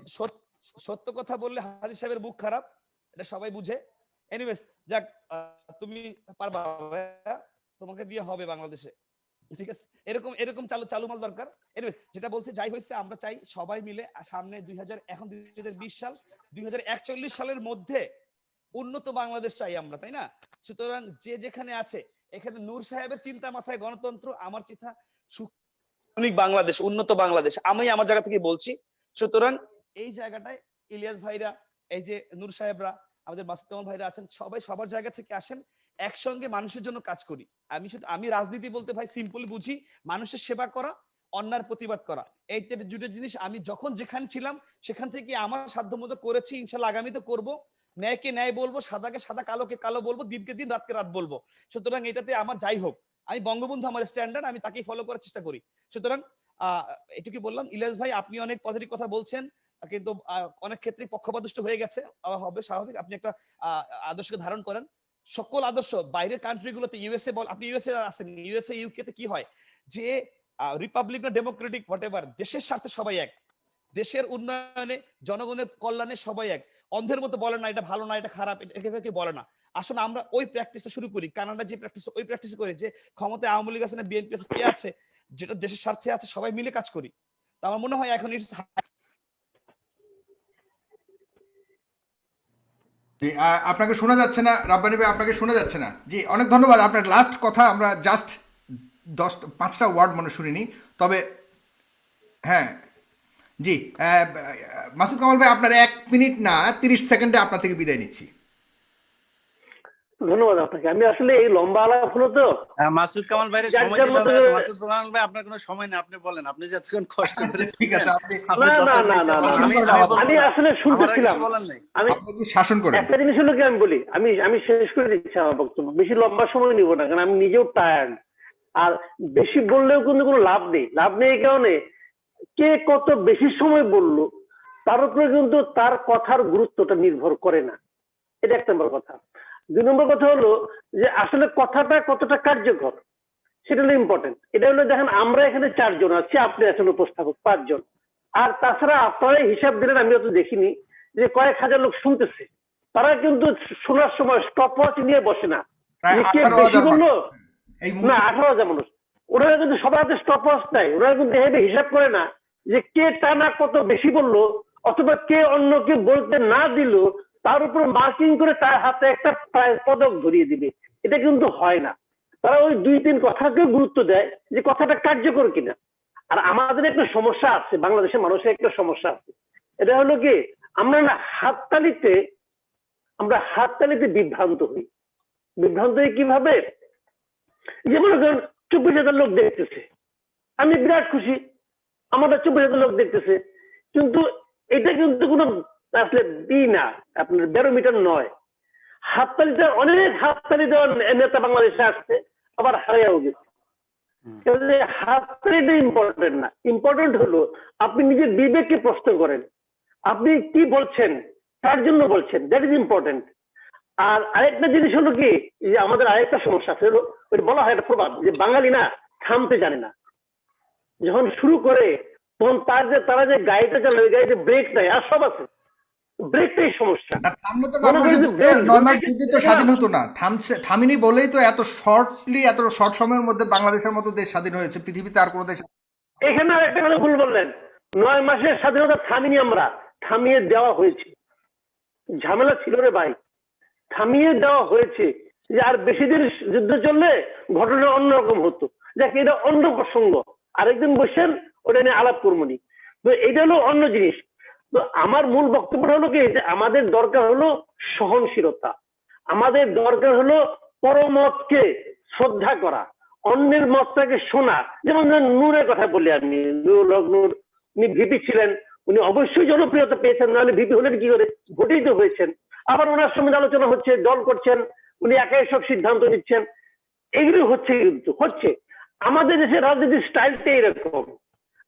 [SPEAKER 3] সত্য কথা বললে হাজী সাহেবের মুখ খারাপ, এটা সবাই বুঝে। এনিওয়েজ যাক, তুমি পারবা, তোমাকে দিয়ে হবে বাংলাদেশে, ঠিক আছে? এরকম এরকম চালু মাল দরকার। এনিওয়েজ যেটা বলতে যাই হয়েছে, আমরা চাই সবাই মিলে সামনে 2020 সাল 2041 সালের মধ্যে উন্নত বাংলাদেশ চাই আমরা, তাই না? সুতরাং যে যেখানে আছে, এখানে নূর সাহেবের চিন্তা মাথায় গণতন্ত্র, আমার চিন্তা সুনিক বাংলাদেশ, উন্নত বাংলাদেশ, আমি আমার জায়গা থেকে বলছি। সুতরাং এই জায়গাটায় ইলিয়াস ভাইরা, এই যে নূর সাহেবরা, আমাদের মাসুদ কামাল ভাইরা আছেন, সবাই সবার জায়গা থেকে আসেন, একসঙ্গে মানুষের জন্য কাজ করি। আমি রাজনীতি বলতে ভাই সিম্পলি বুঝি মানুষের সেবা করা, অন্যায়ের প্রতিবাদ করা। এই দুটো জিনিস আমি যখন যেখানে ছিলাম সেখান থেকে আমার সাধ্যমতো করেছি, ইনশাল্লাহ আগামীতে করব। ন্যায়কে ন্যায় বলবো, সাদাকে সাদা, কালোকে কালো বলবো, দিনকে দিন, রাতকে রাত বলবো। সুতরাং এটাতে আমার যাই হোক, আমি বঙ্গবন্ধু আমার স্ট্যান্ডার্ড, আমি তাকেই ফলো করার চেষ্টা করি। সুতরাং এটুকু বললাম। ইলিয়াস ভাই, আপনি অনেক পজিটিভ কথা বলছেন, কিন্তু অনেক ক্ষেত্রে পক্ষপাতদুষ্ট হয়ে গেছে, হবে স্বাভাবিক। আপনি একটা আদর্শকে ধারণ করেন। সকল আদর্শ বাইরের কান্ট্রি গুলোতে, ইউএসএ বল, আপনি ইউএসএ আছেন, ইউএসএ ইউকে তে কি হয় যে রিপাবলিক না ডেমোক্রেটিক হোয়াটএভার, দেশের স্বার্থে সবাই এক, দেশের উন্নয়নে, জনগণের কল্যাণে সবাই এক। অন্ধের মতো বলে না এটা ভালো না, এটা খারাপ, এটা বলে না। আসলে আমরা ওই প্র্যাকটিসে শুরু করি। কানাডা যে প্র্যাকটিস, ওই প্র্যাকটিস করে, যে ক্ষমতায় আওয়ামী লীগ আছে না বিএনপি আছে, কে আছে, যেটা দেশের স্বার্থে আছে, সবাই মিলে কাজ করি। তো আমার মনে হয় এখন ইটস
[SPEAKER 2] জি, আপনাকে শোনা যাচ্ছে না রাব্বানি ভাই, আপনাকে শোনা যাচ্ছে না। জি, অনেক ধন্যবাদ। আপনার লাস্ট কথা আমরা জাস্ট 5টা ওয়ার্ড মনে শুনিনি, তবে হ্যাঁ, জি, মাসুদ কামাল ভাই, আপনার 1 মিনিট না 30 সেকেন্ডে আপনার থেকে বিদায় নিচ্ছি।
[SPEAKER 5] ধন্যবাদ আপনাকে। আমি আসলে এই লম্বা আলাপ হলো তো,
[SPEAKER 4] মাসুদ কামাল ভাইয়ের সময় দিতে হবে। মাসুদ কামাল ভাই, আপনার কোনো সময় নেই, আপনি বলেন, আপনি যে এতক্ষণ কষ্ট করে।
[SPEAKER 2] ঠিক আছে, আপনি
[SPEAKER 5] আমি আসলে শুনতেছিলাম, আমি
[SPEAKER 2] একটু শাসন করেন।
[SPEAKER 5] একটা জিনিস হলো কি, আমি বলি, আমি শেষ করে দিচ্ছি আমার বক্তব্য, বেশি লম্বা সময় নিব না, কারণ আমি নিজেও টায়ার্ড। আর বেশি বললেও কিন্তু কোনো লাভ নেই। এই কারণে কে কত বেশি সময় বললো তার উপরে কিন্তু তার কথার গুরুত্বটা নির্ভর করে না। এটা 1 নম্বর কথা। 2 নম্বর কথা হলো যে আসলে কথাটা কতটা কার্যকর, সেটা হলো ইম্পর্টেন্ট। এটা হলো দেখেন, আমরা এখানে 4 জন আছি, আপনি আছেন উপস্থাপক 5 জন, আর তাছাড়া আপনারা হিসাব দিলেন, আমি অত দেখিনি যে কয়েক হাজার লোক শুনতেছে। তারা কিন্তু শোনার সময় স্টপ ওয়াচ নিয়ে বসে না, কে বেশি বললো না, 18,000 মানুষ। ওনারা কিন্তু সবার হাতে স্টপ ওয়াচ নাই, ওনারা কিন্তু এভাবে হিসাব করে না যে কে টানা কত বেশি বললো, অথবা কে অন্যকে বলতে না দিল, তার উপর মার্কিং করে তার হাতে একটা পদক ধরিয়ে দিবে। এটা কিন্তু হয় না। তারা ওই 2-3 কথাকে গুরুত্ব দেয় যে কথাটা কার্যকর কিনা। আর আমাদের একটা সমস্যা আছে, বাংলাদেশের মানুষের একটা সমস্যা আছে, এটা হলো কি, আমরা না হাততালিতে বিভ্রান্ত হই। বিভ্রান্ত হই কিভাবে? যেমন 24,000 লোক দেখতেছে, আমি বিরাট খুশি, আমাদের 24,000 লোক দেখতেছে, কিন্তু এটা কিন্তু কোনো আসলে না, আপনার ব্যারোমিটার নয়। হাততালিটা, অনেক হাততালি দেওয়ার নেতা বাংলাদেশে আসছে, আবার হারিয়েও গেছে। হাততালিটা ইম্পর্টেন্ট না, ইম্পর্টেন্ট হলো আপনি নিজের বিবেককে প্রশ্ন করেন, আপনি কি বলছেন, তার জন্য বলছেন, দ্যাট ইজ ইম্পর্টেন্ট। আর আরেকটা জিনিস হলো কি, যে আমাদের আরেকটা সমস্যা আছে, ওই বলা হয় একটা প্রবাদ যে বাঙালি না থামতে জানে না। যখন শুরু করে তখন তারা যে গাড়িটা চালায়, ওই গাড়িতে ব্রেক নাই, আর সব আছে, ব্রেকটাই সমস্যা।
[SPEAKER 2] স্বাধীন হতো না, থামিনি বলেই তো এত শর্ট সময়ের মধ্যে বাংলাদেশের মতো দেশ স্বাধীন হয়েছে, পৃথিবীতে আর কোনো দেশ।
[SPEAKER 5] এখানে আর একটা কথা ভুল বললেন, 9 মাসের স্বাধীনতা থামিনি আমরা, থামিয়ে দেওয়া হয়েছে। ঝামেলা ছিল রে ভাই, থামিয়ে দেওয়া হয়েছে। যে আর বেশি দিন যুদ্ধ চললে ঘটনা অন্যরকম হতো। দেখ, এটা অন্য প্রসঙ্গ, আরেকদিন বসেন ওটা নিয়ে আলাপ করবনি। তো এটা হলো অন্য জিনিস। তো আমার মূল বক্তব্য হলো কি, যে আমাদের দরকার হলো সহনশীলতা, আমাদের দরকার হলো পরমতকে শ্রদ্ধা করা, অন্যের মতটাকে শোনা। যেমন নূরের কথা বলি আমি, নূর উনি ভিপি ছিলেন, উনি অবশ্যই জনপ্রিয়তা পেয়েছেন, নাহলে ভিপি হলেন কি করে? ভোটেই তো হয়েছেন। আবার ওনার সঙ্গে আলোচনা হচ্ছে, দল করছেন, উনি একাই সব সিদ্ধান্ত নিচ্ছেন, এগুলো হচ্ছে, কিন্তু হচ্ছে। আমাদের দেশের রাজনীতির স্টাইলটা এরকম,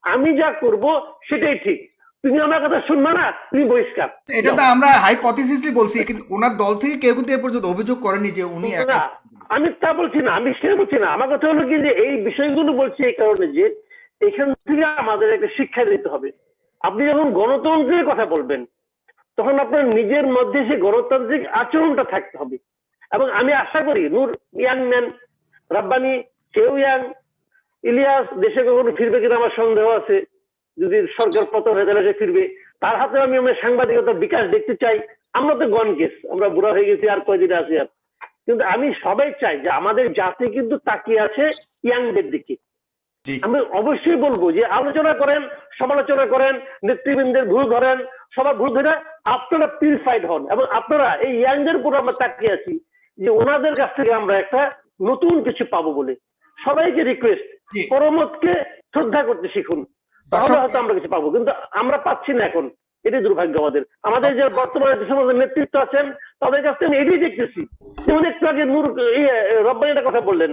[SPEAKER 5] আমি যা করব সেটাই ঠিক, তুমি আমার কথা শুনবে না, তুমি বহিষ্কার।
[SPEAKER 2] এটা তো আমরা হাইপোথিসিসলি বলছি, কিন্তু ওনার দল থেকে কেউ কিন্তু এ পর্যন্ত অভিযোগ করেনি যে উনি
[SPEAKER 5] না, আমি তা বলছি না, আমি সেটা বলছি না। আমার কথা হলো কি, যে এই বিষয়গুলো বলছি এই কারণে যে এখান থেকে আমাদের একটা শিক্ষা দিতে হবে। আপনি যখন গণতন্ত্রের কথা বলবেন, তখন আপনার নিজের মধ্যে সে গণতান্ত্রিক আচরণটা থাকতে হবে। এবং আমি আশা করি নূর ইয়াং ম্যান, রাব্বানি কেউ ইয়াং, ইলিয়াস দেশে কখনো ফিরবে কিনা আমার সন্দেহ আছে। যদি সরকার পতন হয়ে তাহলে সে ফিরবে। তার হাতে আমি সাংবাদিকতার বিকাশ দেখতে চাই। আমরা তো গন কেস, আমরা বুড়া হয়ে গেছি, আর কয়দিন আছি আর। কিন্তু আমি সবাই চাই যে আমাদের জাতি কিন্তু তাকিয়ে আছে ইয়াংদের দিকে। আমি অবশ্যই বলবো যে আলোচনা করেন, সমালোচনা করেন, নেতৃবৃন্দের ভুল ধরেন, সবার ভুল ধরে আপনারা পিউরিফাইড হন, এবং আপনারা এই ইয়াংদের উপর আমরা তাকিয়ে আছি যে ওনাদের কাছ থেকে আমরা একটা নতুন কিছু পাবো বলে। সবাইকে রিকোয়েস্ট, পরমতকে শ্রদ্ধা করতে শিখুন, তাহলে হয়তো আমরা কিছু পাবো, কিন্তু আমরা পাচ্ছি না এখন। এটাই দুর্ভাগ্য আমাদের। আমাদের যে বর্তমানে যে সমস্ত নেতৃত্ব আছেন তাদের কাছ থেকে আমি এটাই দেখতেছি। যেমন একটু আগে নূর রব্বানি একটা কথা বললেন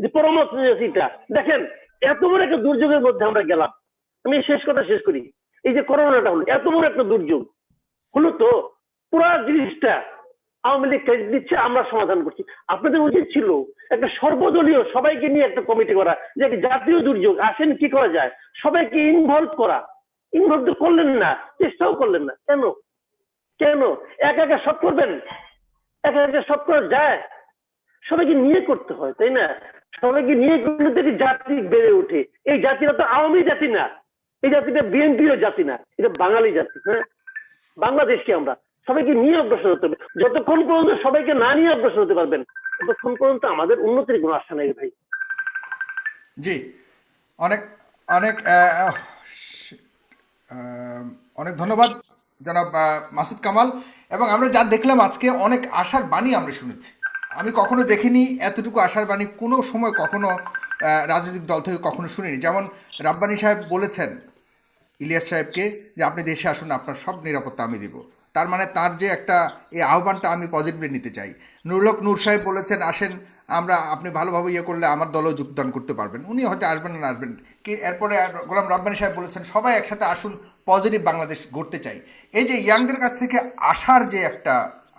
[SPEAKER 5] যে পরমত এটা দেখেন, এত বড় একটা দুর্যোগের মধ্যে আমরা গেলাম। আমি শেষ কথা শেষ করি, এই যে করোনাটা হলো, এত বড় একটা দুর্যোগ হলো, তো পুরো জিনিসটা আওয়ামী লীগ ক্রেডিট দিচ্ছে, আমরা সমাধান করছি। আপনাদের উচিত ছিল একটা সর্বদলীয় সবাইকে নিয়ে একটা কমিটি করা, যে একটা জাতীয় দুর্যোগ আসেন কি করা যায়, সবাইকে ইনভলভ করা। ইনভলভ তো করলেন না, চেষ্টাও করলেন না। কেন? কেন একা একা সব করবেন? একা একা সব করা যায়? সবাইকে নিয়ে করতে হয়, তাই না? সবাইকে নিয়ে করলে তো জাতি বেড়ে ওঠে। এই জাতিটা তো আওয়ামী জাতি না, এই জাতিটা বিএনপির জাতি না, এটা বাঙালি জাতি। হ্যাঁ, বাংলাদেশকে আমরা সবাইকে নিয়ে অগ্রসর হতে হবে। যতক্ষণ পর্যন্ত সবাইকে না নিয়ে অগ্রসর হতে পারবেন, ততক্ষণ পর্যন্ত আমাদের উন্নতির কোনো আশা নেই ভাই।
[SPEAKER 2] জি, অনেক অনেক অনেক ধন্যবাদ জনাব মাসুদ কামাল। এবং আমরা যা দেখলাম আজকে, অনেক আশার বাণী আমরা শুনেছি। আমি কখনো দেখিনি এতটুকু আশার বাণী, কোনো সময় কখনো রাজনৈতিক দল থেকে কখনো শুনিনি। যেমন রাব্বানি সাহেব বলেছেন ইলিয়াস সাহেবকে যে আপনি দেশে আসুন, আপনার সব নিরাপত্তা আমি দিব। তার মানে তার যে একটা এই আহ্বানটা আমি পজিটিভলি নিতে চাই। নুরুল হক নূর সাহেব বলেছেন আসেন, আপনি ভালোভাবে ইয়ে করলে আমার দলেও যোগদান করতে পারবেন। উনি হয়তো আসবেন না আসবেন কি। এরপরে গোলাম রাব্বানি সাহেব বলেছেন সবাই একসাথে আসুন, পজিটিভ বাংলাদেশ গড়তে চাই। এই যে ইয়াংদের কাছ থেকে আসার যে একটা,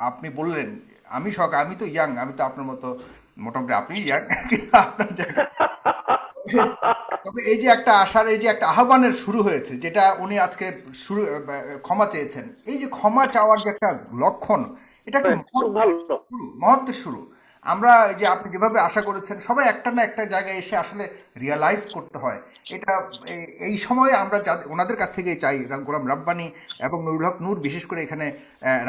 [SPEAKER 2] আপনি বললেন, আমি তো ইয়াং, আমি তো আপনার মতো মোটামুটি, আপনি ইয়াং কিন্তু আপনার জায়গা। তবে এই যে একটা আশার, এই যে একটা আহ্বানের শুরু হয়েছে, যেটা উনি আজকে শুরু ক্ষমা চেয়েছেন, এই যে ক্ষমা চাওয়ার যে একটা লক্ষণ, এটা একটা মহত্বের শুরু। আমরা যে আপনি যেভাবে আশা করেছেন, সবাই একটা না একটা জায়গায় এসে আসলে রিয়ালাইজ করতে হয় এটা। এই সময়ে আমরা ওনাদের কাছ থেকেই চাই, গোলাম রাব্বানি এবং নুরুল হক নূর বিশেষ করে এখানে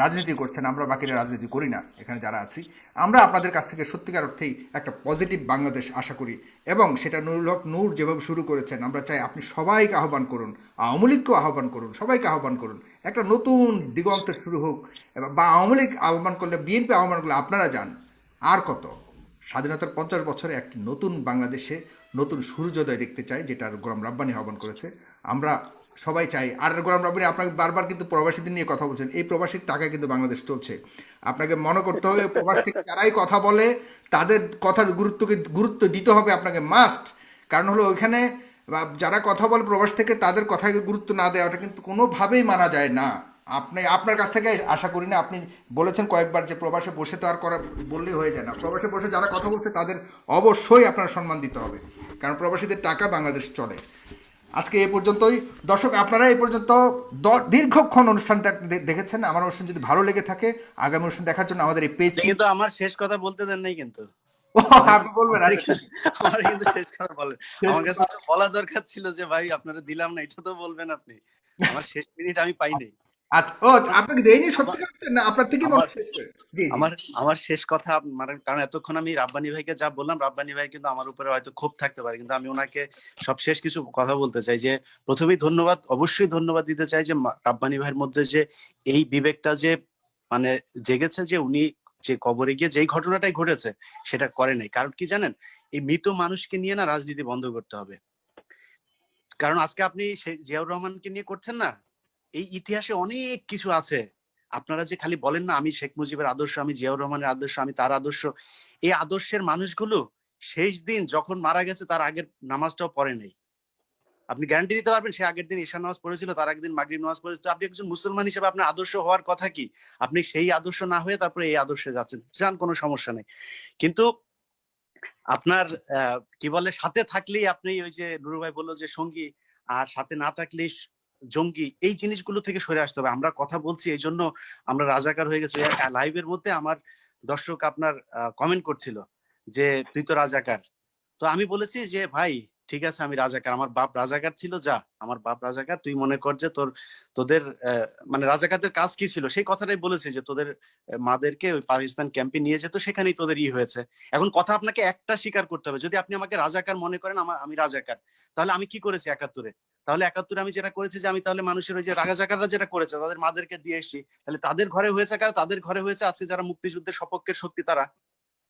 [SPEAKER 2] রাজনীতি করছেন, আমরা বাকিরা রাজনীতি করি না এখানে যারা আছি, আমরা আপনাদের কাছ থেকে সত্যিকার অর্থেই একটা পজিটিভ বাংলাদেশ আশা করি। এবং সেটা নুরুল হক নূর যেভাবে শুরু করেছেন, আমরা চাই আপনি সবাইকে আহ্বান করুন, আওয়ামী লীগকেও আহ্বান করুন, সবাইকে আহ্বান করুন, একটা নতুন দিগন্তের শুরু হোক। বা আওয়ামী লীগ আহ্বান করলে, বিএনপি আহ্বান করলে আপনারা যান। আর কত, স্বাধীনতার 50 বছরে একটি নতুন বাংলাদেশে নতুন সূর্যোদয় দেখতে চাই, যেটা গোলাম রাব্বানি আহ্বান করেছে, আমরা সবাই চাই। আর গোলাম রাব্বানি আপনাকে বারবার কিন্তু প্রবাসীদের নিয়ে কথা বলছেন, এই প্রবাসীর টাকায় কিন্তু বাংলাদেশ চলছে। আপনাকে মনে করতে হবে প্রবাস থেকে যারাই কথা বলে তাদের কথার গুরুত্ব দিতে হবে আপনাকে, মাস্ট। কারণ হলো ওইখানে যারা কথা বলে প্রবাস থেকে, তাদের কথাকে গুরুত্ব না দেওয়াটা কিন্তু কোনোভাবেই মানা যায় না। আপনার কাছ থেকে আশা করি না। আপনি বলেছেন কয়েকবার যে প্রবাসে বসে তো আর করা বললেই হয়ে যায় না। প্রবাসে বসে যারা কথা বলছে তাদের অবশ্যই আপনার সম্মান দিতে হবে, কারণ প্রবাসীদের টাকা বাংলাদেশ চলে। আজকে এ পর্যন্তই। দর্শক, আপনারা এই পর্যন্ত দীর্ঘক্ষণ অনুষ্ঠানটা দেখেছেন। আমার অনুষ্ঠান যদি ভালো লেগে থাকে, আগামী অনুষ্ঠান দেখার জন্য আমাদের এই পেজ।
[SPEAKER 4] কিন্তু আমার শেষ কথা বলতে দেন নাই কিন্তু।
[SPEAKER 2] আপনি বলবেন আর
[SPEAKER 4] আমার কিন্তু শেষ কথা বলেন। আমার কাছে তো বলা দরকার ছিল যে ভাই আপনারা দিলাম না, এটা তো বলবেন আপনি। আমার শেষ মিনিট আমি পাইনি।
[SPEAKER 2] আচ্ছা, ও আপনাকে দেইনি সত্যি না, আপনার থেকে শেষ করে। জি,
[SPEAKER 4] আমার শেষ কথা, মানে কারণ এতক্ষণ আমি রাব্বানি ভাইকে যা বললাম, রাব্বানি ভাই কিন্তু আমার উপরে হয়তো ক্ষোভ থাকতে পারে, কিন্তু আমি ওনাকে সব শেষ কিছু কথা বলতে চাই। যে প্রথমেই অবশ্যই ধন্যবাদ দিতে চাই যে রাব্বানি ভাইয়ের মধ্যে যে এই বিবেকটা যে মানে জেগেছে, যে উনি যে কবরে গিয়ে যেই ঘটনাটাই ঘটেছে সেটা করে নাই। কারণ কি জানেন, এই মৃত মানুষকে নিয়ে না রাজনীতি বন্ধ করতে হবে। কারণ আজকে আপনি জিয়াউর রহমানকে নিয়ে করছেন না, এই ইতিহাসে অনেক কিছু আছে। আপনারা যে খালি বলেন না আমি শেখ মুজিবের আদর্শ, আমি জিয়াউর রহমানের আদর্শ, আমি তার আদর্শ, এই আদর্শের মানুষগুলো শেষ দিন যখন মারা গেছে তার আগের নামাজটাও পড়ে নাই। আপনি গ্যারান্টি দিতে পারবেন সে আগের দিন ঈশা নামাজ পড়েছিল, তার আগের দিন মাগরিব নামাজ পড়েছিল? আপনি একজন মুসলমান হিসেবে আপনার আদর্শ হওয়ার কথা কি? আপনি সেই আদর্শ না হয়ে তারপরে এই আদর্শে যাচ্ছেন, যান, কোনো সমস্যা নেই। কিন্তু আপনার কি বলে, সাথে থাকলেই আপনি ওই যে নুরু ভাই বললো যে সঙ্গী, আর সাথে না থাকলেই জঙ্গি, এই জিনিসগুলো থেকে সরে আসতে হবে। আমরা কথা বলছি এই জন্য আমরা রাজাকার হয়ে গেছি। লাইভের মধ্যে আমার দর্শক আপনার কমেন্ট করছিল যে তুই তো রাজাকার। তো আমি বলেছি যে ভাই ঠিক আছে আমি রাজাকার, আমার বাপ রাজাকার ছিল, যা আমার বাপ রাজাকার, তুই মনে কর যে তোদের মানে রাজাকারদের কাজ কি ছিল সেই কথাটাই বলেছি যে তোদের মাদেরকে ওই পাকিস্তান ক্যাম্পে নিয়ে যেত, সেখানেই তোদের হয়েছে। এখন কথা আপনাকে একটা স্বীকার করতে হবে, যদি আপনি আমাকে রাজাকার মনে করেন, আমি রাজাকার, তাহলে আমি কি করেছি ৭১-এ? তাহলে ৭১-এ আমি যেটা করেছি যে আমি তাহলে মানুষের ওই যে রাজাকাররা যেটা করেছে তাদের মাদেরকে দিয়ে এসেছি, তাহলে তাদের ঘরে হয়েছে কারা? তাদের ঘরে হয়েছে আজকে যারা মুক্তিযুদ্ধের সপক্ষের শক্তি তারা।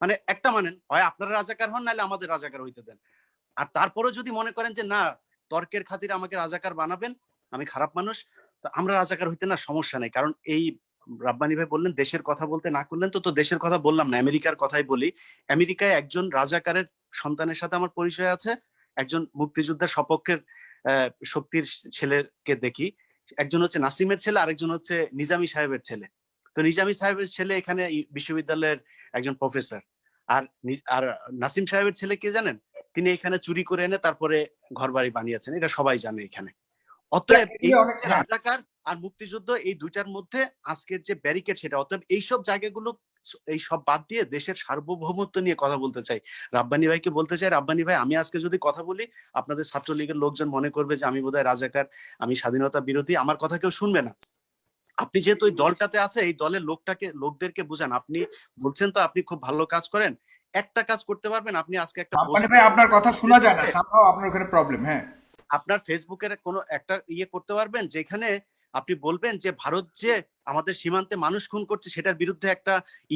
[SPEAKER 4] মানে একটা মানেন, হয় আপনারা রাজাকার হন, নাহলে আমাদের রাজাকার হইতে দেন। আর তারপরেও যদি মনে করেন যে না তর্কের খাতিরে আমাকে রাজাকার বানাবেন, আমি খারাপ মানুষ, তো আমরা রাজাকার হইতে না, সমস্যা নেই। কারণ এই রাব্বানী ভাই বললেন দেশের কথা বলতে না করলেন, তো দেশের কথা বললাম না, আমেরিকার কথাই বলি। আমেরিকায় একজন রাজাকারের সন্তানের সাথে আমার পরিচয় আছে, একজন মুক্তিযুদ্ধের সপক্ষের শক্তির ছেলেকে দেখি। একজন হচ্ছে নাসিমের ছেলে, আরেকজন হচ্ছে নিজামী সাহেবের ছেলে। তো নিজামী সাহেবের ছেলে এখানে বিশ্ববিদ্যালয়ের একজন প্রফেসর, আর আর নাসিম সাহেবের ছেলে কে জানেন? তিনি এখানে চুরি করে এনে তারপরে ঘর বাড়ি বানিয়েছেন, এটা সবাই জানে এখানে। অতএব এই রাজাকার আর মুক্তিযুদ্ধ, এই দুইটার মধ্যে আজকের যে ব্যারিকেড সেটা, অতএব এইসব জায়গাগুলো এই সব বাদ দিয়ে দেশের সার্বভৌমত্ব নিয়ে কথা বলতে চাই। রাব্বানী ভাইকে বলতে চাই, রাব্বানী ভাই আমি আজকে যদি কথা বলি আপনাদের ছাত্রলীগের লোকজন মনে করবে যে আমি বোধহয় রাজাকার, আমি স্বাধীনতা বিরোধী, আমার কথা কেউ শুনবে না। আপনি যেহেতু ওই দলটাতে আছে, এই দলের লোকদেরকে বুঝান। আপনি বলছেন তো আপনি খুব ভালো কাজ করেন, একটা কাজ করতে পারবেন আপনি, আজকে একটা
[SPEAKER 2] ভাই আপনার কথা শোনা যায় না, সামহাও আপনার ওখানে প্রবলেম। হ্যাঁ,
[SPEAKER 4] আপনার ফেসবুকের কোনো একটা করতে পারবেন যেখানে আপনি বলবেন যে ভারত যে আমাদের সীমান্তে মানুষ খুন করছে সেটার বিরুদ্ধে একটা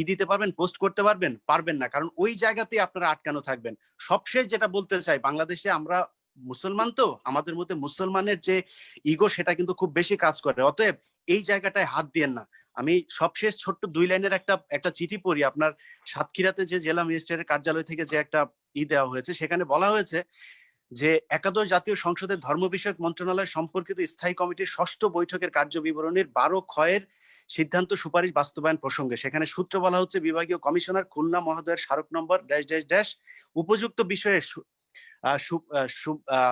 [SPEAKER 4] দিতে পারবেন, পোস্ট করতে পারবেন? পারবেন না, কারণ ওই জায়গাতেই আপনারা আটকানো থাকবেন। সবশেষ যেটা বলতে চাই, বাংলাদেশে আমরা মুসলমান, তো আমাদের মধ্যে মুসলমানের যে ইগো সেটা কিন্তু খুব বেশি কাজ করে, অতএব এই জায়গাটায় হাত দিয়েন না। আমি সবশেষ ছোট্ট ২ লাইনের একটা চিঠি পড়ি। আপনার সাতক্ষীরাতে যে জেলা ম্যাজিস্ট্রেটের কার্যালয় থেকে যে একটা দেওয়া হয়েছে, সেখানে বলা হয়েছে যে একাদশ জাতীয় সংসদের ধর্ম বিষয়ক মন্ত্রণালয় সম্পর্কিত স্থায়ী কমিটির ৬ষ্ঠ বৈঠকের কার্যবিবরণীর ১২ সিদ্ধান্ত সুপারিশ বাস্তবায়ন প্রসঙ্গে সেখানে সূত্র বলা হচ্ছে বিভাগীয় কমিশনার খুলনা মহোদয়ের স্মারক নম্বর উপযুক্ত বিষয়ে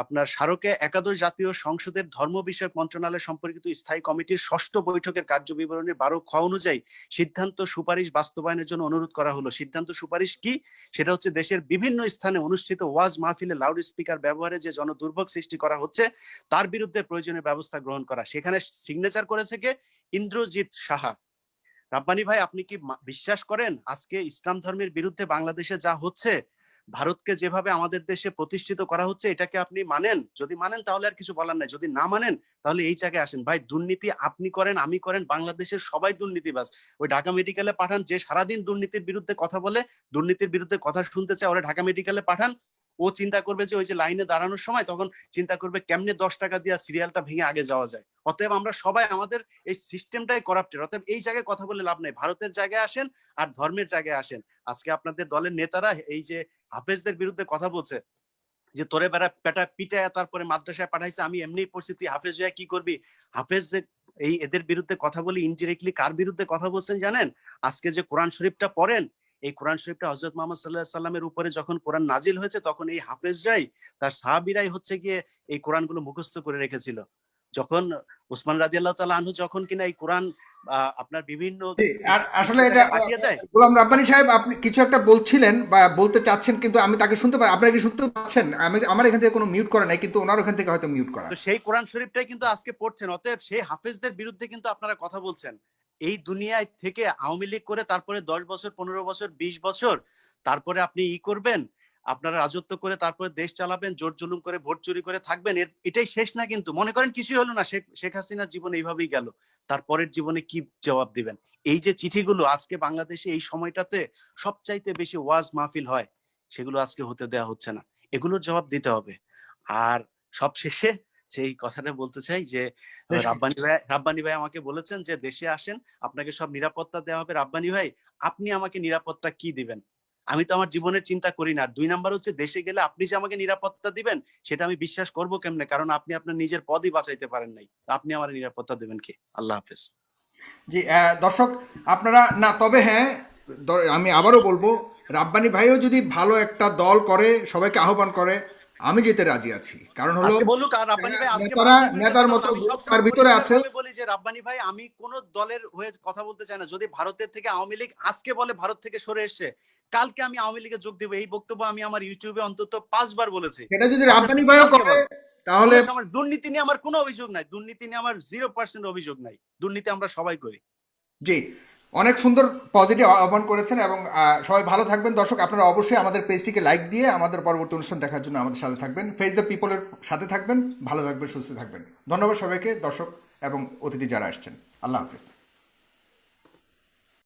[SPEAKER 4] আপনার স্মারকে একাদশ জাতীয় সংসদের ধর্ম বিষয়ক মন্ত্রণালয় সম্পর্কিত স্থায়ী কমিটির ৬ষ্ঠ বৈঠকের কার্যবিবরণীর ১২ অনুযায়ী সিদ্ধান্ত সুপারিশ বাস্তবায়নের জন্য অনুরোধ করা হলো। সিদ্ধান্ত সুপারিশ কি? সেটা হচ্ছে দেশের বিভিন্ন স্থানে অনুষ্ঠিত ওয়াজ মাহফিলে লাউড স্পিকার ব্যবহারে যে জনদুর্ভোগ সৃষ্টি করা হচ্ছে তার বিরুদ্ধে প্রয়োজনীয় ব্যবস্থা গ্রহণ করা। সেখানে সিগনেচার করেছে কে? ইন্দ্রজিৎ সাহা। রাব্বানী ভাই আপনি কি বিশ্বাস করেন আজকে ইসলাম ধর্মের বিরুদ্ধে বাংলাদেশে যা হচ্ছে, ভারতকে যেভাবে আমাদের দেশে প্রতিষ্ঠিত করা হচ্ছে, এটাকে আপনি মানেন? যদি মানেন তাহলে আর কিছু বলার নাই, যদি না মানেন তাহলে এই জায়গায় আসেন। ভাই দুর্নীতি আপনি করেন, আমি করেন, বাংলাদেশের সবাই দুর্নীতিবাজ। ওই ঢাকা মেডিকেলে পাঠান, যে সারাদিন দুর্নীতির বিরুদ্ধে কথা বলে, দুর্নীতির বিরুদ্ধে কথা শুনতে চায়, ওরা ঢাকা মেডিকেলে পাঠান। ও চিন্তা করবে যে ওই যে লাইনে দাঁড়ানোর সময় তখন চিন্তা করবে কেমনে ১০ টাকা দিয়ে সিরিয়ালটা ভেঙে আগে যাওয়া যায়। অতএব আমরা সবাই, আমাদের এই সিস্টেমটাই করাপ্টেড। অতএব এই জায়গায় কথা বলে লাভ নেই, ভারতের জায়গায় আসেন আর ধর্মের জায়গায় আসেন। আজকে আপনাদের দলের নেতারা এই যে হাফেজদের বিরুদ্ধে কথা বলছে যে তোরে বেড়া পেটা পিটায় তারপরে মাদ্রাসায় পাঠাইছে, আমি এমনি পড়ছি, তুই হাফেজ হয়ে কি করবি? হাফেজ এই এদের বিরুদ্ধে কথা বলে ইনডিরেক্টলি কার বিরুদ্ধে কথা বলছেন জানেন? আজকে যে কোরআন শরীফটা পড়েন, এই কোরআন শরীফটা হযরত মুহাম্মদ সাল্লাল্লাহু আলাইহি সাল্লামের উপরে যখন কোরআন নাজিল হয়েছে তখন এই হাফেজরাই, তার সাহাবীরাই হচ্ছে গিয়ে এই কোরআনগুলো মুখস্থ করে রেখেছিল। যখন উসমান রাদিয়াল্লাহু তাআলা আনহু যখন কিনা এই কোরআন আপনার বিভিন্ন
[SPEAKER 2] আর আসলে এটা গোলাম রাব্বানী সাহেব আপনি কিছু একটা বলছিলেন বা বলতে চাচ্ছেন, কিন্তু আমি তাকে শুনতে পাই। আপনারা কি শুনতে পাচ্ছেন? আমার এখান থেকে কোনো মিউট করা নাই, কিন্তু ওনার ওখান থেকে হয়তো মিউট করা।
[SPEAKER 4] তো সেই কোরআন শরীফটাই কিন্তু আজকে পড়ছেন, অতএব সেই হাফেজদের বিরুদ্ধে কিন্তু আপনারা কথা বলছেন। এই দুনিয়ায় থেকে আওয়ামী লীগ করে তারপরে ১০ বছর ১৫ বছর ২০ বছর তারপরে আপনি করবেন, আপনারা রাজত্ব করে তারপরে দেশ চালাবেন, জোর জুলুম করে ভোট চুরি করে থাকবেন, এটাই শেষ না। কিন্তু মনে করেন কিছুই হলো না, শেখ হাসিনার জীবন এইভাবেই গেল, তারপরের জীবনে কি জবাব দিবেন? এই যে চিঠিগুলো আজকে বাংলাদেশে এই সময়টাতে সবচাইতে বেশি ওয়াজ মাহফিল হয়, সেগুলো আজকে হতে দেওয়া হচ্ছে না, এগুলোর জবাব দিতে হবে। আর সবশেষে সেই কথাটা বলতে চাই যে
[SPEAKER 2] বেশ।
[SPEAKER 4] রাব্বানি ভাই আমাকে বলেছেন যে দেশে আসেন, আপনাকে সব নিরাপত্তা দেওয়া হবে। রাব্বানি ভাই, আপনি আমাকে নিরাপত্তা কি দিবেন? আমি তো আমার জীবনের চিন্তা করি না। ২ নাম্বার হচ্ছে, দেশে গেলে আপনি যে আমাকে নিরাপত্তা দিবেন সেটা আমি বিশ্বাস করব কেমনে? কারণ আপনি আপনার নিজের পদই বাঁচাইতে পারেন নাই। আপনি আমার নিরাপত্তা দেবেন কি? আল্লাহ হাফেজ।
[SPEAKER 2] জি দর্শক আপনারা না, তবে হ্যাঁ আমি আবারও বলবো, রাব্বানি ভাইও যদি ভালো একটা দল করে, সবাইকে আহ্বান করে, আমি যেতে রাজি আছি। কারণ হলো
[SPEAKER 4] আজকে বলুক, আর রাব্বানি ভাই আজকে
[SPEAKER 2] নেতারা
[SPEAKER 4] ভারতের বিরুদ্ধে
[SPEAKER 2] নেতার
[SPEAKER 4] কথা
[SPEAKER 2] মতো
[SPEAKER 4] বলুন। আমি
[SPEAKER 2] গ্রুপ তার
[SPEAKER 4] সবসময়
[SPEAKER 2] ভিতরে আছে।
[SPEAKER 4] পরিষ্কারভাবে বলি যে রাব্বানি ভাই, আমি কোন দলের হয়ে কথা বলতে চাই না। যদি ভারতের থেকে আওয়ামী লীগ আজকে বলে ভারত থেকে সরে এসছে, কালকে আমি আওয়ামী লীগে যোগ দেবো। এই বক্তব্য আমি আমার ইউটিউবে অন্তত ৫ বার বলেছি।
[SPEAKER 2] সেটা যদি
[SPEAKER 4] আপনার
[SPEAKER 2] রাব্বানি ভাইও
[SPEAKER 4] কালকে
[SPEAKER 2] করে
[SPEAKER 4] বলেন।
[SPEAKER 2] তাহলে
[SPEAKER 4] আমার দুর্নীতি নিয়ে আমার কোনো অভিযোগ নাই। দুর্নীতি নিয়ে আমার 0% অভিযোগ নাই। দুর্নীতি আমরা সবাই করি।
[SPEAKER 2] জি, অনেক সুন্দর পজিটিভ আহ্বান করেছেন এবং সবাই ভালো থাকবেন। দর্শক আপনারা অবশ্যই আমাদের পেজটিকে লাইক দিয়ে আমাদের পরবর্তী অনুষ্ঠান দেখার জন্য আমাদের সাথে থাকবেন। ফেস দ্য পিপলের সাথে থাকবেন। ভালো থাকবেন, সুস্থ থাকবেন। ধন্যবাদ সবাইকে, দর্শক এবং অতিথি যারা আসছেন। আল্লাহ হাফিজ।